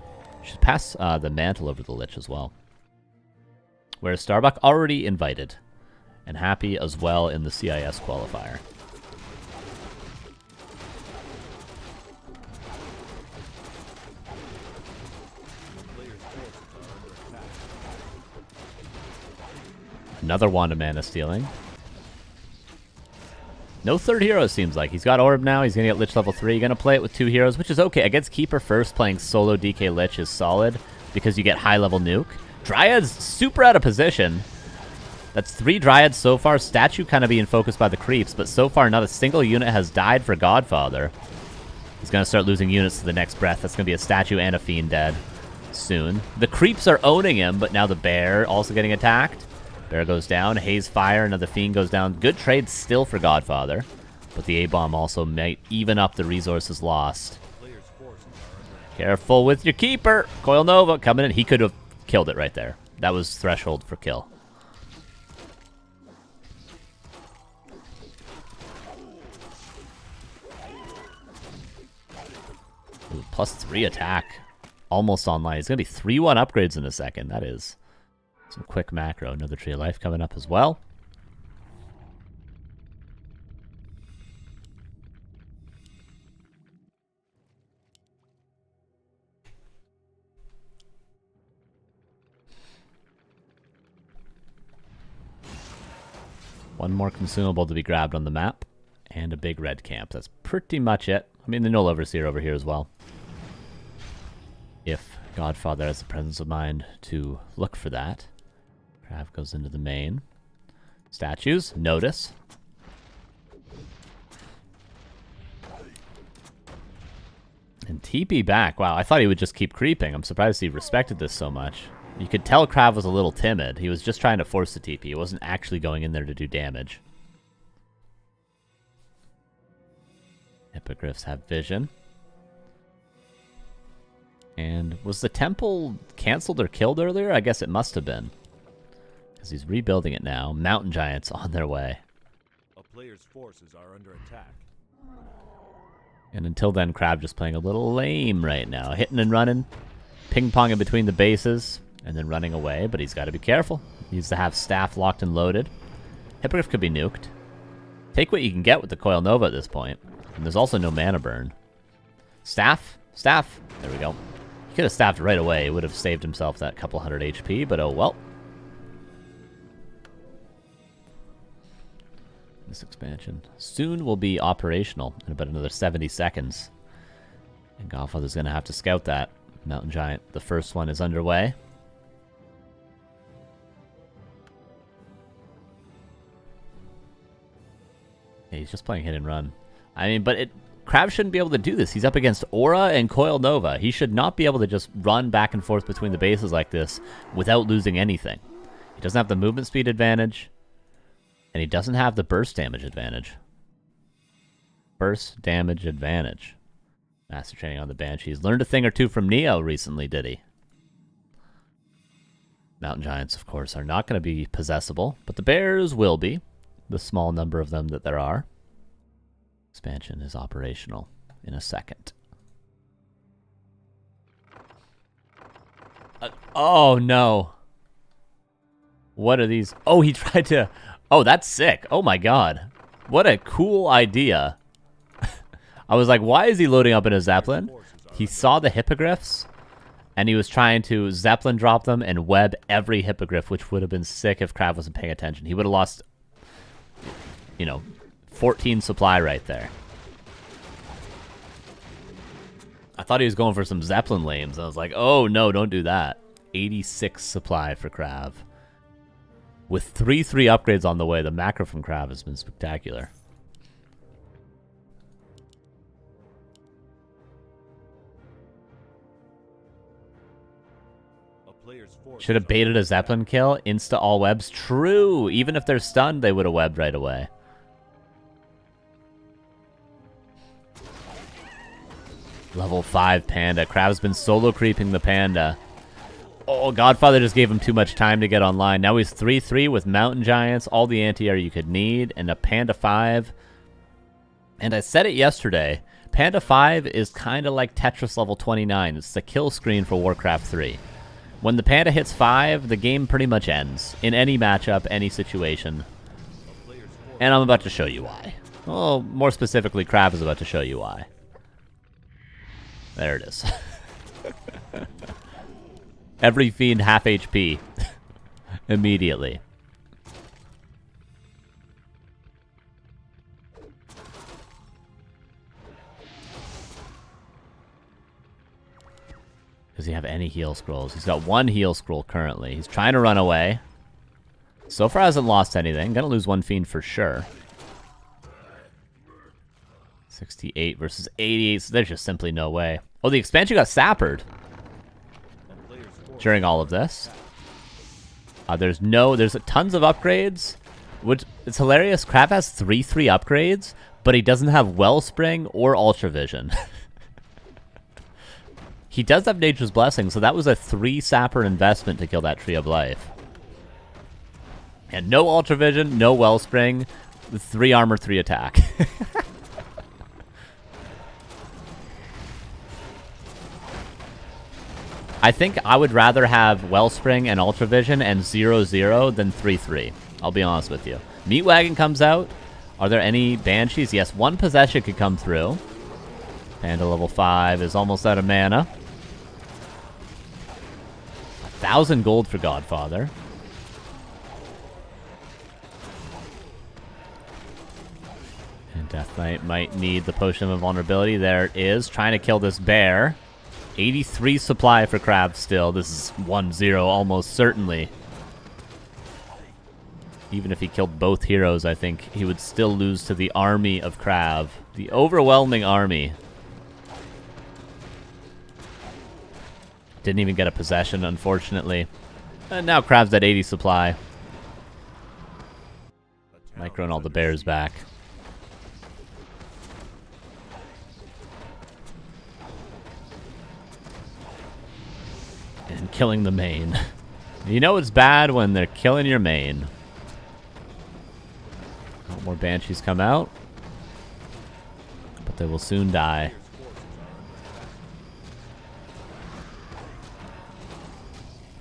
Should pass the Mantle over the Lich as well. Whereas Starbuck already invited, and happy as well in the CIS qualifier. Another Wand of Mana stealing. No third hero, seems like. He's got Orb now. He's going to get Lich level 3. Going to play it with 2 heroes, which is okay. Against Keeper first, playing solo DK Lich is solid because you get high-level nuke. Dryad's super out of position. That's 3 Dryads so far. Statue kind of being focused by the creeps, but so far not a single unit has died for Godfather. He's going to start losing units to the next breath. That's going to be a Statue and a Fiend dead soon. The creeps are owning him, but now the Bear also getting attacked. Bear goes down. Haze Fire. Another Fiend goes down. Good trade still for Godfather. But the A-Bomb also might even up the resources lost. Careful with your Keeper. Coil Nova coming in. He could have killed it right there. That was threshold for kill. Ooh, +3 attack. Almost online. It's going to be 3-1 upgrades in a second. That is some quick macro. Another Tree of Life coming up as well. One more consumable to be grabbed on the map. And a big red camp. That's pretty much it. I mean, the Null Overseer over here as well. If Godfather has the presence of mind to look for that. KraV goes into the main. Statues, notice. And TP back. Wow, I thought he would just keep creeping. I'm surprised he respected this so much. You could tell KraV was a little timid. He was just trying to force the TP. He wasn't actually going in there to do damage. Hippogriffs have vision. And was the temple canceled or killed earlier? I guess it must have been. Because he's rebuilding it now. Mountain giants on their way. A player's forces are under attack. And until then, KraV just playing a little lame right now. Hitting and running. Ping-ponging between the bases. And then running away. But he's got to be careful. He needs to have staff locked and loaded. Hippogriff could be nuked. Take what you can get with the Coil Nova at this point. And there's also no mana burn. Staff? Staff. There we go. He could have staffed right away. He would have saved himself that couple hundred HP, but oh well. This expansion soon will be operational in about another 70 seconds. And Godfather's going to have to scout that. Mountain Giant, the first one is underway. Yeah, he's just playing hit and run. I mean, but KraV shouldn't be able to do this. He's up against Aura and Coil Nova. He should not be able to just run back and forth between the bases like this without losing anything. He doesn't have the movement speed advantage, and he doesn't have the burst damage advantage. Burst damage advantage. Master training on the Banshees. Learned a thing or two from Neo recently, did he? Mountain Giants, of course, are not going to be possessable, but the Bears will be. The small number of them that there are. Expansion is operational in a second. Oh, no. What are these? Oh, he tried to... Oh, that's sick. Oh, my God. What a cool idea. I was like, why is he loading up in a Zeppelin? He saw the Hippogriffs, and he was trying to Zeppelin drop them and web every Hippogriff, which would have been sick if KraV wasn't paying attention. He would have lost, you know, 14 supply right there. I thought he was going for some Zeppelin lanes. I was like, oh no, don't do that. 86 supply for KraV. With 3/3 upgrades on the way, the macro from KraV has been spectacular. Should have baited a Zeppelin kill. Insta all webs. True. Even if they're stunned, they would have webbed right away. Level 5 Panda. KraV's been solo creeping the Panda. Oh, Godfather just gave him too much time to get online. Now he's 3/3 with Mountain Giants, all the anti-air you could need, and a Panda 5. And I said it yesterday. Panda 5 is kind of like Tetris level 29. It's the kill screen for Warcraft 3. When the Panda hits 5, the game pretty much ends. In any matchup, any situation. And I'm about to show you why. Well, more specifically, KraV is about to show you why. There it is. Every fiend half HP. Immediately. Does he have any heal scrolls? He's got 1 heal scroll currently. He's trying to run away. So far hasn't lost anything. Gonna lose 1 fiend for sure. 68 versus 88. So there's just simply no way. Oh, the expansion got sappered during all of this. There's tons of upgrades. Which it's hilarious. KraV has 3/3 upgrades, but he doesn't have Wellspring or Ultra Vision. He does have Nature's Blessing, so that was a 3 sapper investment to kill that Tree of Life. And no Ultra Vision, no Wellspring, 3 armor, 3 attack. I think I would rather have Wellspring and Ultra Vision and 0/0 than 3/3. I'll be honest with you. Meat Wagon comes out. Are there any Banshees? Yes, 1 Possession could come through. Panda level 5 is almost out of mana. 1,000 gold for Godfather. Death Knight might need the potion of invulnerability. There it is. Trying to kill this bear. 83 supply for KraV still. This is 1-0 almost certainly. Even if he killed both heroes, I think he would still lose to the army of KraV. The overwhelming army. Didn't even get a possession, unfortunately. And now KraV's at 80 supply. Microing all the bears back. And killing the main. You know it's bad when they're killing your main. More Banshees come out. But they will soon die.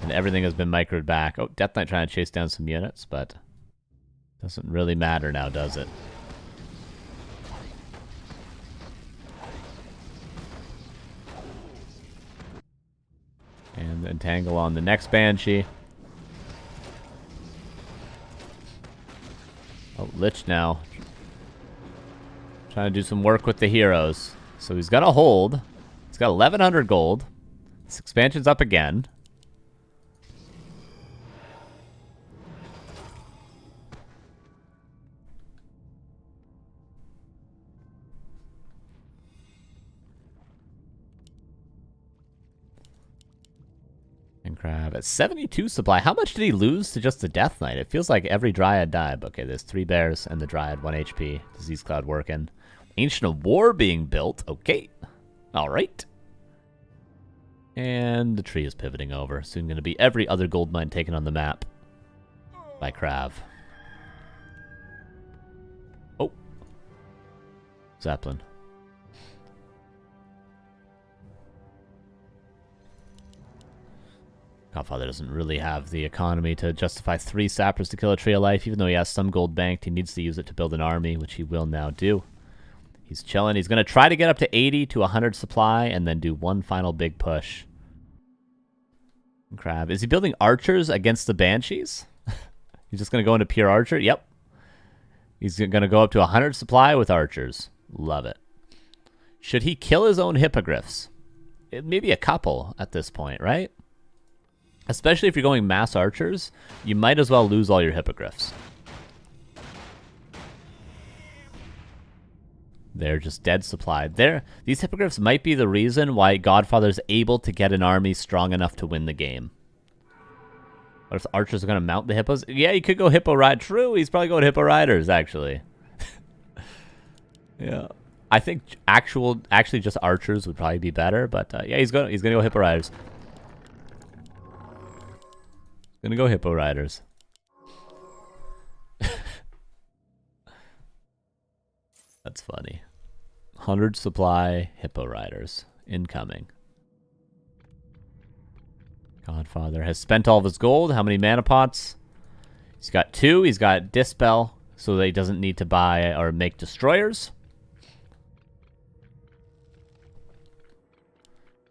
And everything has been microed back. Oh, Death Knight trying to chase down some units, but doesn't really matter now, does it? And entangle on the next Banshee. Oh, Lich now. Trying to do some work with the heroes. So he's got a hold. He's got 1,100 gold. This expansion's up again. And KraV at 72 supply. How much did he lose to just the Death Knight? It feels like every Dryad died. Okay, there's 3 bears and the Dryad, 1 HP. Disease Cloud working. Ancient of War being built. Okay. Alright. And the tree is pivoting over. Soon going to be every other gold mine taken on the map by KraV. Oh. Zeppelin. Godfather doesn't really have the economy to justify 3 sappers to kill a tree of life. Even though he has some gold banked, he needs to use it to build an army, which he will now do. He's chilling. He's going to try to get up to 80 to 100 supply and then do one final big push. KraV. Is he building archers against the Banshees? He's just going to go into pure archer? Yep. He's going to go up to 100 supply with archers. Love it. Should he kill his own hippogriffs? Maybe a couple at this point, right? Especially if you're going mass archers, you might as well lose all your hippogriffs. They're just dead supplied. These hippogriffs might be the reason why Godfather's able to get an army strong enough to win the game. What if the archers are going to mount the hippos? Yeah, you could go hippo ride. True, he's probably going hippo riders, actually. Yeah. I think actually just archers would probably be better, but yeah, he's gonna go hippo riders. Gonna go hippo riders. That's funny. 100 supply hippo riders incoming. Godfather has spent all of his gold. How many mana pots? He's got 2. He's got Dispel, so that he doesn't need to buy or make destroyers.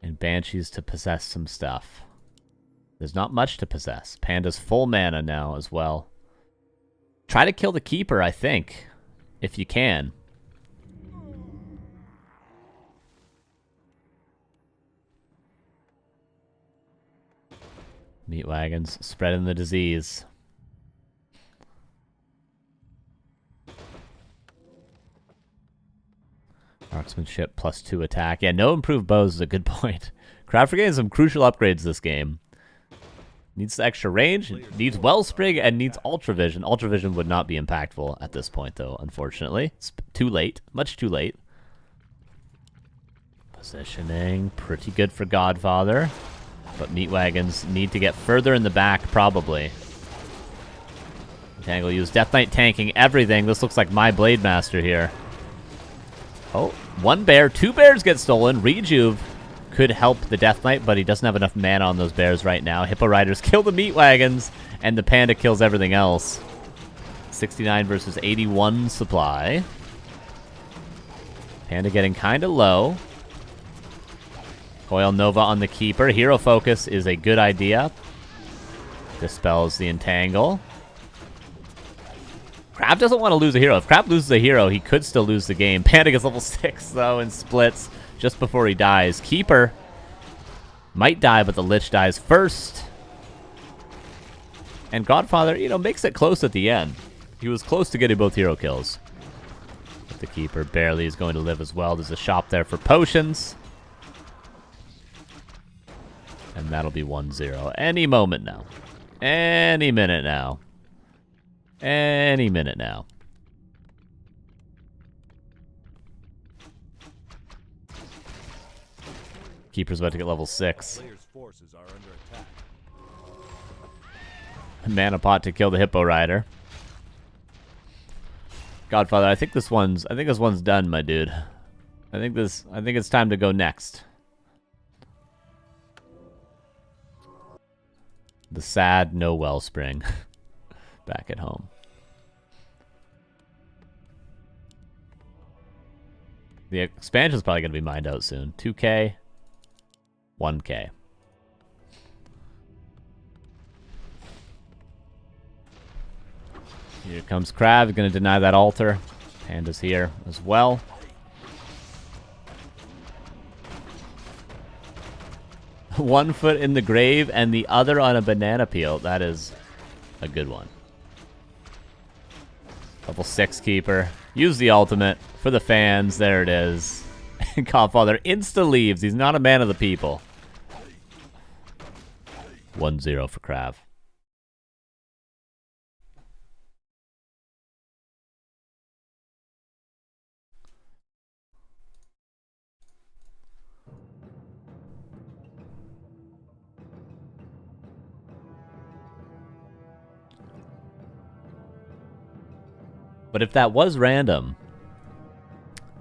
And Banshees to possess some stuff. There's not much to possess. Panda's full mana now as well. Try to kill the Keeper, I think, if you can. Meat wagons spreading the disease. Marksmanship +2 attack. Yeah, no improved bows is a good point. KraV getting some crucial upgrades this game. Needs the extra range, needs Wellspring, and needs Ultravision. Ultravision would not be impactful at this point, though, unfortunately. It's too late. Much too late. Positioning. Pretty good for Godfather. But Meat Wagons need to get further in the back, probably. Tangle use Death Knight tanking everything. This looks like my Blade Master here. Oh, 1 bear. 2 bears get stolen. Rejuve could help the Death Knight, but he doesn't have enough mana on those bears right now. Hippo Riders kill the Meat Wagons, and the Panda kills everything else. 69 versus 81 supply. Panda getting kind of low. Coil Nova on the Keeper. Hero Focus is a good idea. Dispels the Entangle. KraV doesn't want to lose a hero. If KraV loses a hero, he could still lose the game. Panda gets level 6, though, and splits just before he dies. Keeper might die, but the Lich dies first. And Godfather, you know, makes it close at the end. He was close to getting both hero kills. But the Keeper barely is going to live as well. There's a shop there for potions. And that'll be 1-0. Any moment now. Any minute now. Any minute now. Keeper's about to get level 6. Players' forces are under attack. Mana pot to kill the Hippo Rider. Godfather, I think this one's done, my dude. I think it's time to go next. The sad no wellspring back at home. The expansion's probably going to be mined out soon. 2K, 1K. Here comes KraV, going to deny that altar. Panda's here as well. One foot in the grave and the other on a banana peel. That is a good one. Level 6 Keeper. Use the ultimate for the fans. There it is. Godfather insta leaves. He's not a man of the people. 1-0 for KraV. But if that was random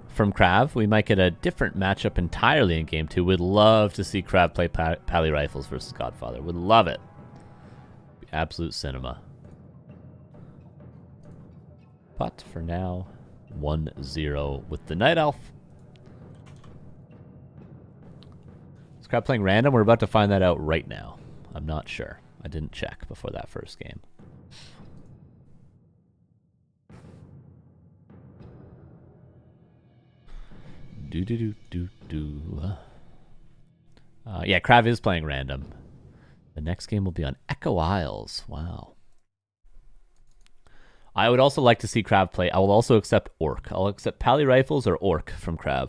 from KraV, we might get a different matchup entirely in Game 2. Would love to see KraV play Pally Rifles versus Godfather. Would love it. Be absolute cinema. But for now, 1-0 with the Night Elf. Is KraV playing random? We're about to find that out right now. I'm not sure. I didn't check before that first game. Yeah, KraV is playing random. The next game will be on Echo Isles. Wow. I would also like to see KraV play. I will also accept Orc. I'll accept Pally Rifles or Orc from KraV.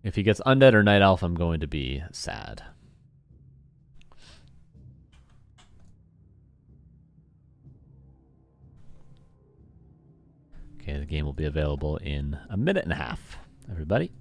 If he gets Undead or Night Elf, I'm going to be sad. Okay, the game will be available in a minute and a half, everybody.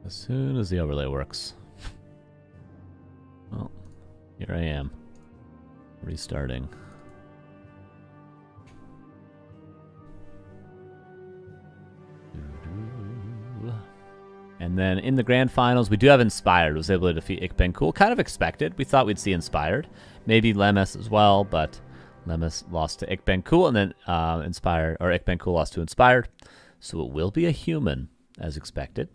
As soon as the overlay works. Well, here I am. Restarting. And then in the grand finals, we do have Inspired. Was able to defeat Ikbencool. Kind of expected. We thought we'd see Inspired. Maybe Lemus as well, but Lemus lost to Ikbencool, and then Ikbencool lost to Inspired. So it will be a human, as expected.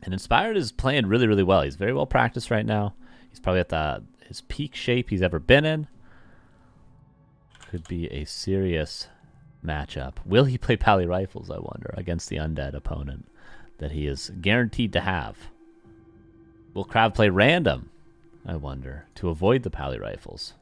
And Inspired is playing really, really well. He's very well practiced right now. He's probably at his peak shape he's ever been in. Could be a serious matchup. Will he play Pally Rifles, I wonder, against the undead opponent that he is guaranteed to have? Will KraV play random, I wonder, to avoid the Pally Rifles?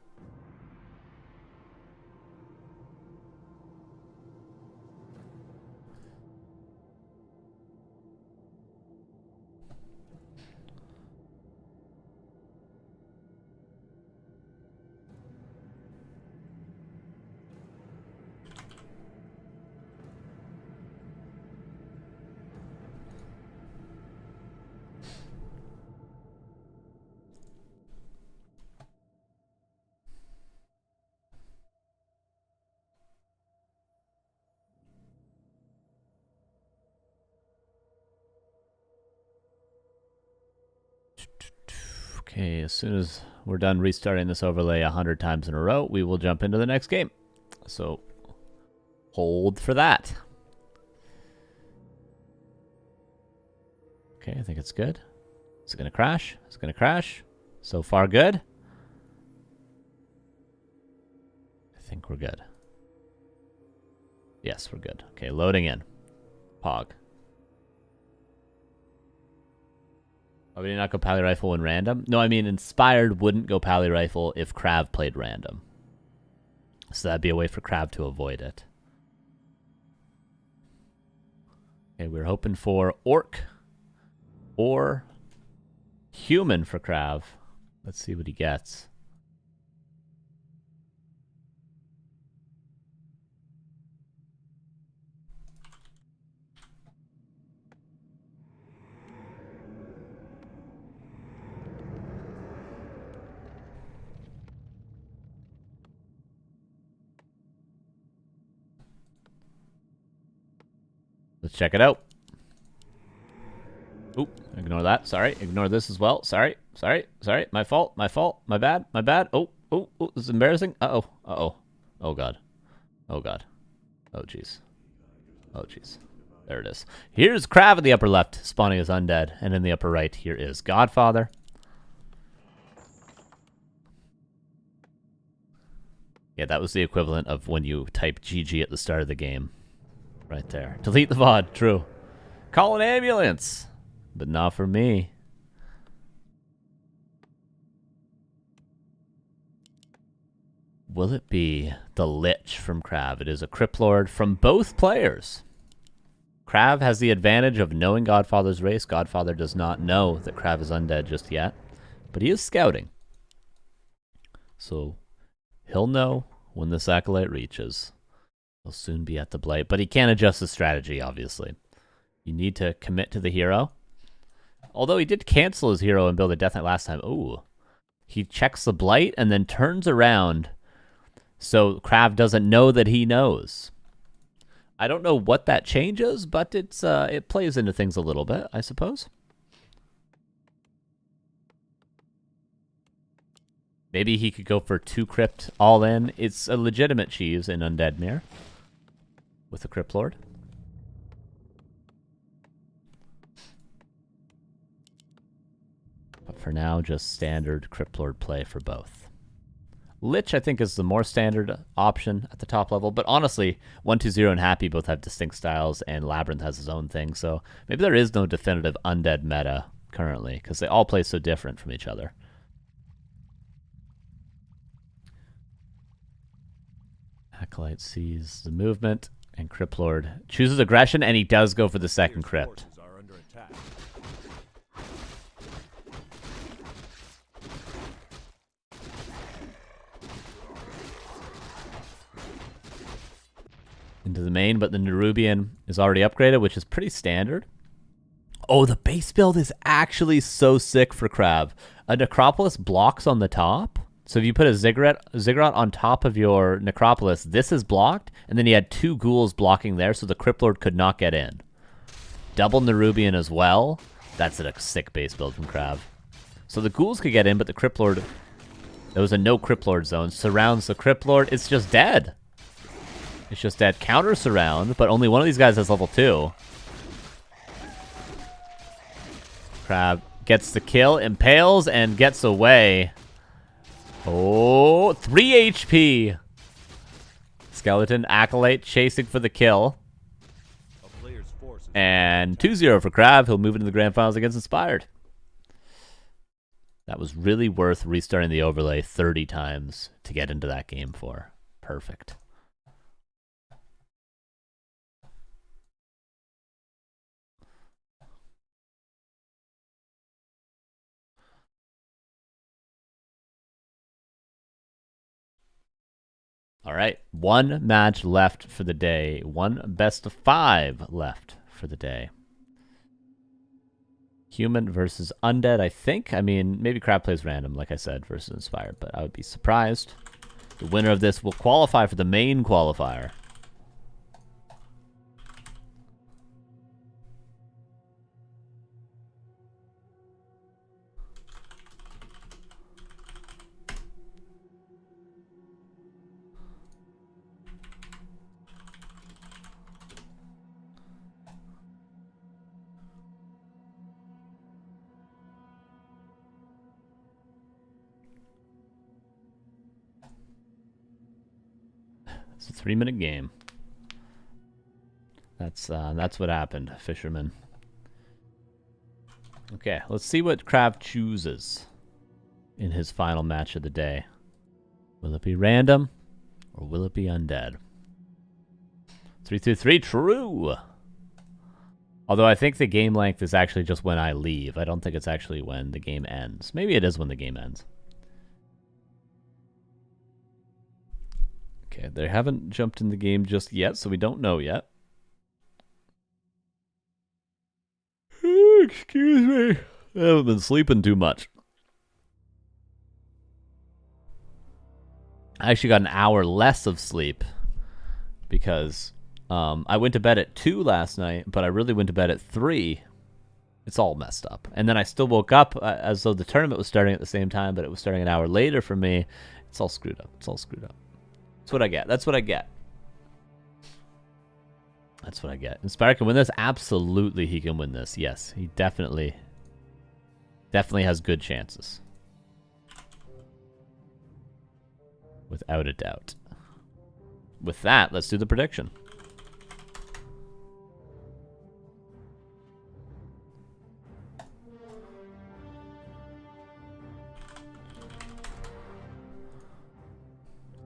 Okay, as soon as we're done restarting this overlay 100 times in a row, we will jump into the next game. So hold for that. Okay, I think it's good. Is it going to crash? Is it going to crash? So far, good. I think we're good. Yes, we're good. Okay, loading in. Pog. Oh, we did not go Pally Rifle when random? No, I mean, Inspired wouldn't go Pally Rifle if KraV played random. So that'd be a way for KraV to avoid it. Okay, we're hoping for Orc or Human for KraV. Let's see what he gets. Let's check it out. Oop, ignore that. Sorry. Ignore this as well. Sorry. My fault. My bad. Oh, this is embarrassing. Uh-oh. Oh, God. Oh, jeez. There it is. Here's KraV in the upper left, spawning as undead. And in the upper right, here is Godfather. Yeah, that was the equivalent of when you type GG at the start of the game. Right there. Delete the VOD. True. Call an ambulance. But not for me. Will it be the Lich from KraV? It is a Crypt Lord from both players. KraV has the advantage of knowing Godfather's race. Godfather does not know that KraV is undead just yet. But he is scouting. So he'll know when this Acolyte reaches. He'll soon be at the Blight. But he can't adjust his strategy, obviously. You need to commit to the hero. Although he did cancel his hero and build a Death Knight last time. Ooh. He checks the Blight and then turns around so KraV doesn't know that he knows. I don't know what that changes, but it plays into things a little bit, I suppose. Maybe he could go for 2 Crypt all in. It's a legitimate cheese in Undead Mirror with the Crypt Lord. But for now, just standard Crypt Lord play for both. Lich, I think, is the more standard option at the top level. But honestly, 120 and Happy both have distinct styles, and Labyrinth has his own thing. So maybe there is no definitive undead meta currently, because they all play so different from each other. Acolyte sees the movement, and Crypt Lord chooses aggression, and he does go for the second Crypt. Into the main, but the Nerubian is already upgraded, which is pretty standard. Oh, the base build is actually so sick for KraV. A Necropolis blocks on the top. So if you put a Ziggurat on top of your Necropolis, this is blocked, and then you had 2 ghouls blocking there, so the Crypt Lord could not get in. Double Nerubian as well. That's a sick base build from KraV. So the ghouls could get in, but the Crypt Lord, there was a no Crypt Lord zone, surrounds the Crypt Lord. It's just dead. It's just dead. Counter surround, but only one of these guys has level 2. KraV gets the kill, impales, and gets away. Oh, 3 HP. Skeleton Acolyte chasing for the kill. And 2-0 for KraV. He'll move into the grand finals against Inspired. That was really worth restarting the overlay 30 times to get into that game for. Perfect. All right, 1 match left for the day. 1 best of 5 left for the day. Human versus Undead, I think. I mean, maybe KraV plays random, like I said, versus Inspired, but I would be surprised. The winner of this will qualify for the main qualifier. It's a 3-minute game. That's what happened, Fisherman. Okay, let's see what KraV chooses in his final match of the day. Will it be random or will it be undead? 3-3-3, true! Although I think the game length is actually just when I leave. I don't think it's actually when the game ends. Maybe it is when the game ends. Okay, they haven't jumped in the game just yet, so we don't know yet. Excuse me. I haven't been sleeping too much. I actually got an hour less of sleep because I went to bed at 2 last night, but I really went to bed at 3. It's all messed up. And then I still woke up as though the tournament was starting at the same time, but it was starting an hour later for me. It's all screwed up. It's all screwed up. That's what I get. That's what I get. That's what I get. Inspired can win this? Absolutely he can win this. Yes, he definitely has good chances. Without a doubt. With that, let's do the prediction.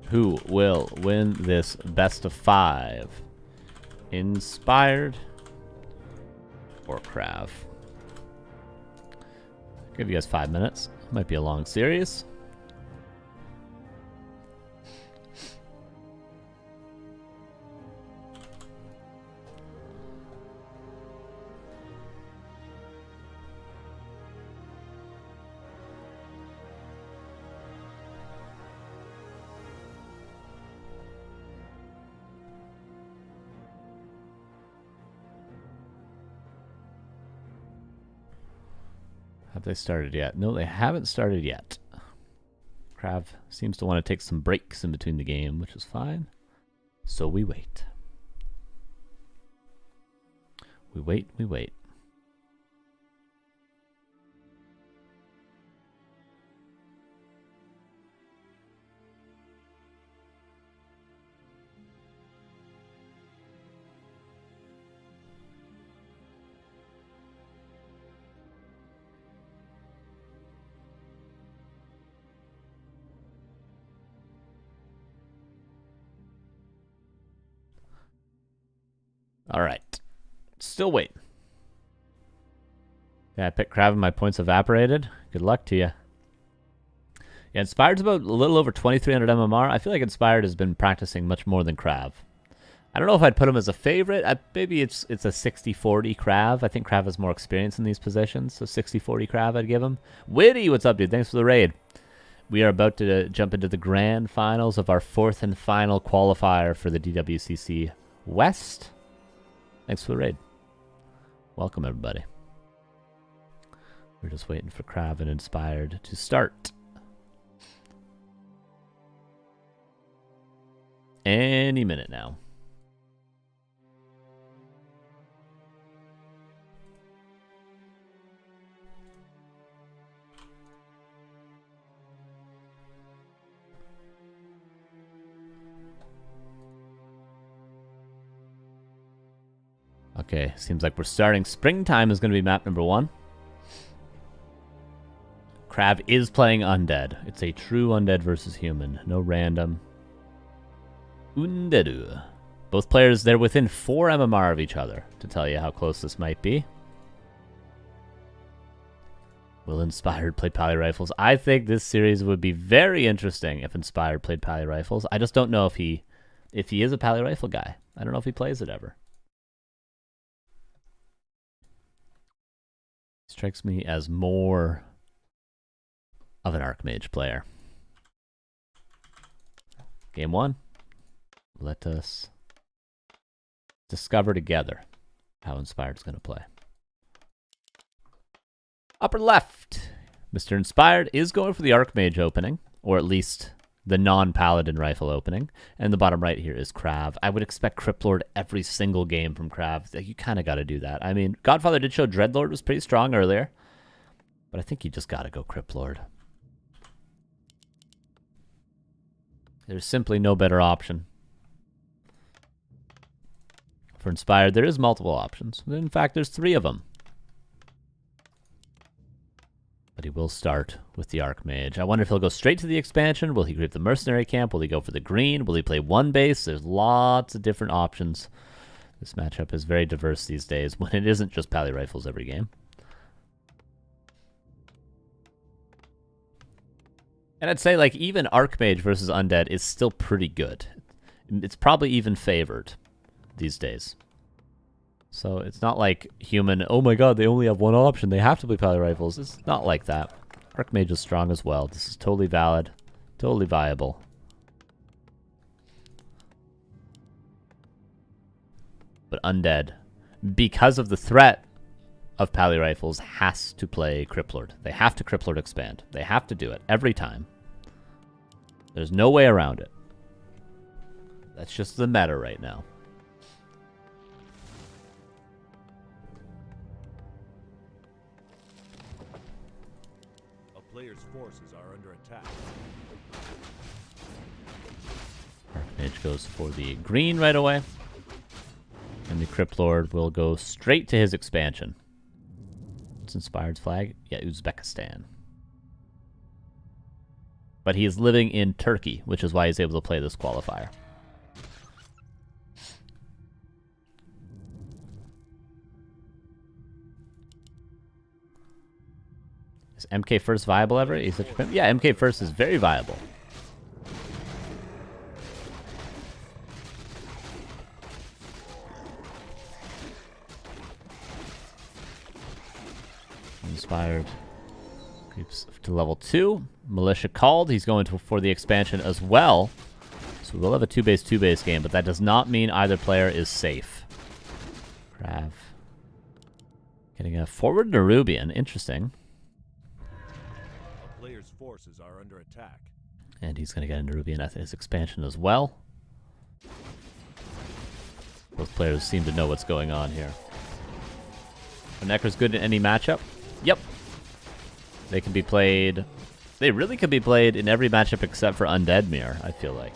Who will win this best of 5? Inspired or KraV? Give you guys 5 minutes. Might be a long series. Have they started yet? No, they haven't started yet. KraV seems to want to take some breaks in between the game, which is fine. So we wait. We wait, we wait. All right. Still waiting. Yeah, I picked KraV and my points evaporated. Good luck to you. Yeah, Inspired's about a little over 2,300 MMR. I feel like Inspired has been practicing much more than KraV. I don't know if I'd put him as a favorite. Maybe it's a 60-40 KraV. I think KraV has more experience in these positions, so 60-40 KraV I'd give him. Witty, what's up, dude? Thanks for the raid. We are about to jump into the grand finals of our 4th and final qualifier for the DWCC West. Thanks for the raid. Welcome, everybody. We're just waiting for KraV and Inspired to start. Any minute now. Okay, seems like we're starting. Springtime is going to be map number 1. KraV is playing undead. It's a true undead versus human. No random. Undeadu. Both players, they're within 4 MMR of each other, to tell you how close this might be. Will Inspired play Pally Rifles? I think this series would be very interesting if Inspired played Pally Rifles. I just don't know if he is a Pally Rifle guy. I don't know if he plays it ever. Strikes me as more of an Archmage player. Game 1. Let us discover together how Inspired's going to play. Upper left. Mr. Inspired is going for the Archmage opening, or at least the non-Paladin rifle opening. And the bottom right here is KraV. I would expect Cryptlord every single game from KraV. You kind of got to do that. I mean, Godfather did show Dreadlord was pretty strong earlier, but I think you just got to go Cryptlord. There's simply no better option. For Inspired, there is multiple options. In fact, there's 3 of them. But he will start with the Archmage. I wonder if he'll go straight to the expansion. Will he creep the Mercenary Camp? Will he go for the green? Will he play one base? There's lots of different options. This matchup is very diverse these days when it isn't just Pally Rifles every game. And I'd say, like, even Archmage versus Undead is still pretty good. It's probably even favored these days. So it's not like human, oh my god, they only have one option, they have to play Pally Rifles. It's not like that. Archmage is strong as well. This is totally valid, totally viable. But Undead, because of the threat of Pally Rifles, has to play Criplord. They have to Criplord expand. They have to do it every time. There's no way around it. That's just the meta right now. Player's forces are under attack. Archmage goes for the green right away. And the Criplord will go straight to his expansion. What's Inspired's flag? Yeah, Uzbekistan. But he is living in Turkey, which is why he's able to play this qualifier. Is MK First viable ever? Yeah, MK First is very viable. Inspired creeps to level 2. Militia called. He's going for the expansion as well. So we'll have a 2-base game, but that does not mean either player is safe. KraV getting a forward Nerubian. Interesting. Player's forces are under attack. And he's going to get a Nerubian at his expansion as well. Both players seem to know what's going on here. Necro's good in any matchup. Yep. They can be played... They really can be played in every matchup except for Undead Mirror, I feel like.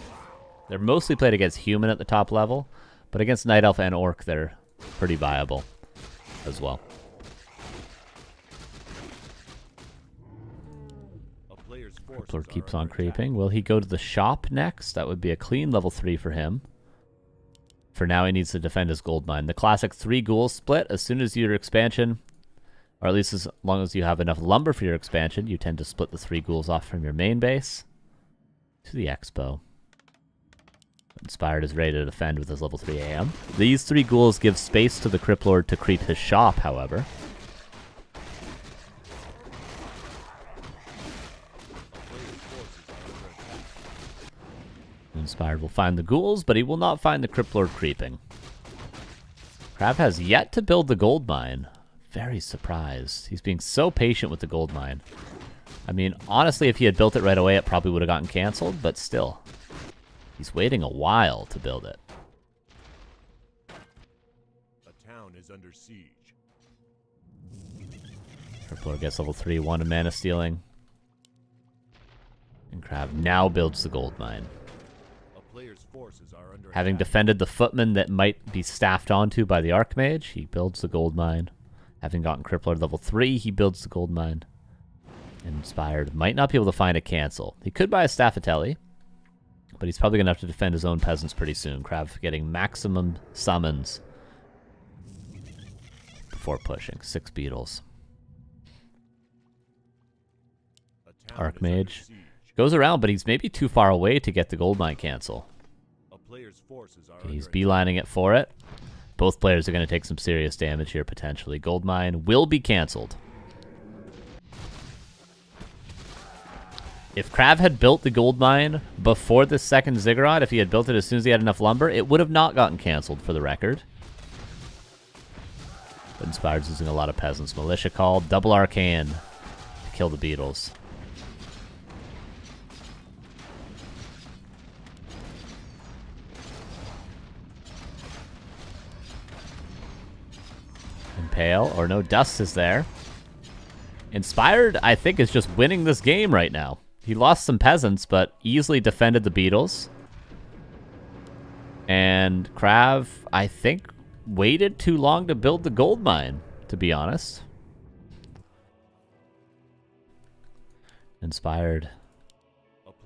They're mostly played against Human at the top level, but against Night Elf and Orc, they're pretty viable as well. Criplord keeps on creeping. Will he go to the shop next? That would be a clean level 3 for him. For now, he needs to defend his gold mine. The classic 3 ghouls split. As soon as your expansion, or at least as long as you have enough lumber for your expansion, you tend to split the 3 ghouls off from your main base to the expo. Inspired is ready to defend with his level 3 AM. These 3 ghouls give space to the Criplord to creep his shop, however. Inspired will find the ghouls, but he will not find the Criplord creeping. KraV has yet to build the gold mine. Very surprised. He's being so patient with the gold mine. I mean, honestly, if he had built it right away, it probably would have gotten canceled, but still. He's waiting a while to build it. A town is under siege. Criplord gets level 3, 1 to mana stealing. And KraV now builds the gold mine. Having defended the footman that might be staffed onto by the Archmage, he builds the gold mine. Having gotten Criplord level 3, he builds the gold mine. Inspired might not be able to find a cancel. He could buy a Staffatelli, but he's probably going to have to defend his own peasants pretty soon. KraV getting maximum summons before pushing. 6 beetles. Archmage goes around, but he's maybe too far away to get the gold mine cancel. Okay, he's beelining it for it. Both players are going to take some serious damage here, potentially. Gold mine will be canceled. If KraV had built the gold mine before the second Ziggurat, if he had built it as soon as he had enough lumber, it would have not gotten canceled, for the record. But Inspired's using a lot of peasants. Militia called. Double Arcane to kill the beetles. Impale, or no, Dust is there. Inspired, I think, is just winning this game right now. He lost some peasants, but easily defended the beetles. And KraV, I think, waited too long to build the gold mine, to be honest. Inspired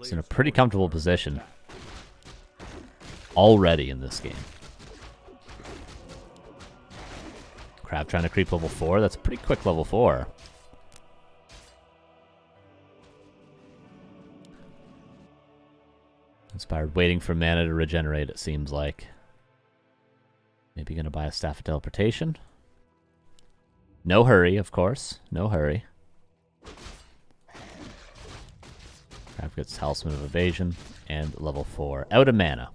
is in a pretty comfortable position already in this game. KraV trying to creep level 4. That's a pretty quick level 4. Inspired waiting for mana to regenerate, it seems like. Maybe gonna buy a Staff of Teleportation. No hurry, of course. No hurry. KraV gets Talisman of Evasion and level 4. Out of mana.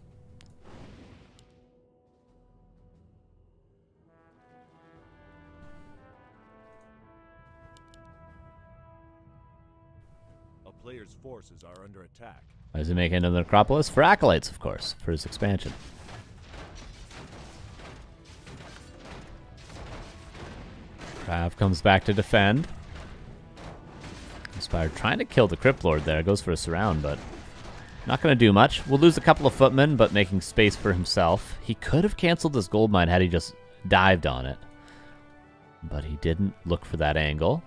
A player's forces are under attack. Why is he making another Necropolis? For Acolytes, of course, for his expansion. KraV comes back to defend. Inspired trying to kill the Crypt Lord there. Goes for a surround, but not going to do much. We'll lose a couple of footmen, but making space for himself. He could have canceled this gold mine had he just dived on it. But he didn't look for that angle.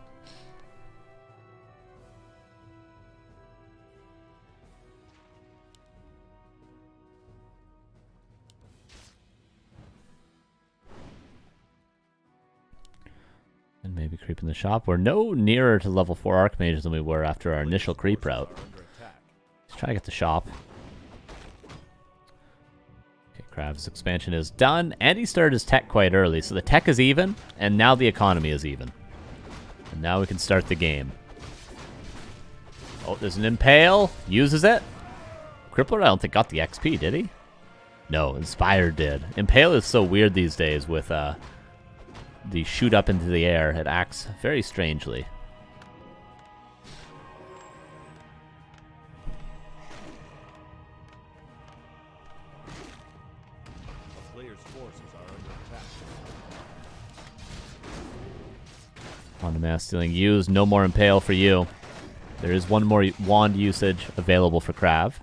And maybe creeping the shop. We're no nearer to level 4 Archmages than we were after our initial creep route. Let's try to get the shop. Okay, KraV's expansion is done, and he started his tech quite early, so the tech is even, and now the economy is even. And now we can start the game. Oh, there's an Impale. Uses it. Crippler, I don't think got the XP, did he? No, Inspired did. Impale is so weird these days with, the shoot up into the air. It acts very strangely. A player's forces are under attack. Wand of Mass Stealing used. No more Impale for you. There is one more wand usage available for KraV.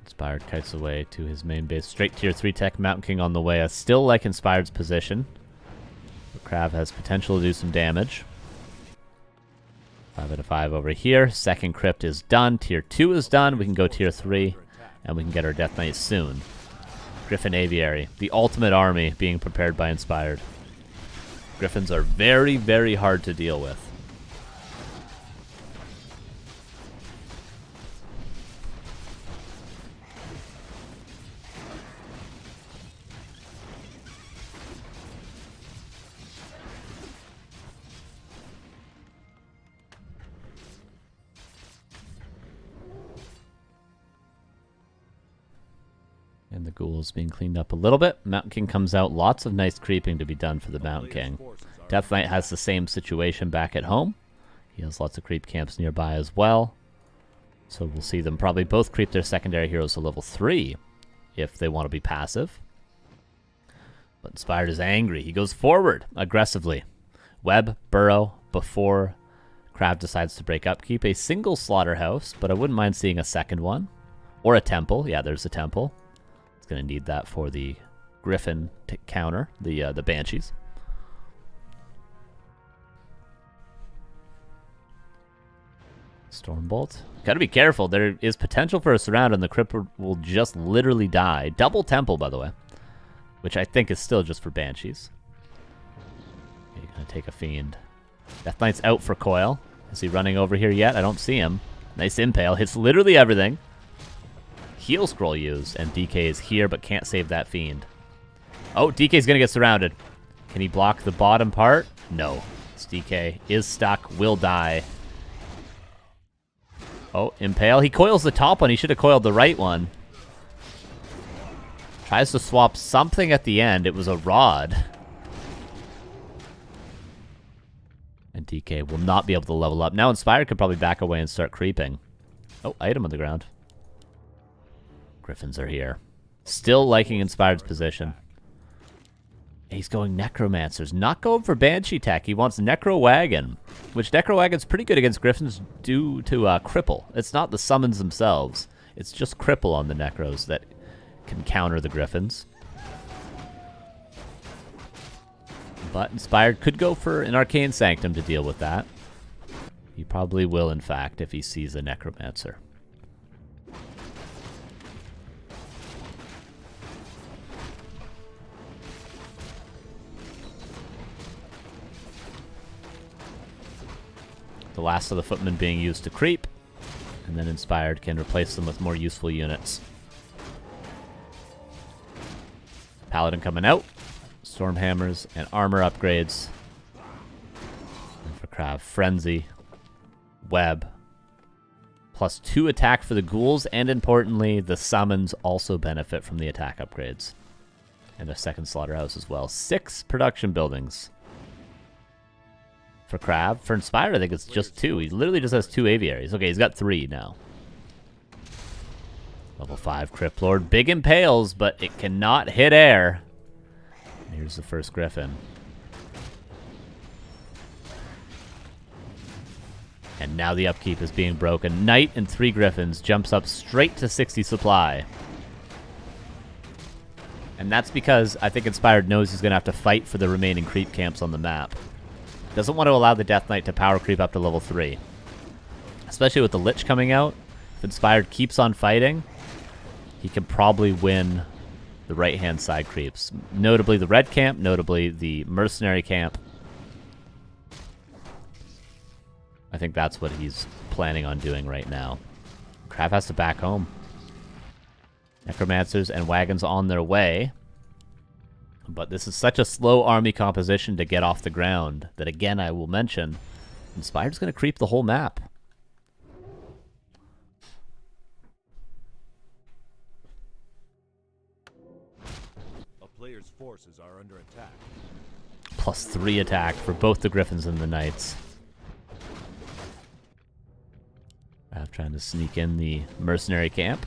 Inspired kites away to his main base. Straight tier 3 tech. Mountain King on the way. I still like Inspired's position. But KraV has potential to do some damage. 5 out of 5 over here. Second crypt is done. Tier 2 is done. We can go tier 3. And we can get our Death Knight soon. Griffin Aviary. The ultimate army being prepared by Inspired. Griffins are very, very hard to deal with. And the ghouls being cleaned up a little bit. Mountain King comes out. Lots of nice creeping to be done for the Mountain King. Death Knight has the same situation back at home. He has lots of creep camps nearby as well. So we'll see them probably both creep their secondary heroes to level 3 if they want to be passive. But Inspired is angry. He goes forward aggressively. Web, burrow, before KraV decides to break up. Keep a single slaughterhouse, but I wouldn't mind seeing a second one. Or a temple. Yeah, there's a temple. It's going to need that for the Griffin to counter the Banshees. Stormbolt. Got to be careful. There is potential for a surround, and the Crypt will just literally die. Double temple, by the way, which I think is still just for Banshees. Okay, going to take a Fiend. Death Knight's out for Coil. Is he running over here yet? I don't see him. Nice Impale. Hits literally everything. Heal Scroll used, and DK is here, but can't save that Fiend. Oh, DK's going to get surrounded. Can he block the bottom part? No. It's DK is stuck, will die. Oh, Impale. He coils the top one. He should have coiled the right one. Tries to swap something at the end. It was a rod. And DK will not be able to level up. Now Inspired could probably back away and start creeping. Oh, item on the ground. Griffins are here. Still liking Inspired's position. He's going Necromancers. Not going for Banshee tech. He wants Necro Wagon, which Necro Wagon's pretty good against Griffins due to Cripple. It's not the summons themselves. It's just cripple on the Necros that can counter the Griffins. But Inspired could go for an Arcane Sanctum to deal with that. He probably will, in fact, if he sees a Necromancer. The last of the footmen being used to creep, and then Inspired can replace them with more useful units. Paladin coming out. Stormhammers and armor upgrades. And for KraV, Frenzy, Web, +2 attack for the ghouls, and importantly, the summons also benefit from the attack upgrades. And a second slaughterhouse as well. 6 production buildings for KraV. For Inspired, I think it's just 2. He literally just has 2 aviaries. Okay, he's got 3 now. Level 5 Crypt Lord. Big impales, but it cannot hit air. Here's the first Griffin. And now the upkeep is being broken. Knight and 3 Griffins jumps up straight to 60 supply. And that's because I think Inspired knows he's going to have to fight for the remaining creep camps on the map. Doesn't want to allow the Death Knight to power creep up to level 3. Especially with the Lich coming out. If Inspired keeps on fighting, he can probably win the right-hand side creeps. Notably the red camp, notably the mercenary camp. I think that's what he's planning on doing right now. KraV has to back home. Necromancers and wagons on their way. But this is such a slow army composition to get off the ground that, again, I will mention, Inspired's going to creep the whole map. Players' forces are under attack. +3 attack for both the Griffins and the Knights. Trying to sneak in the mercenary camp.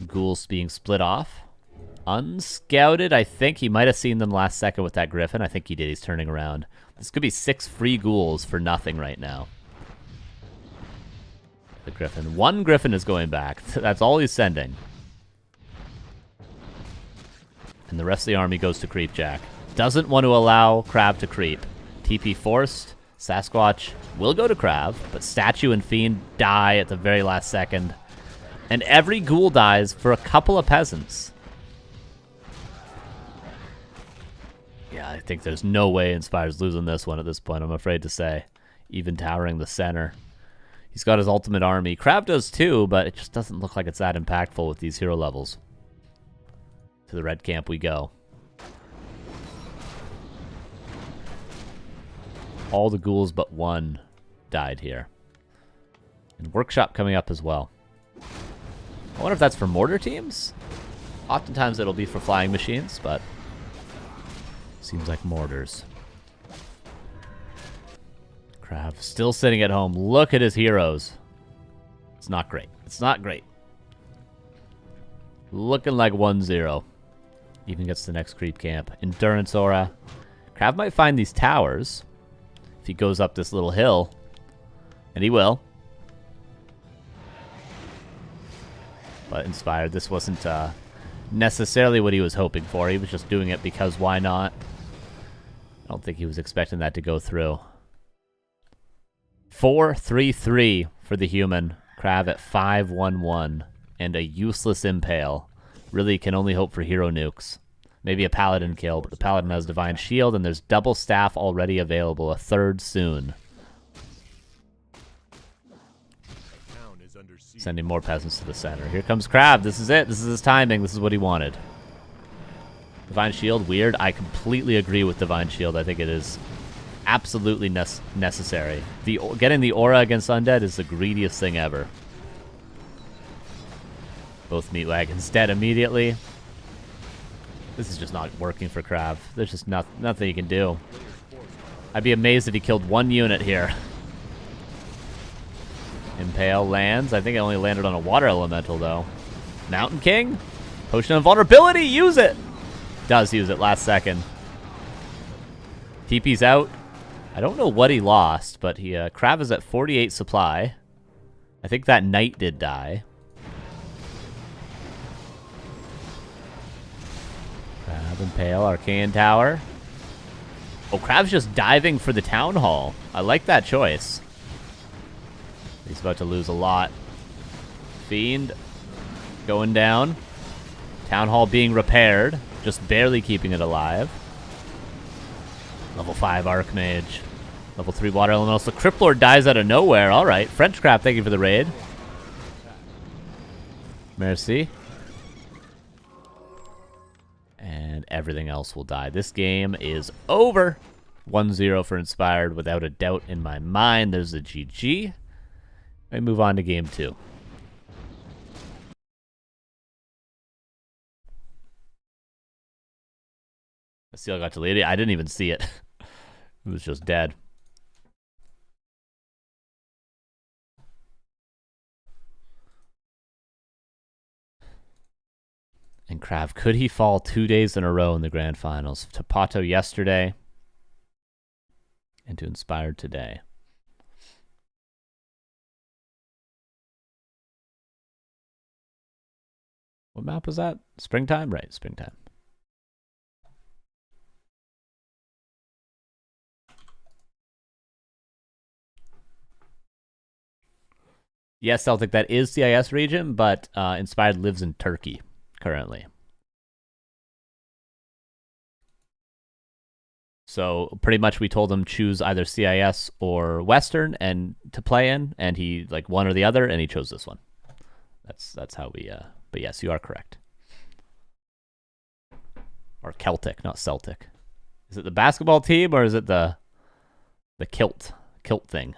Ghouls being split off. Unscouted, I think he might have seen them last second with that Griffin. I think he did. He's turning around. This could be 6 free ghouls for nothing right now. The Griffin. 1 Griffin is going back. That's all he's sending. And the rest of the army goes to Creepjack. Doesn't want to allow KraV to creep. TP forced. Sasquatch will go to KraV, but Statue and Fiend die at the very last second. And every ghoul dies for a couple of peasants. Yeah, I think there's no way Inspired's losing this one at this point, I'm afraid to say. Even towering the center. He's got his ultimate army. KraV does too, but it just doesn't look like it's that impactful with these hero levels. To the red camp we go. All the ghouls but 1 died here. And Workshop coming up as well. I wonder if that's for mortar teams? Oftentimes it'll be for flying machines, but seems like mortars. KraV still sitting at home. Look at his heroes. It's not great. It's not great. Looking like 1-0. Even gets the next creep camp. Endurance aura. KraV might find these towers if he goes up this little hill. And he will. But Inspired, this wasn't necessarily what he was hoping for. He was just doing it because why not? I don't think he was expecting that to go through. 4-3-3 for the human. KraV at 5-1-1. And a useless impale. Really can only hope for hero nukes. Maybe a paladin kill, but the paladin has divine shield, and there's double staff already available. A third soon. Sending more peasants to the center. Here comes KraV. This is it. This is his timing. This is what he wanted. Divine shield, weird. I completely agree with divine shield. I think it is absolutely necessary. Getting the aura against undead is the greediest thing ever. Both meat wagons dead immediately. This is just not working for KraV. There's just nothing he can do. I'd be amazed if he killed 1 unit here. Impale lands. I think it only landed on a water elemental, though. Mountain King? Potion of Vulnerability! Use it! Does use it last second. TP's out. I don't know what he lost, but KraV is at 48 supply. I think that knight did die. Open Pale, Arcane Tower. Oh, KraV's just diving for the Town Hall. I like that choice. He's about to lose a lot. Fiend going down. Town Hall being repaired. Just barely keeping it alive. Level 5 Archmage. Level 3 Water Elemental. So Cryptlord dies out of nowhere. Alright. Frenchcraft, thank you for the raid. Merci. And everything else will die. This game is over. 1-0 for Inspired without a doubt in my mind. There's a GG. I move on to game 2. The seal got deleted. I didn't even see it. It was just dead. And KraV, could he fall 2 days in a row in the grand finals? To Pato yesterday and to Inspired today. What map was that? Springtime? Right, springtime. Yes, Celtic, that is CIS region, but Inspired lives in Turkey currently. So pretty much we told him choose either CIS or Western and to play in, and he like one or the other, and he chose this one. That's how we but yes, you are correct. Or Celtic, not Celtic. Is it the basketball team or is it the kilt thing?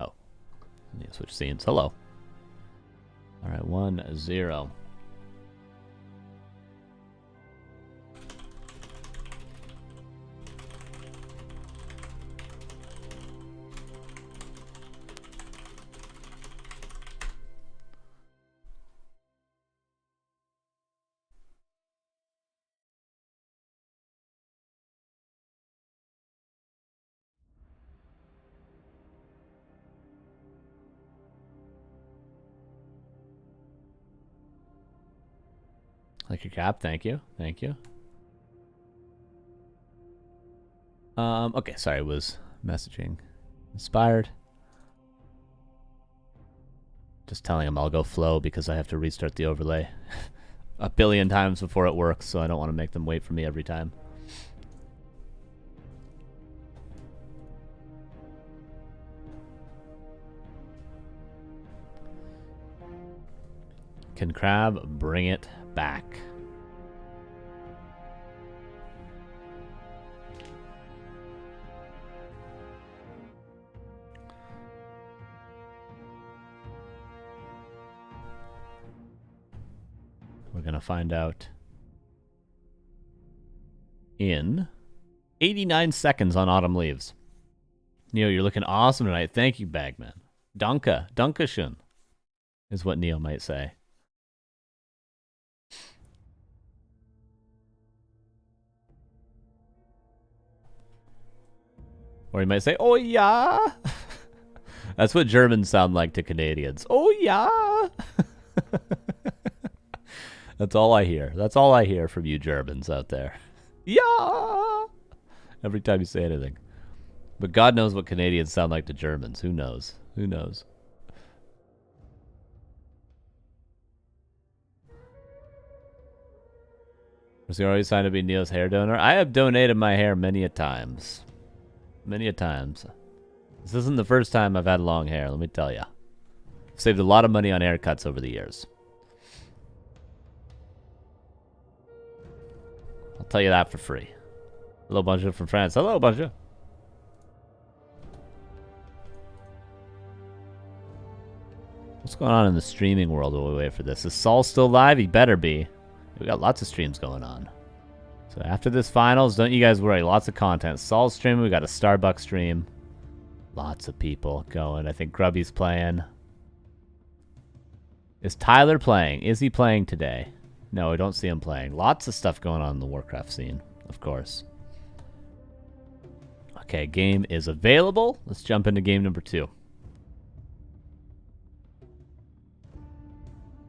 Oh. I need to switch scenes. Hello. Alright, 1-0. Like your cap, thank you. Thank you. Okay, sorry, I was messaging Inspired. Just telling him I'll go flow because I have to restart the overlay a billion times before it works, so I don't want to make them wait for me every time. Can KraV bring it back? We're gonna find out in 89 seconds on Autumn Leaves. Neo, you're looking awesome tonight. Thank you, Bagman. Dankeschön is what Neo might say. Or he might say, oh yeah. That's what Germans sound like to Canadians. Oh yeah. That's all I hear. That's all I hear from you Germans out there. Yeah. Every time you say anything. But God knows what Canadians sound like to Germans. Who knows? Who knows? Was he already signed to be Neo's hair donor? I have donated my hair many a times. Many a times. This isn't the first time I've had long hair, let me tell you. I've saved a lot of money on haircuts over the years. I'll tell you that for free. Hello, Bonjour from France. Hello, Bonjour. What's going on in the streaming world while we wait for this? Is Saul still live? He better be. We got lots of streams going on. So after this finals, don't you guys worry. Lots of content. Saul's streaming. We got a Starbucks stream. Lots of people going. I think Grubby's playing. Is Tyler playing? Is he playing today? No, I don't see him playing. Lots of stuff going on in the Warcraft scene, of course. Okay, game is available. Let's jump into game number 2.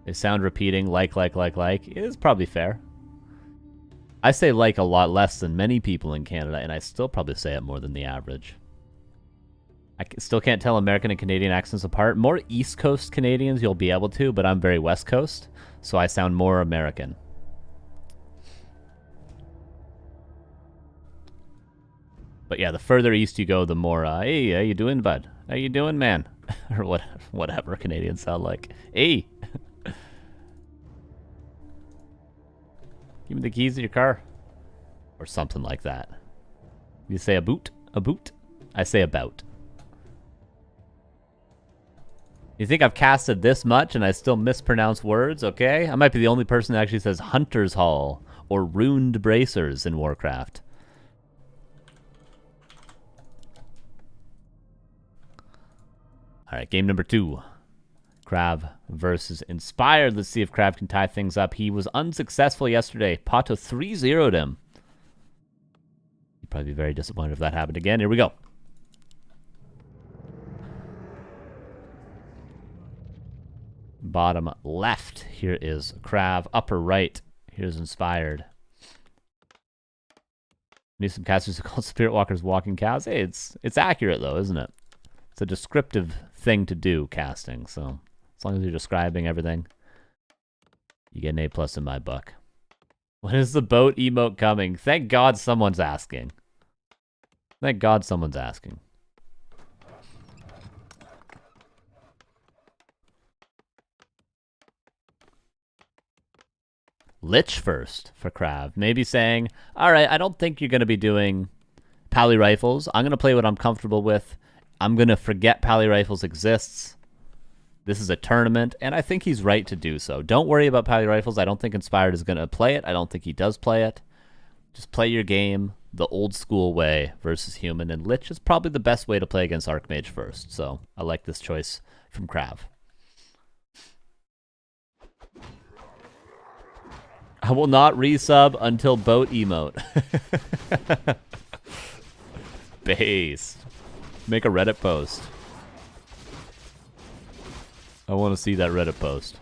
They sound repeating, like. It is probably fair. I say like a lot less than many people in Canada, and I still probably say it more than the average. I still can't tell American and Canadian accents apart. More East Coast Canadians you'll be able to, but I'm very West Coast, so I sound more American. But yeah, the further east you go, the more, hey, how you doing, bud? How you doing, man? Or whatever Canadians sound like. Hey! Give me the keys to your car. Or something like that. You say a boot? A boot? I say about. You think I've casted this much and I still mispronounce words, okay? I might be the only person that actually says Hunter's Hall or Ruined Bracers in Warcraft. Alright, game number 2. KraV versus Inspired. Let's see if KraV can tie things up. He was unsuccessful yesterday. Pato 3-0'd him. He'd probably be very disappointed if that happened again. Here we go. Bottom left, here is KraV. Upper right, here's Inspired. Need some casters who call Spirit Walkers walking cows. Hey, it's accurate though, isn't it? It's a descriptive thing to do, casting. So as long as you're describing everything, you get an A+ in my book. When is the boat emote coming? Thank God someone's asking. Thank God someone's asking. Lich first for KraV. Maybe saying, all right, I don't think you're going to be doing Pally Rifles. I'm going to play what I'm comfortable with. I'm going to forget Pally Rifles exists. This is a tournament, and I think he's right to do so. Don't worry about Pally Rifles. I don't think Inspired is going to play it. I don't think he does play it. Just play your game the old school way versus human, and Lich is probably the best way to play against Archmage first. So I like this choice from KraV. I will not resub until boat emote. Based. Make a Reddit post. I want to see that Reddit post.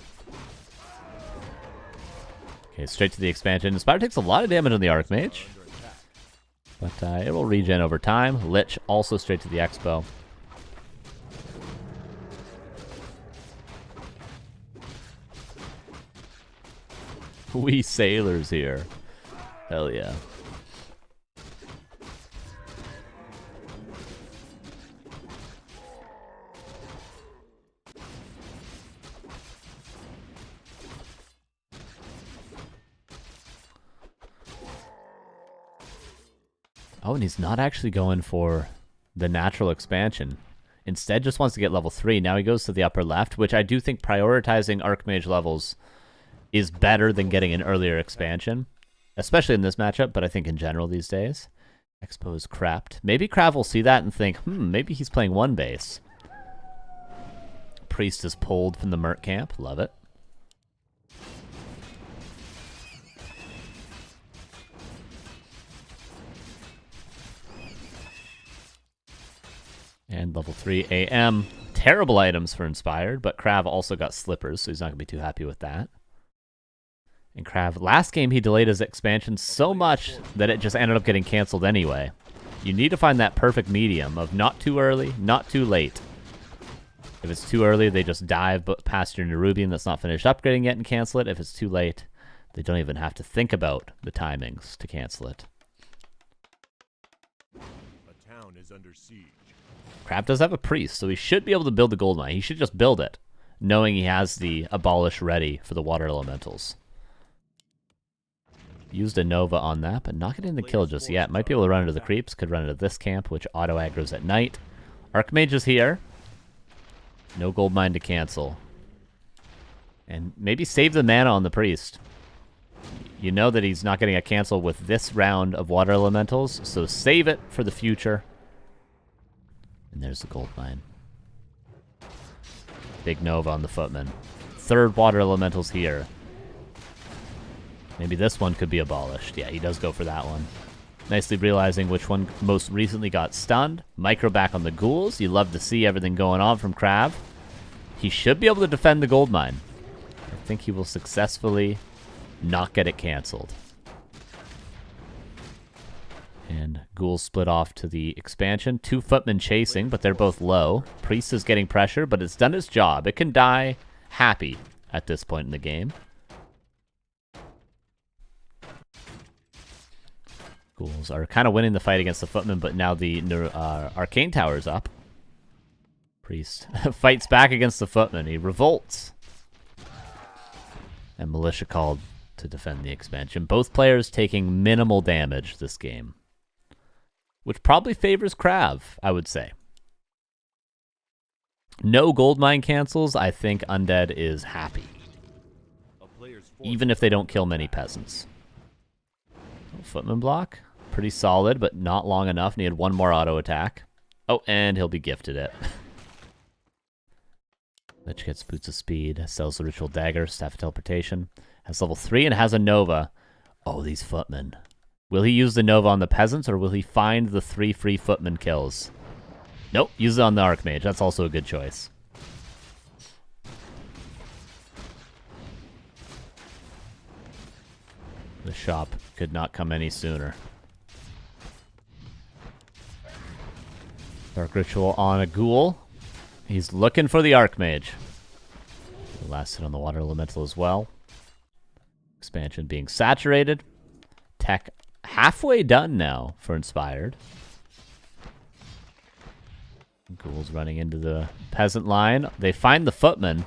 Okay, straight to the expansion. Inspired takes a lot of damage on the Archmage. But it will regen over time. Lich also straight to the Expo. We sailors here. Hell yeah. Oh, and he's not actually going for the natural expansion. Instead, just wants to get level 3. Now he goes to the upper left, which I do think prioritizing Archmage levels is better than getting an earlier expansion, especially in this matchup, but I think in general these days. Expo is crapped. Maybe KraV will see that and think, maybe he's playing one base. Priest is pulled from the Merc camp. Love it. And level 3 AM. Terrible items for Inspired, but KraV also got slippers, so he's not going to be too happy with that. And KraV, last game he delayed his expansion so much that it just ended up getting canceled anyway. You need to find that perfect medium of not too early, not too late. If it's too early, they just dive past your Nerubian that's not finished upgrading yet and cancel it. If it's too late, they don't even have to think about the timings to cancel it. A town is under siege. KraV does have a priest, so he should be able to build the gold mine. He should just build it, knowing he has the abolish ready for the water elementals. Used a Nova on that, but not getting the kill just yet. Might be able to run into the creeps. Could run into this camp, which auto-aggroes at night. Archmage is here. No gold mine to cancel. And maybe save the mana on the priest. You know that he's not getting a cancel with this round of water elementals, so save it for the future. And there's the gold mine. Big Nova on the footman. Third water elementals here. Maybe this one could be abolished. Yeah, he does go for that one. nicely realizing which one most recently got stunned. Micro back on the ghouls. You love to see everything going on from KraV. He should be able to defend the gold mine. I think he will successfully not get it canceled. And ghouls split off to the expansion. 2 footmen chasing, but they're both low. Priest is getting pressure, but it's done its job. It can die happy at this point in the game. Ghouls are kind of winning the fight against the footmen, but now the arcane tower is up. Priest fights back against the footmen. He revolts. And militia called to defend the expansion. Both players taking minimal damage this game, which probably favors KraV, I would say. No gold mine cancels. I think Undead is happy, even if they don't kill many peasants. Footman block. Pretty solid, but not long enough. Needed 1 more auto attack. Oh, and he'll be gifted it. Lich gets boots of speed. Sells the ritual dagger. Staff of teleportation. Has level 3 and has a Nova. Oh, these footmen. Will he use the Nova on the peasants, or will he find the 3 free footman kills? Nope, use it on the Archmage. That's also a good choice. The shop could not come any sooner. Dark Ritual on a ghoul. He's looking for the Archmage. The last hit on the Water Elemental as well. Expansion being saturated. Tech halfway done now for Inspired. Ghouls running into the peasant line. They find the footmen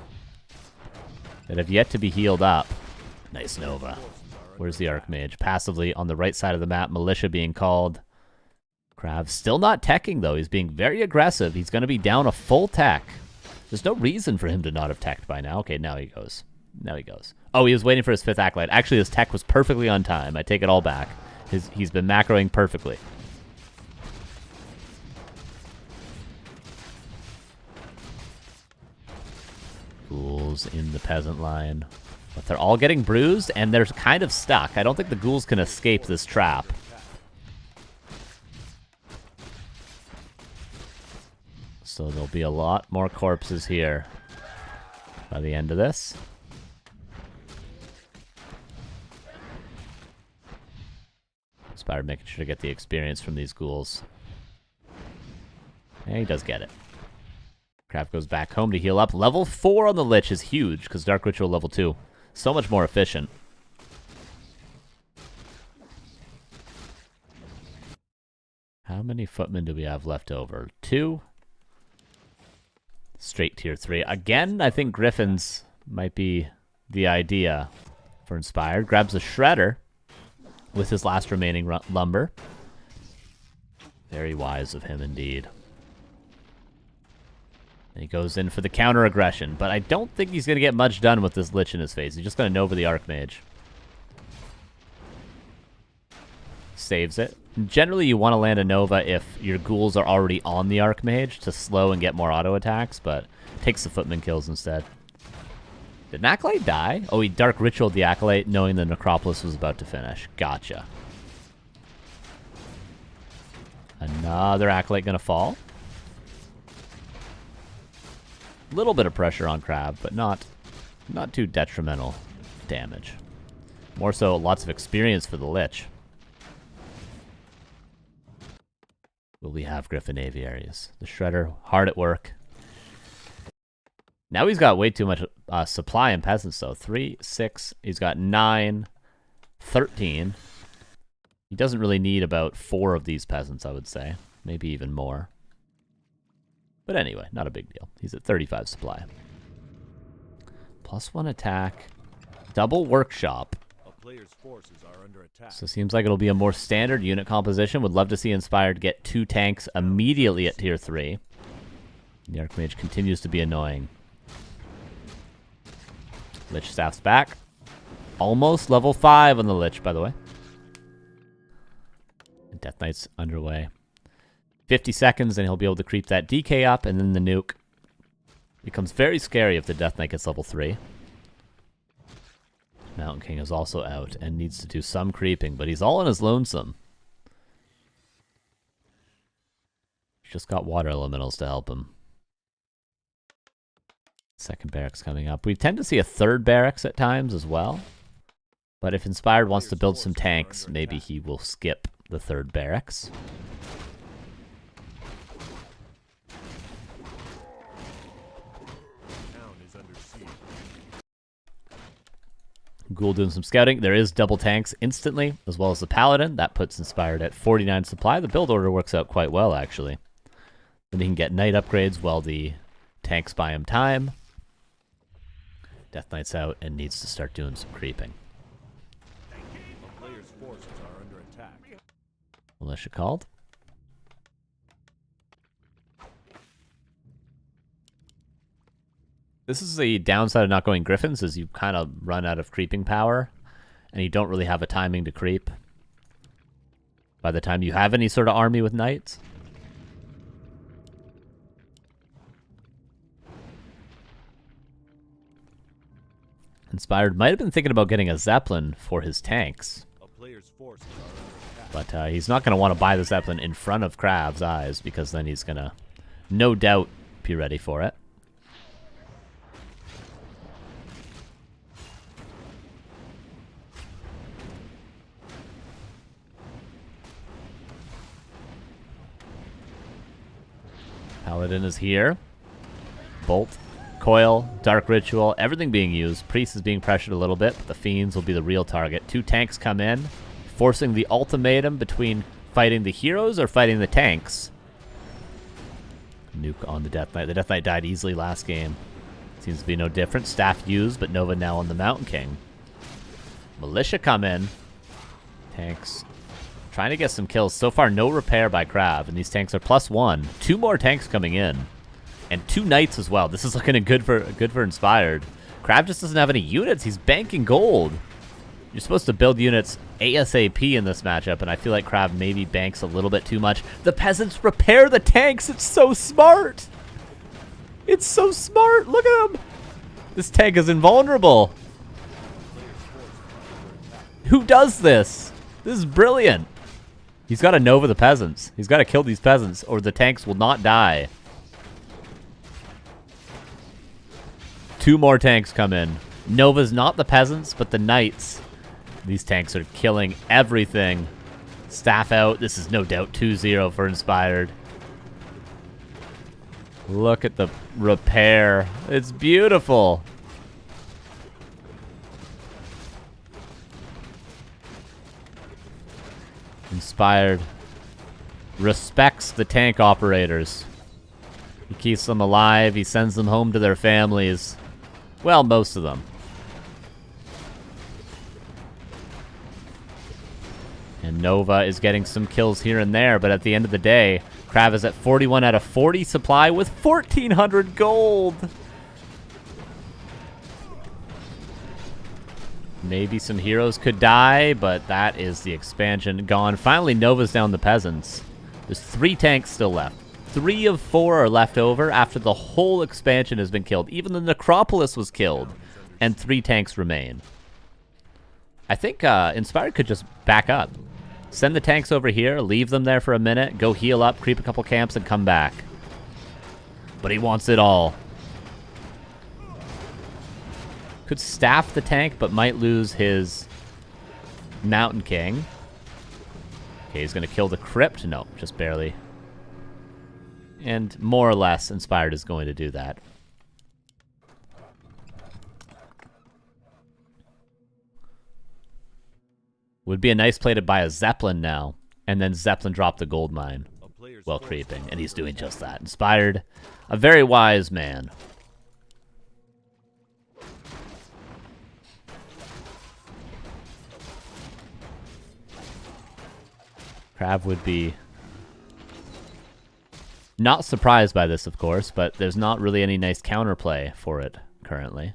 that have yet to be healed up. Nice Nova. Where's the Archmage? Passively on the right side of the map. Militia being called. KraV still not teching, though. He's being very aggressive. He's going to be down a full tech. There's no reason for him to not have teched by now. Okay, now he goes. Now he goes. Oh, he was waiting for his 5th Acolyte. Actually, his tech was perfectly on time. I take it all back. He's been macroing perfectly. Ghouls in the peasant line. But they're all getting bruised, and they're kind of stuck. I don't think the ghouls can escape this trap. So there'll be a lot more corpses here by the end of this. Inspired making sure to get the experience from these ghouls. And he does get it. KraV goes back home to heal up. Level 4 on the Lich is huge, because Dark Ritual level 2. So much more efficient. How many footmen do we have left over? 2. Straight tier 3. Again, I think Griffins might be the idea for Inspired. Grabs a Shredder with his last remaining lumber. Very wise of him indeed. And he goes in for the counter aggression, but I don't think he's going to get much done with this Lich in his face. He's just going to Nova the Archmage. Saves it. Generally, you want to land a Nova if your ghouls are already on the Archmage to slow and get more auto attacks, but takes the footman kills instead. Did an Acolyte die? Oh, he Dark Ritualed the Acolyte knowing the Necropolis was about to finish. Gotcha. Another Acolyte going to fall. Little bit of pressure on KraV, but not too detrimental damage. More so, lots of experience for the Lich. Will we have Griffin Aviaries? The Shredder, hard at work. Now he's got way too much supply in peasants, though. 3, 6, he's got 9, 13. He doesn't really need about 4 of these peasants, I would say. Maybe even more. But anyway, not a big deal. He's at 35 supply. +1 attack. Double workshop. Player's forces are under attack. So it seems like it'll be a more standard unit composition. Would love to see Inspired get 2 tanks immediately at tier 3. The Archmage continues to be annoying. Lich staff's back. Almost level 5 on the Lich, by the way. Death Knight's underway. 50 seconds and he'll be able to creep that DK up, and then the nuke. Becomes very scary if the Death Knight gets level 3. Mountain King is also out and needs to do some creeping, but he's all on his lonesome. just got water elementals to help him. Second barracks coming up. We tend to see a third barracks at times as well. But if Inspired wants to build some tanks, maybe he will skip the third barracks. Ghoul doing some scouting. There is double tanks instantly, as well as the Paladin. That puts Inspired at 49 supply. The build order works out quite well, actually. Then he can get Knight upgrades while the tanks buy him time. Death Knight's out and needs to start doing some creeping. The player's forces are under attack. Militia called. This is the downside of not going Griffins, is you kind of run out of creeping power, and you don't really have a timing to creep by the time you have any sort of army with Knights. Inspired might have been thinking about getting a Zeppelin for his tanks, but he's not going to want to buy the Zeppelin in front of KraV's eyes, because then he's going to no doubt be ready for it. Paladin is here. Bolt, Coil, Dark Ritual, everything being used. Priest is being pressured a little bit, but the Fiends will be the real target. 2 tanks come in, forcing the ultimatum between fighting the heroes or fighting the tanks. Nuke on the Death Knight. The Death Knight died easily last game. Seems to be no different. Staff used, but Nova now on the Mountain King. Militia come in. Tanks trying to get some kills. So far, no repair by KraV, and these tanks are +1. 2 more tanks coming in, and 2 Knights as well. This is looking good for Inspired. KraV just doesn't have any units. He's banking gold. You're supposed to build units ASAP in this matchup, and I feel like KraV maybe banks a little bit too much. The peasants repair the tanks. It's so smart. It's so smart. Look at him. This tank is invulnerable. Who does this? This is brilliant. He's got to Nova the peasants. He's got to kill these peasants, or the tanks will not die. 2 more tanks come in. Nova's not the peasants, but the Knights. These tanks are killing everything. Staff out. This is no doubt 2-0 for Inspired. Look at the repair. It's beautiful. Inspired respects the tank operators. He keeps them alive. He sends them home to their families. Well, most of them. And Nova is getting some kills here and there, but at the end of the day, KraV is at 41 out of 40 supply with 1,400 gold. Maybe some heroes could die, but that is the expansion gone. Finally, Nova's down the peasants. There's 3 tanks still left. 3 of 4 are left over after the whole expansion has been killed. Even the Necropolis was killed, and 3 tanks remain. I think Inspired could just back up. Send the tanks over here, leave them there for a minute, go heal up, creep a couple camps, and come back. But he wants it all. Could staff the tank, but might lose his Mountain King. Okay, he's going to kill the Crypt. No, just barely. And more or less, Inspired is going to do that. Would be a nice play to buy a Zeppelin now, and then Zeppelin drop the gold mine while creeping, and he's doing just that. Inspired, a very wise man. KraV would be not surprised by this, of course, but there's not really any nice counterplay for it currently.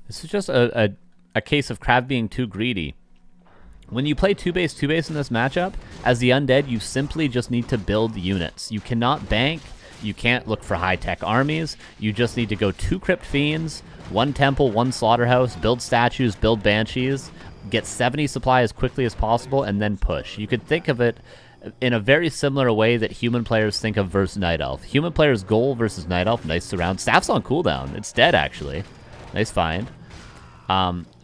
This is just a case of KraV being too greedy. When you play 2-base in this matchup, as the Undead, you simply just need to build units. You cannot bank, you can't look for high-tech armies, you just need to go 2 Crypt Fiends, 1 Temple, 1 Slaughterhouse, build statues, build Banshees, get 70 supply as quickly as possible, and then push. You could think of it in a very similar way that human players think of versus Night Elf. Human players' goal versus Night Elf, nice surround. Staff's on cooldown. It's dead, actually. Nice find.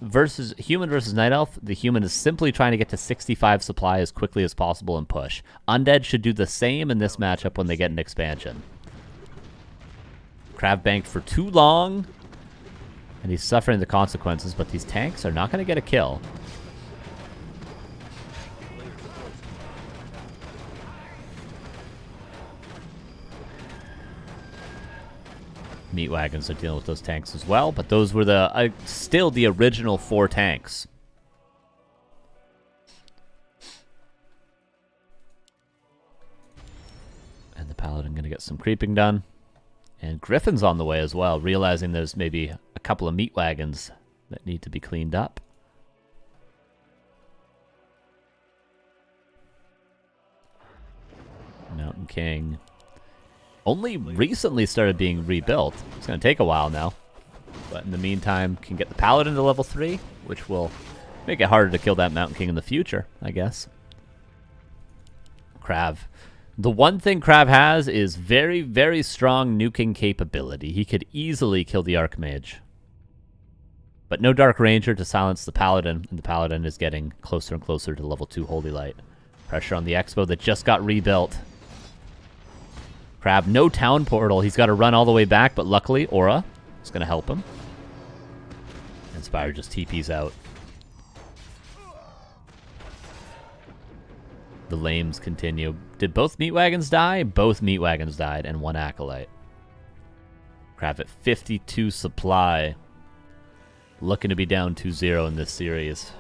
Versus human versus Night Elf, the human is simply trying to get to 65 supply as quickly as possible and push. Undead should do the same in this matchup when they get an expansion. KraV banked for too long, and he's suffering the consequences, but these tanks are not going to get a kill. Meat wagons are dealing with those tanks as well, but those were the still the original 4 tanks. And the paladin going to get some creeping done. And Griffin's on the way as well, realizing there's maybe a couple of meat wagons that need to be cleaned up. Mountain King only recently started being rebuilt. It's going to take a while now. But in the meantime, can get the Paladin to level 3, which will make it harder to kill that Mountain King in the future, I guess. KraV. The one thing KraV has is very, very strong nuking capability. He could easily kill the Archmage. But no Dark Ranger to silence the Paladin, and the Paladin is getting closer and closer to level 2 Holy Light. Pressure on the Expo that just got rebuilt. KraV, no town portal. He's got to run all the way back, but luckily, Aura is going to help him. Inspired just TP's out. The lames continue. Did both meat wagons die? Both meat wagons died, and 1 Acolyte. KraV at 52 supply. Looking to be down 2-0 in this series.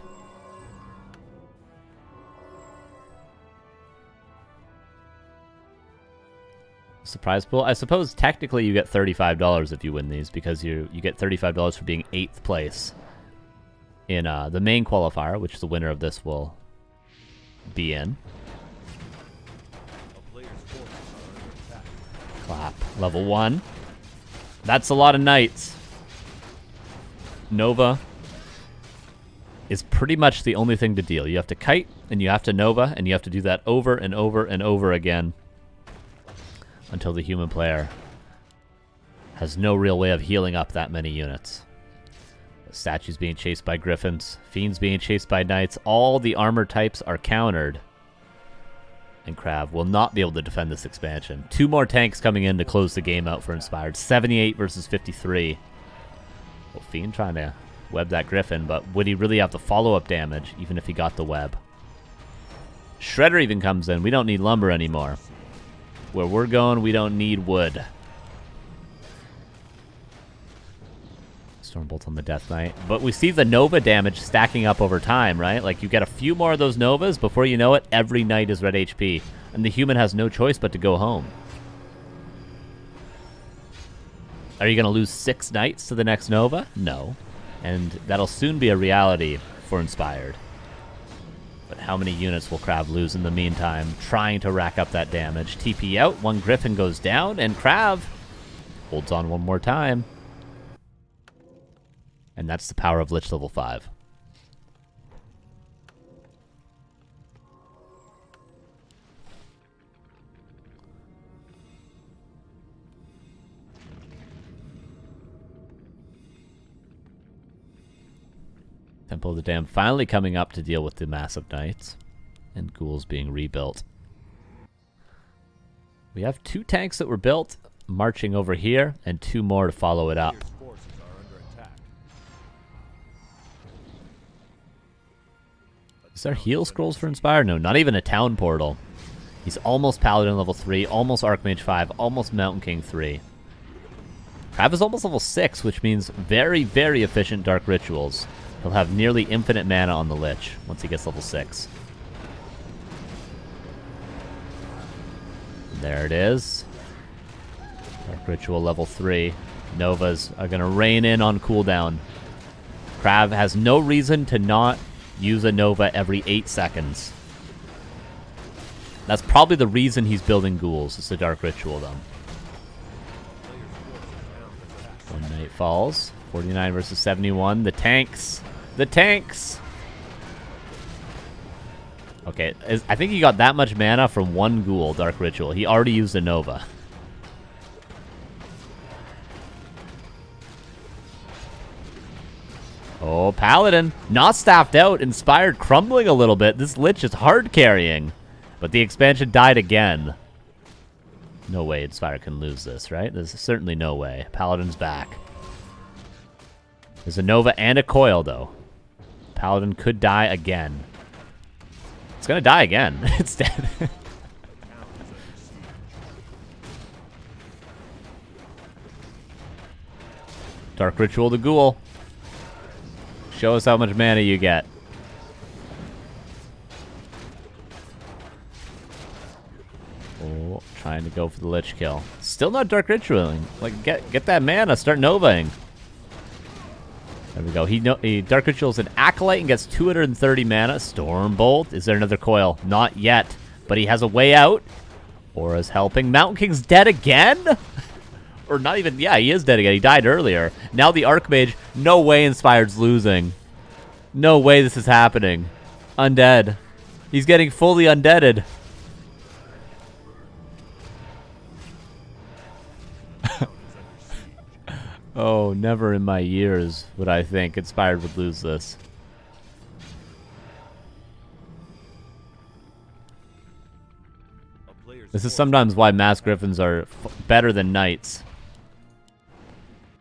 Surprise pool. I suppose technically you get $35 if you win these, because you get $35 for being 8th place in the main qualifier, which the winner of this will be in. Clap. Level 1. That's a lot of knights. Nova is pretty much the only thing to deal. You have to kite, and you have to Nova, and you have to do that over and over and over again until the human player has no real way of healing up that many units. Statues being chased by griffins, fiends being chased by knights. All the armor types are countered, and KraV will not be able to defend this expansion. 2 more tanks coming in to close the game out for Inspired. 78 versus 53. Well, Fiend trying to web that griffin, but would he really have the follow-up damage even if he got the web? Shredder even comes in. We don't need lumber anymore. Where we're going, we don't need wood. Stormbolt on the Death Knight. But we see the Nova damage stacking up over time, right? Like, you get a few more of those Novas, before you know it, every knight is red HP. And the human has no choice but to go home. Are you going to lose 6 knights to the next Nova? No. And that'll soon be a reality for Inspired. But how many units will KraV lose in the meantime, trying to rack up that damage? TP out, 1 Griffin goes down, and KraV holds on one more time. And that's the power of Lich level 5. Temple of the Dam finally coming up to deal with the massive knights, and ghouls being rebuilt. We have 2 tanks that were built, marching over here, and 2 more to follow it up. Is there heal scrolls for Inspired? No, not even a town portal. He's almost Paladin level 3, almost Archmage 5, almost Mountain King 3. KraV is almost level 6, which means very, very efficient Dark Rituals. He'll have nearly infinite mana on the Lich once he gets level 6. And there it is. Dark Ritual level 3. Novas are going to rain in on cooldown. KraV has no reason to not use a Nova every 8 seconds. That's probably the reason he's building ghouls. It's a Dark Ritual, though. 1 knight falls. 49 versus 71. The tanks. The tanks! Okay, I think he got that much mana from one ghoul, Dark Ritual. He already used a Nova. Oh, Paladin. Not staffed out. Inspired crumbling a little bit. This Lich is hard carrying. But the expansion died again. No way Inspired can lose this, right? There's certainly no way. Paladin's back. There's a Nova and a Coil, though. Paladin could die again. It's gonna die again. It's dead. Dark Ritual the Ghoul. Show us how much mana you get. Oh, trying to go for the Lich kill. Still not Dark Ritualing. Like, get that mana. Start Novaing. There we go. He Dark Ritual's an Acolyte and gets 230 mana. Stormbolt. Is there another Coil? Not yet. But he has a way out. Aura's helping. Mountain King's dead again? Or not even... Yeah, he is dead again. He died earlier. Now the Archmage. No way Inspired's losing. No way this is happening. Undead. He's getting fully undeaded. Oh, never in my years would I think Inspired would lose this. This is sometimes why Mass Griffins are better than Knights.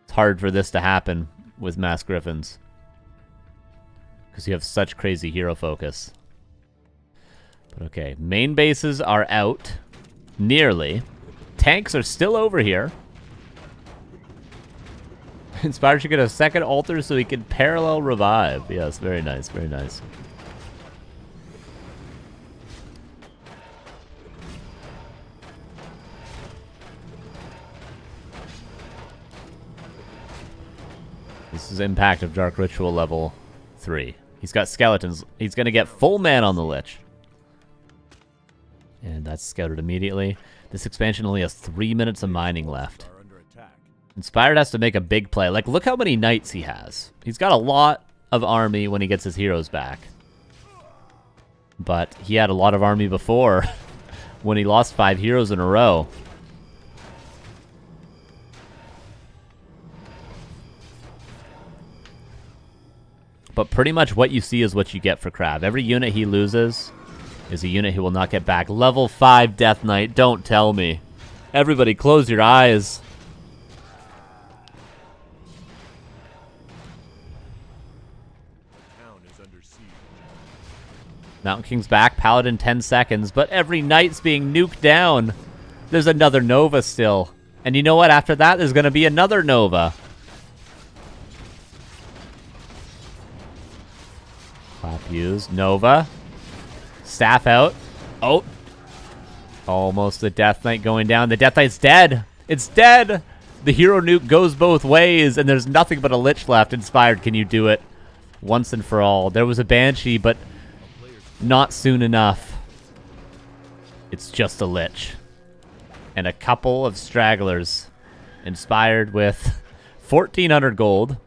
It's hard for this to happen with Mass Griffins. Because you have such crazy hero focus. But okay, main bases are out. Nearly. Tanks are still over here. Inspired should get a second altar so he can parallel revive. Yes, very nice, very nice. This is impact of Dark Ritual level 3. He's got skeletons. He's going to get full man on the Lich. And that's scouted immediately. This expansion only has 3 minutes of mining left. Inspired has to make a big play. Like, look how many knights he has. He's got a lot of army when he gets his heroes back. But he had a lot of army before when he lost 5 heroes in a row. But pretty much what you see is what you get for KraV. Every unit he loses is a unit he will not get back. Level 5 Death Knight, don't tell me. Everybody close your eyes. Mountain King's back, Paladin 10 seconds, but every knight's being nuked down. There's another Nova still. And you know what? After that, there's going to be another Nova. Clap used. Nova. Staff out. Oh. Almost the Death Knight going down. The Death Knight's dead. It's dead. The hero nuke goes both ways, and there's nothing but a Lich left. Inspired, can you do it once and for all? There was a Banshee, but not soon enough. It's just a Lich. And a couple of stragglers. Inspired with 1,400 gold.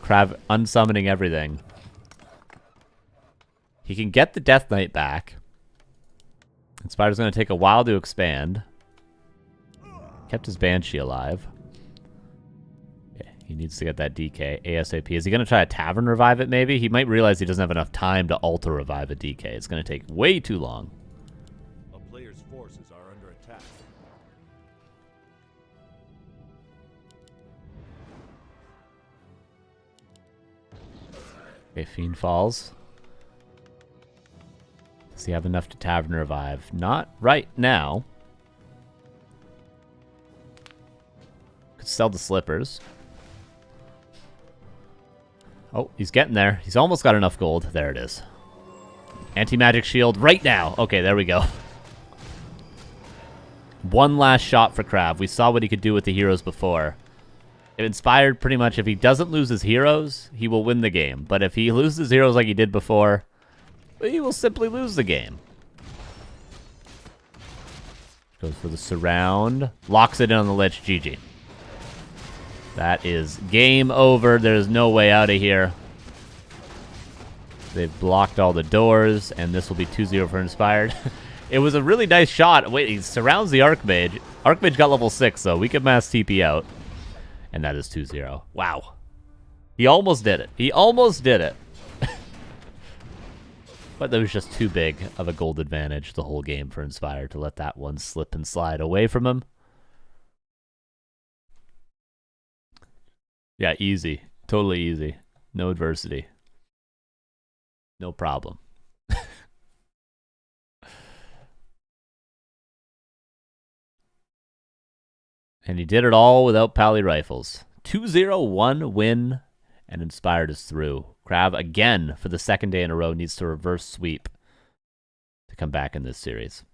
KraV unsummoning everything. He can get the Death Knight back. Inspired's going to take a while to expand. Kept his Banshee alive. Okay, he needs to get that DK ASAP. Is he going to try a Tavern Revive it maybe? He might realize he doesn't have enough time to altar revive a DK. It's going to take way too long. A player's forces are under attack. Okay, Fiend falls. Does he have enough to Tavern Revive? Not right now. Could sell the slippers. Oh, he's getting there. He's almost got enough gold. There it is. Anti-magic shield right now. Okay, there we go. One last shot for KraV. We saw what he could do with the heroes before. Inspired, pretty much, if he doesn't lose his heroes, he will win the game. But if he loses heroes like he did before, he will simply lose the game. Goes for the surround. Locks it in on the Lich. GG. That is game over. There's no way out of here. They've blocked all the doors, and this will be 2-0 for Inspired. It was a really nice shot. Wait, he surrounds the Archmage. Archmage got level 6, though. We can mass TP out. And that is 2-0. Wow. He almost did it. He almost did it. But that was just too big of a gold advantage the whole game for Inspired to let that one slip and slide away from him. Yeah, easy. Totally easy. No adversity. No problem. And he did it all without Pally Rifles. 2-0-1 win, and Inspired is through. KraV, again, for the second day in a row, needs to reverse sweep to come back in this series.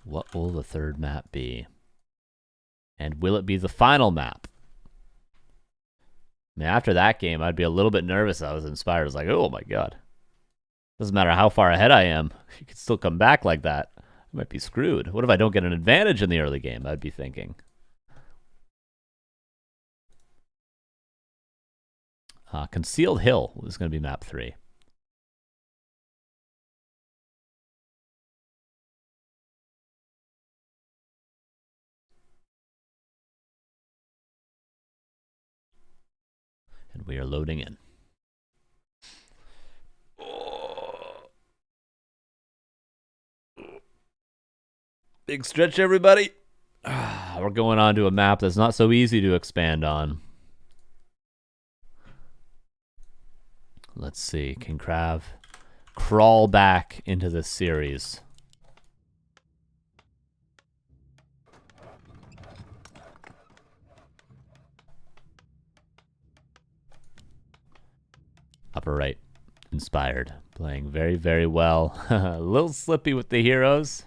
What will the third map be? And will it be the final map? I mean, after that game, I'd be a little bit nervous. I was Inspired. I was like, oh my god. Doesn't matter how far ahead I am. You can still come back like that. I might be screwed. What if I don't get an advantage in the early game? I'd be thinking. Concealed Hill is going to be map 3. And we are loading in. Big stretch, everybody. We're going on to a map that's not so easy to expand on. Let's see. Can KraV crawl back into this series? Upper right, Inspired. Playing very, very well. A little slippy with the heroes.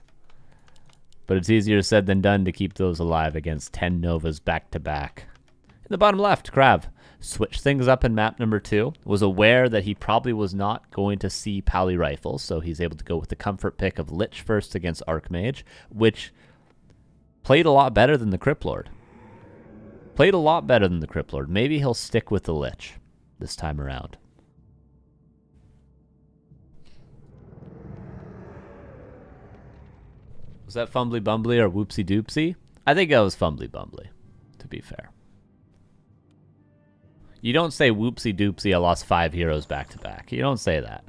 But it's easier said than done to keep those alive against 10 Novas back-to-back. In the bottom left, KraV switched things up in map number 2. Was aware that he probably was not going to see Pally Rifles, so he's able to go with the comfort pick of Lich first against Archmage, which played a lot better than the Criplord. Played a lot better than the Criplord. Maybe he'll stick with the Lich this time around. Was that Fumbly Bumbly or Whoopsie Doopsie? I think that was Fumbly Bumbly, to be fair. You don't say Whoopsie Doopsie, I lost 5 heroes back to back. You don't say that.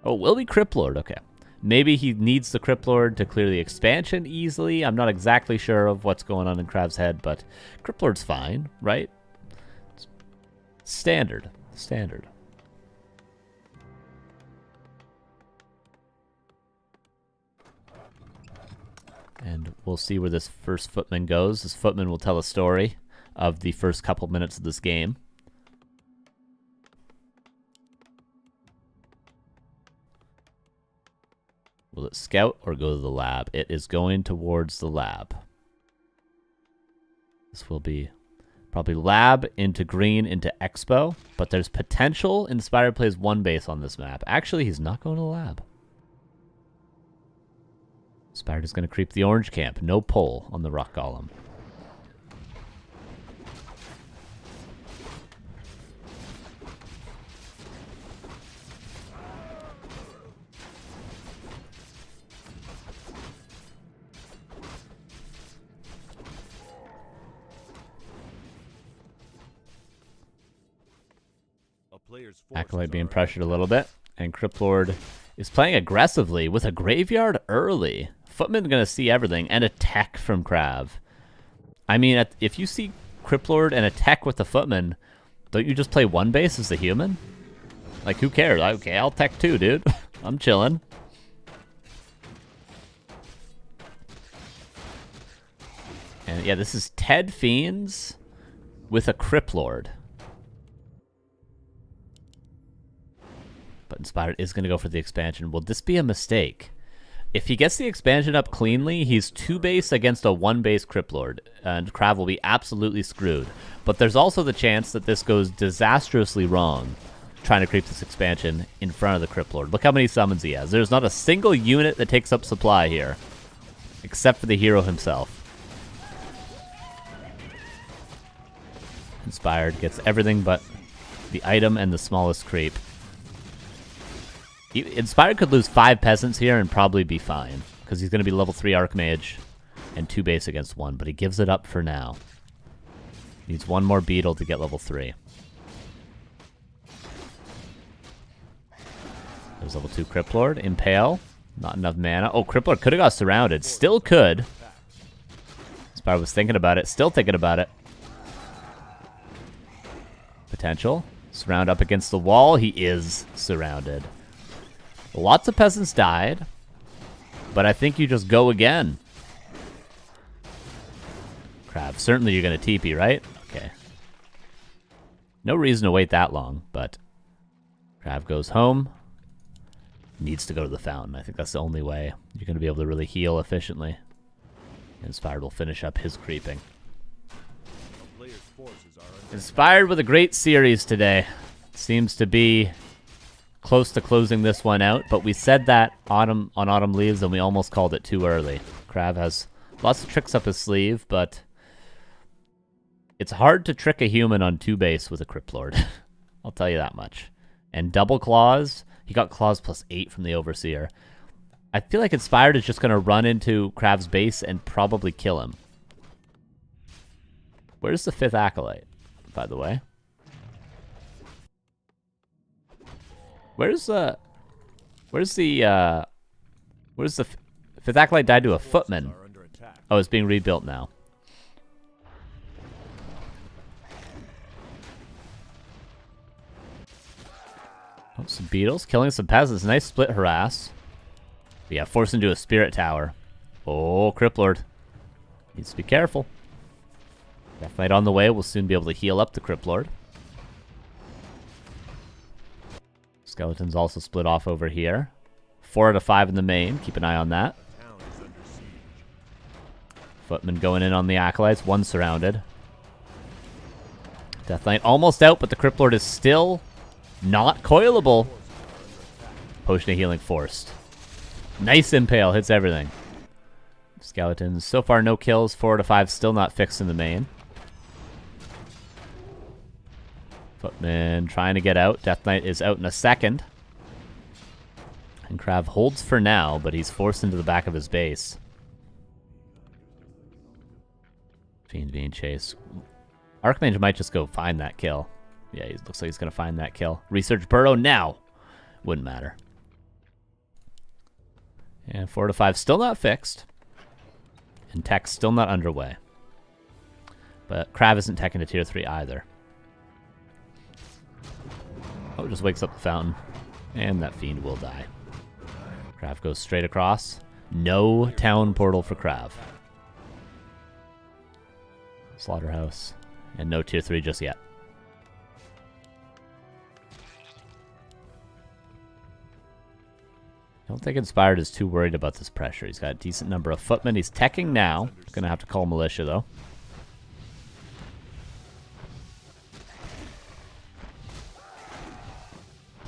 Oh, will be Criplord, okay. Maybe he needs the Criplord to clear the expansion easily. I'm not exactly sure of what's going on in KraV's head, but Criplord's fine, right? It's standard. Standard. And we'll see where this first footman goes. This footman will tell a story of the first couple minutes of this game. Will it scout or go to the lab? It is going towards the lab. This will be probably lab into green into expo, but there's potential Inspired plays 1 base on this map. Actually, he's not going to the lab. Inspired is going to creep the orange camp. No pull on the rock golem. Acolyte being pressured a little bit, and Criplord is playing aggressively with a graveyard early. Footman going to see everything, and a tech from KraV. I mean, if you see Criplord and a tech with the Footman, don't you just play 1 base as the human? Like, who cares? Okay, I'll tech too, dude. I'm chilling. And yeah, this is Ted Fiends with a Criplord. But Inspired is going to go for the expansion. Will this be a mistake? If he gets the expansion up cleanly, he's 2 base against a 1 base Criplord, and KraV will be absolutely screwed. But there's also the chance that this goes disastrously wrong. trying to creep this expansion in front of the Crypt Lord. Look how many summons he has. There's not a single unit that takes up supply here, except for the hero himself. Inspired gets everything but the item and the smallest creep. Inspired could lose 5 peasants here and probably be fine, because he's going to be level 3 Archmage and 2 base against 1, but he gives it up for now. Needs 1 more beetle to get level 3. There's level 2 Crypt Lord. Impale. Not enough mana. Oh, Crypt Lord could have got surrounded. Still could. Inspired was thinking about it. Still thinking about it. Potential. Surround up against the wall. He is surrounded. Lots of peasants died, but I think you just go again. KraV, certainly you're going to TP, right? Okay. No reason to wait that long, but KraV goes home. Needs to go to the fountain. I think that's the only way you're going to be able to really heal efficiently. Inspired will finish up his creeping. Inspired with a great series today. Seems to be close to closing this one out, but we said that on Autumn Leaves and we almost called it too early. KraV has lots of tricks up his sleeve, but it's hard to trick a human on 2 base with a Crypt Lord. I'll tell you that much. And double claws, he got claws +8 from the Overseer. I feel like Inspired is just going to run into KraV's base and probably kill him. Where's the 5th Acolyte, by the way? Where's the 5th Acolyte died to a footman? Oh, it's being rebuilt now. Oh, some beetles killing some peasants. Nice split harass. Yeah, forced into a spirit tower. Oh, Crypt Lord. Needs to be careful. Death Knight on the way. We'll soon be able to heal up the Crypt Lord. Skeletons also split off over here. 4 out of 5 in the main. Keep an eye on that. Footman going in on the Acolytes. 1 surrounded. Death Knight almost out, but the Crypt Lord is still not coilable. Potion of Healing forced. Nice Impale. Hits everything. Skeletons. So far no kills. 4 out of 5 still not fixed in the main. Footman trying to get out. Death Knight is out in a second. And KraV holds for now, but he's forced into the back of his base. Fiend being chased. Archmage might just go find that kill. Yeah, he looks like he's going to find that kill. Research Burrow now. Wouldn't matter. And 4 to 5 still not fixed. And tech still not underway. But KraV isn't teching to tier 3 either. Oh, just wakes up the fountain. And that fiend will die. KraV goes straight across. No town portal for KraV. Slaughterhouse. And no tier 3 just yet. I don't think Inspired is too worried about this pressure. He's got a decent number of footmen. He's teching now. Gonna have to call militia though.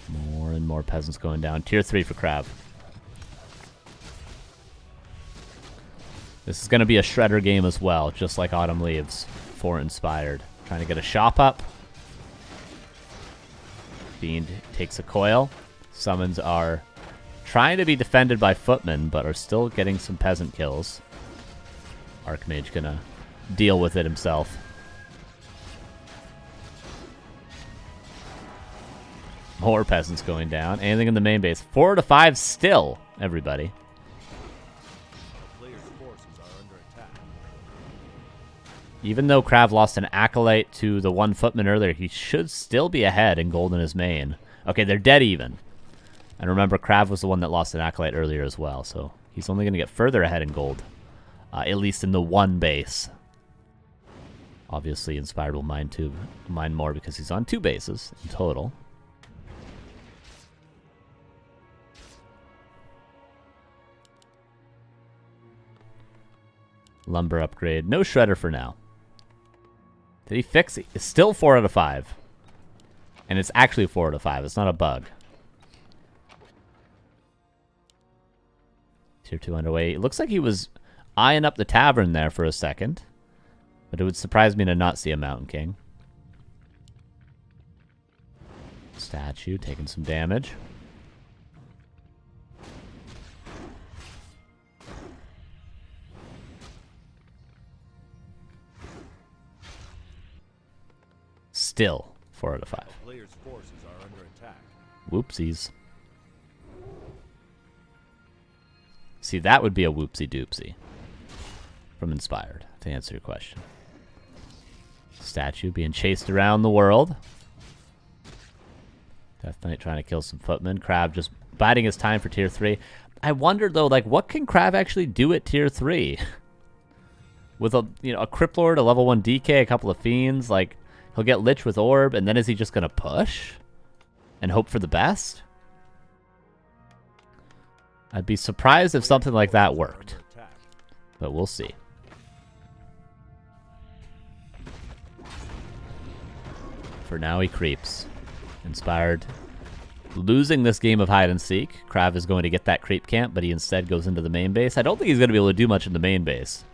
More and more peasants going down. Tier 3 for KraV. This is going to be a shredder game as well, just like Autumn Leaves for Inspired. Trying to get a shop up. Fiend takes a coil. Summons are trying to be defended by footmen, but are still getting some peasant kills. Archmage going to deal with it himself. More peasants going down. Anything in the main base. 4 to 5 still, everybody. Even though KraV lost an Acolyte to the 1 footman earlier, he should still be ahead in gold in his main. Okay, they're dead even. And remember, KraV was the one that lost an Acolyte earlier as well, so he's only going to get further ahead in gold. At least in the 1 base. Obviously, Inspired will mine more because he's on 2 bases in total. Lumber upgrade. No shredder for now. Did he fix it? It's still 4 out of 5. And it's actually 4 out of 5. It's not a bug. Tier 2 underway. It looks like he was eyeing up the tavern there for a second. But it would surprise me to not see a Mountain King. Statue taking some damage. Still 4 out of 5. Players' forces are under attack. Whoopsies. See, that would be a whoopsie doopsie from Inspired, to answer your question. Statue being chased around the world. Death Knight trying to kill some footmen. KraV just biding his time for tier 3. I wonder though, like, what can KraV actually do at tier 3? With a a Crypt Lord, a level 1 DK, a couple of fiends, like he'll get Lich with Orb, and then is he just gonna push and hope for the best? I'd be surprised if something like that worked, but we'll see. For now, he creeps. Inspired losing this game of hide and seek. KraV is going to get that creep camp, but he instead goes into the main base. I don't think he's going to be able to do much in the main base,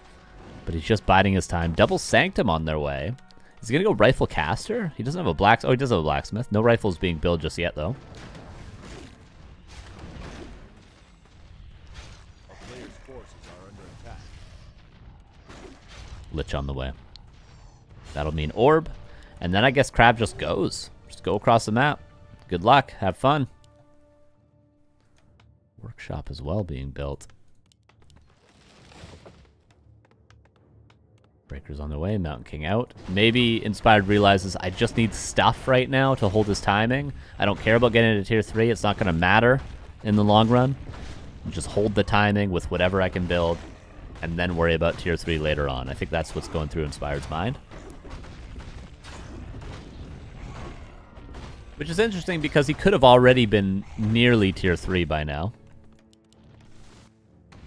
but he's just biding his time. Double Sanctum on their way. Is he going to go Rifle Caster? He doesn't have a blacksmith. Oh, he does have a blacksmith. No rifles being built just yet, though. Lich on the way. That'll mean Orb. And then I guess KraV just goes. Just go across the map. Good luck. Have fun. Workshop as well being built. Breakers on the way. Mountain King out. Maybe Inspired realizes I just need stuff right now to hold his timing. I don't care about getting into tier 3. It's not going to matter in the long run. Just hold the timing with whatever I can build, and then worry about tier 3 later on. I think that's what's going through Inspired's mind. Which is interesting because he could have already been nearly tier 3 by now.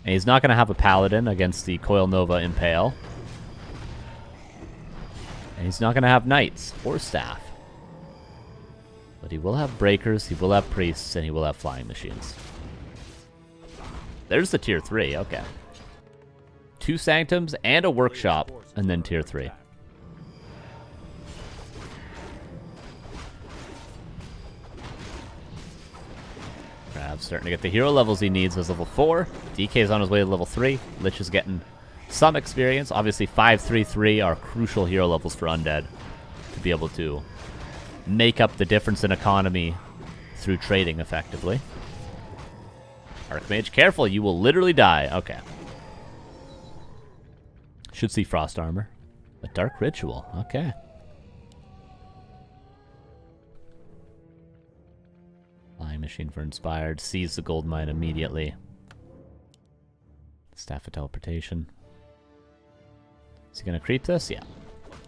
And he's not going to have a Paladin against the Coil Nova Impale. And he's not going to have Knights or Staff. But he will have Breakers, he will have Priests, and he will have Flying Machines. There's the tier 3, okay. 2 Sanctums and a Workshop, and then tier 3. KraV's starting to get the hero levels he needs as level 4. DK's on his way to level 3. Lich is getting some experience. Obviously, 5, 3, 3 are crucial hero levels for Undead to be able to make up the difference in economy through trading effectively. Archmage, careful, you will literally die. Okay. Should see Frost Armor. A Dark Ritual, okay. Flying Machine for Inspired. Sees the gold mine immediately. Staff of Teleportation. Is he going to creep this? Yeah.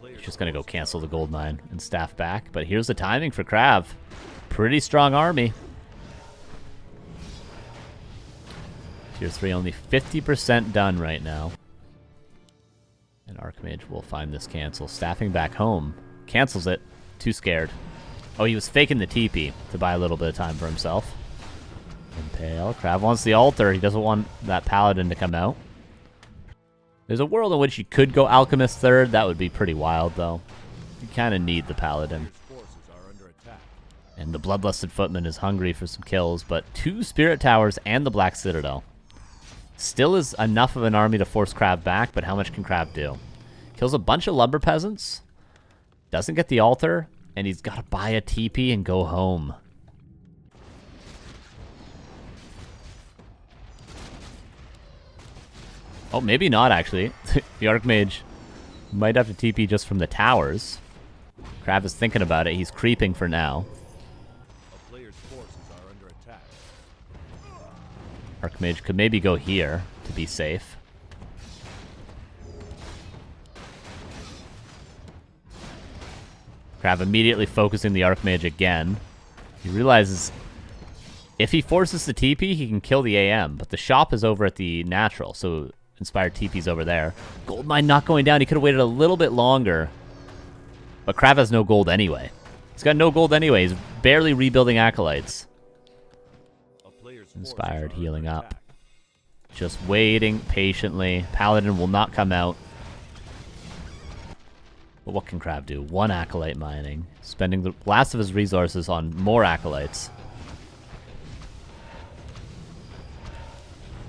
He's just going to go cancel the gold mine and staff back. But here's the timing for KraV. Pretty strong army. Tier 3 only 50% done right now. And Archmage will find this cancel. Staffing back home. Cancels it. Too scared. Oh, he was faking the TP to buy a little bit of time for himself. Impale. KraV wants the altar. He doesn't want that Paladin to come out. There's a world in which you could go Alchemist third. That would be pretty wild, though. You kind of need the Paladin. And the Bloodlusted Footman is hungry for some kills, but 2 Spirit Towers and the Black Citadel. Still is enough of an army to force KraV back, but how much can KraV do? Kills a bunch of Lumber Peasants. Doesn't get the altar, and he's got to buy a TP and go home. Oh, maybe not, actually. The Archmage might have to TP just from the towers. KraV is thinking about it. He's creeping for now. A player's forces are under attack. Archmage could maybe go here to be safe. KraV immediately focusing the Archmage again. He realizes if he forces the TP, he can kill the AM, but the shop is over at the natural, so Inspired TP's over there. Gold mine not going down. He could have waited a little bit longer, but KraV has no gold anyway. He's got no gold anyway. He's barely rebuilding acolytes. A player's Inspired forces are healing under up. attack. Just waiting patiently. Paladin will not come out. But what can KraV do? One acolyte mining. Spending the last of his resources on more acolytes.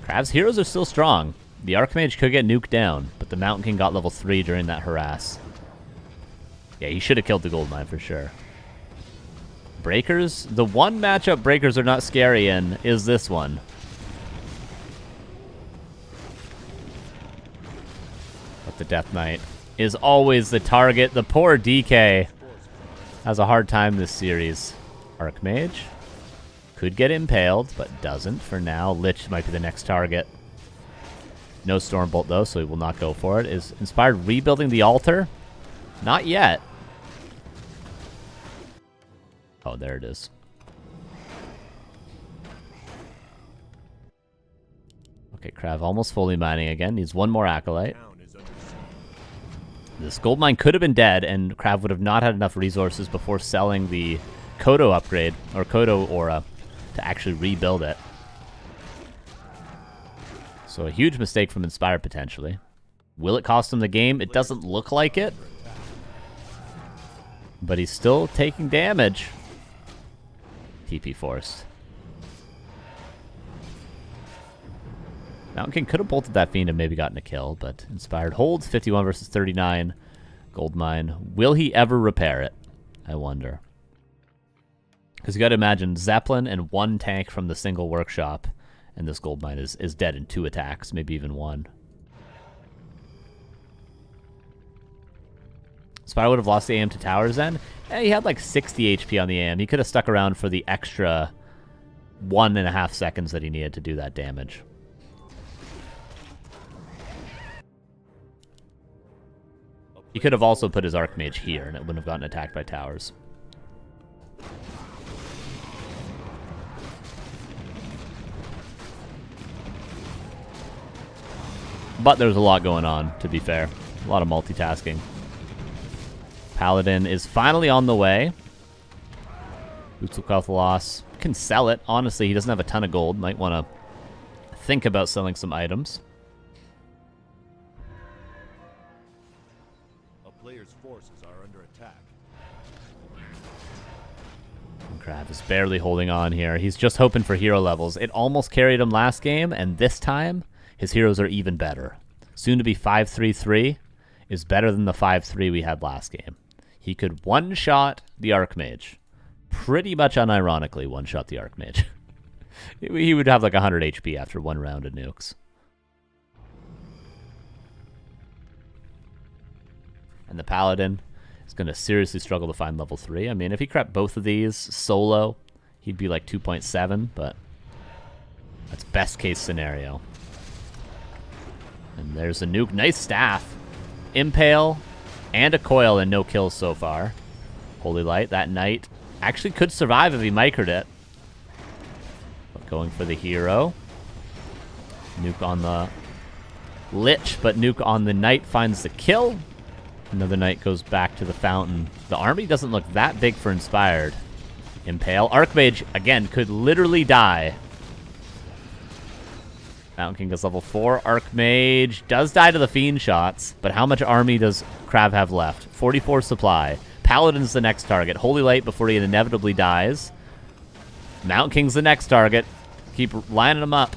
KraV's heroes are still strong. The Archmage could get nuked down, but the Mountain King got level 3 during that harass. Yeah, he should have killed the gold mine for sure. Breakers? The one matchup Breakers are not scary in is this one. But the Death Knight is always the target. The poor DK has a hard time this series. Archmage could get impaled, but doesn't for now. Lich might be the next target. No Stormbolt though, so he will not go for it. Is Inspired rebuilding the altar? Not yet. Oh, there it is. Okay, KraV almost fully mining again. Needs one more acolyte. Town is under siege. This gold mine could have been dead, and KraV would have not had enough resources before selling the Kodo upgrade, or Kodo Aura, to actually rebuild it. So a huge mistake from Inspired, potentially. Will it cost him the game? It doesn't look like it. But he's still taking damage. TP forced. Mountain King could have bolted that Fiend and maybe gotten a kill, but Inspired holds 51 versus 39. Gold mine. Will he ever repair it? I wonder. Because you got to imagine Zeppelin and one tank from the single workshop, and this gold mine is dead in 2 attacks, maybe even 1. Inspired would have lost the AM to towers then. He had like 60 HP on the AM. He could have stuck around for the extra 1.5 seconds that he needed to do that damage. He could have also put his Archmage here, and it wouldn't have gotten attacked by towers. But there's a lot going on, to be fair. A lot of multitasking. Paladin is finally on the way. Utsulkoth loss. Can sell it. Honestly, he doesn't have a ton of gold. Might want to think about selling some items. A player's forces are under attack. And KraV is barely holding on here. He's just hoping for hero levels. It almost carried him last game, and this time, his heroes are even better. Soon to be 5-3-3 is better than the 5-3 we had last game. He could one-shot the Archmage. Pretty much unironically one-shot the Archmage. He would have like 100 HP after one round of nukes. And the Paladin is going to seriously struggle to find level 3. I mean, if he crept both of these solo, he'd be like 2.7, but that's best case scenario. And there's a nuke. Nice staff. Impale and a coil and no kills so far. Holy Light, that knight actually could survive if he microed it. But going for the hero. Nuke on the Lich, but nuke on the knight finds the kill. Another knight goes back to the fountain. The army doesn't look that big for Inspired. Impale. Archmage, again, could literally die. Mountain King goes level 4. Archmage does die to the Fiend shots, but how much army does KraV have left? 44 supply. Paladin's the next target. Holy Light before he inevitably dies. Mountain King's the next target. Keep lining them up.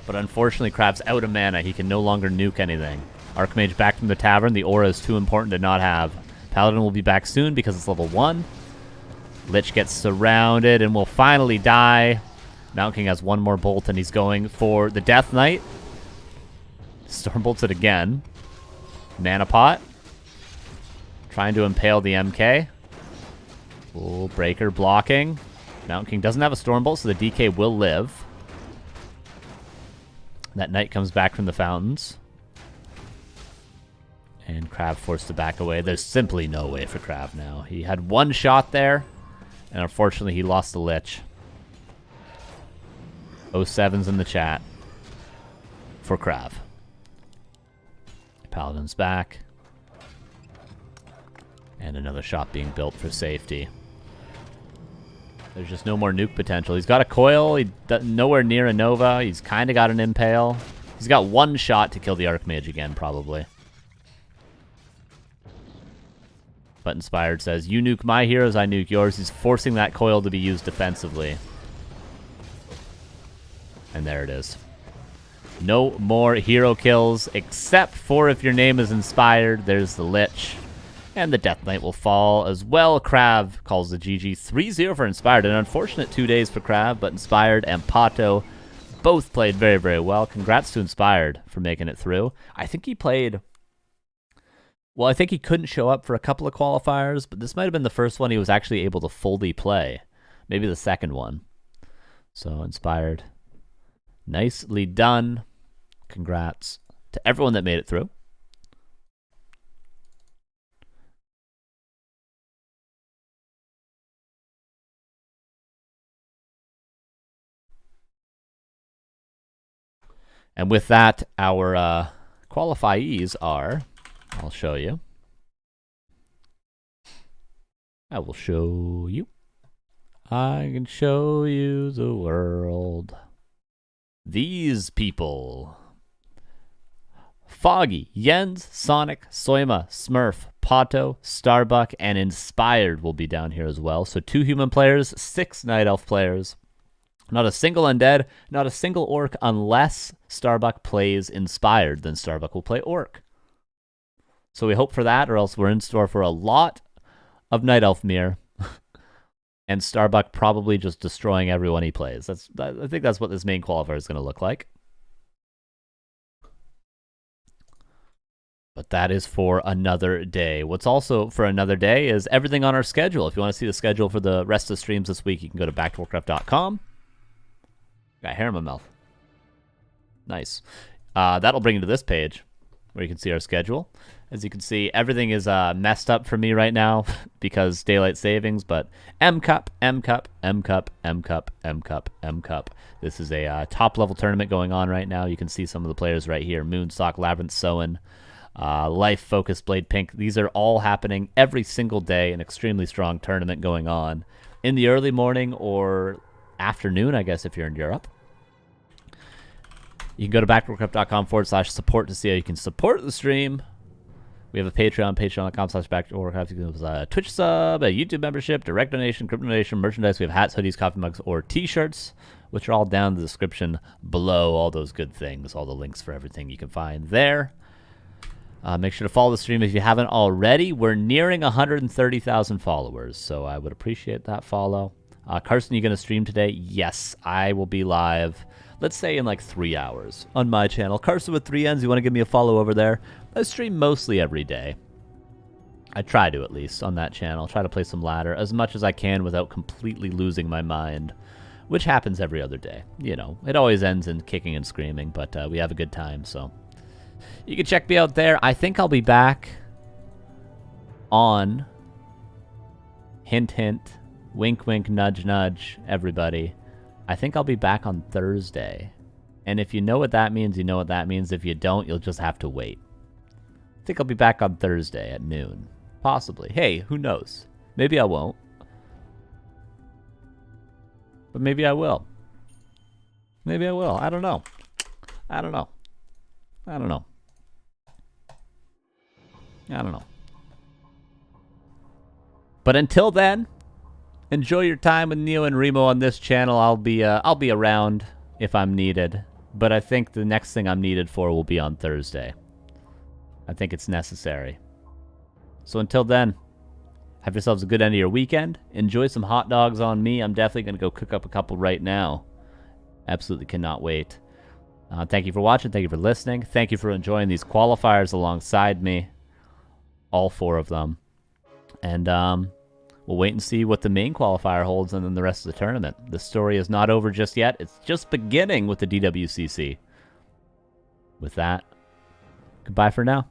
But unfortunately, KraV's out of mana. He can no longer nuke anything. Archmage back from the tavern. The aura is too important to not have. Paladin will be back soon because it's level 1. Lich gets surrounded and will finally die. Mountain King has one more bolt, and he's going for the Death Knight. Stormbolts it again. Mana Pot. Trying to impale the MK. Oh, Breaker blocking. Mountain King doesn't have a Stormbolt, so the DK will live. That Knight comes back from the fountains. And KraV forced to back away. There's simply no way for KraV now. He had one shot there, and unfortunately he lost the Lich. 07's in the chat for KraV. Paladin's back. And another shop being built for safety. There's just no more nuke potential. He's got a coil. He's nowhere near a Nova. He's kind of got an Impale. He's got one shot to kill the Archmage again, probably. But Inspired says, you nuke my heroes, I nuke yours. He's forcing that coil to be used defensively. And there it is. No more hero kills, except for if your name is Inspired. There's the Lich. And the Death Knight will fall as well. KraV calls the GG 3-0 for Inspired. An unfortunate 2 days for KraV, but Inspired and Pato both played very, very well. Congrats to Inspired for making it through. I think he played... Well, I think he couldn't show up for a couple of qualifiers, but this might have been the first one he was actually able to fully play. Maybe the second one. So, Inspired. Nicely done. Congrats to everyone that made it through. And with that, our qualifiees are, I'll show you. I will show you. I can show you the world. These people. Foggy, Jens, Sonic, Soima, Smurf, Pato, Starbuck, and Inspired will be down here as well. So 2 human players, 6 Night Elf players. Not a single undead, not a single orc, unless Starbuck plays Inspired. Then Starbuck will play orc. So we hope for that, or else we're in store for a lot of Night Elf Mir. And Starbuck probably just destroying everyone he plays. I think that's what this main qualifier is going to look like. But that is for another day. What's also for another day is everything on our schedule. If you want to see the schedule for the rest of the streams this week, you can go to backtowarcraft.com. Got hair in my mouth. Nice. That'll bring you to this page where you can see our schedule. As you can see, everything is messed up for me right now because daylight savings, but M Cup, M Cup, M Cup, M Cup, M Cup, M Cup. This is a top-level tournament going on right now. You can see some of the players right here. Moonsock, Labyrinth, Soen, Life, Focus, Blade Pink. These are all happening every single day. An extremely strong tournament going on in the early morning or afternoon, I guess, if you're in Europe. You can go to backtowarcraft.com/support to see how you can support the stream. We have a Patreon, patreon.com/backtowarcraft. You can give us a Twitch sub, a YouTube membership, direct donation, crypto donation, merchandise. We have hats, hoodies, coffee mugs, or t-shirts, which are all down in the description below. All those good things, all the links for everything you can find there. Make sure to follow the stream if you haven't already. We're nearing 130,000 followers, so I would appreciate that follow. Carson, you going to stream today? Yes, I will be live, let's say in like 3 hours on my channel. Carson with 3 N's, you want to give me a follow over there? I stream mostly every day. I try to, at least, on that channel. Try to play some ladder as much as I can without completely losing my mind, which happens every other day. You know, it always ends in kicking and screaming, but we have a good time, so. You can check me out there. I think I'll be back on, hint, hint, wink, wink, nudge, nudge, everybody. I think I'll be back on Thursday. And if you know what that means, you know what that means. If you don't, you'll just have to wait. I think I'll be back on Thursday at noon. Possibly. Hey, who knows? Maybe I won't. But maybe I will. Maybe I will. I don't know. I don't know. I don't know. I don't know. But until then, enjoy your time with Neo and Remo on this channel. I'll be around if I'm needed. But I think the next thing I'm needed for will be on Thursday. I think it's necessary. So until then, have yourselves a good end of your weekend. Enjoy some hot dogs on me. I'm definitely going to go cook up a couple right now. Absolutely cannot wait. Thank you for watching. Thank you for listening. Thank you for enjoying these qualifiers alongside me. All 4 of them. And we'll wait and see what the main qualifier holds and then the rest of the tournament. The story is not over just yet. It's just beginning with the DWCC. With that, goodbye for now.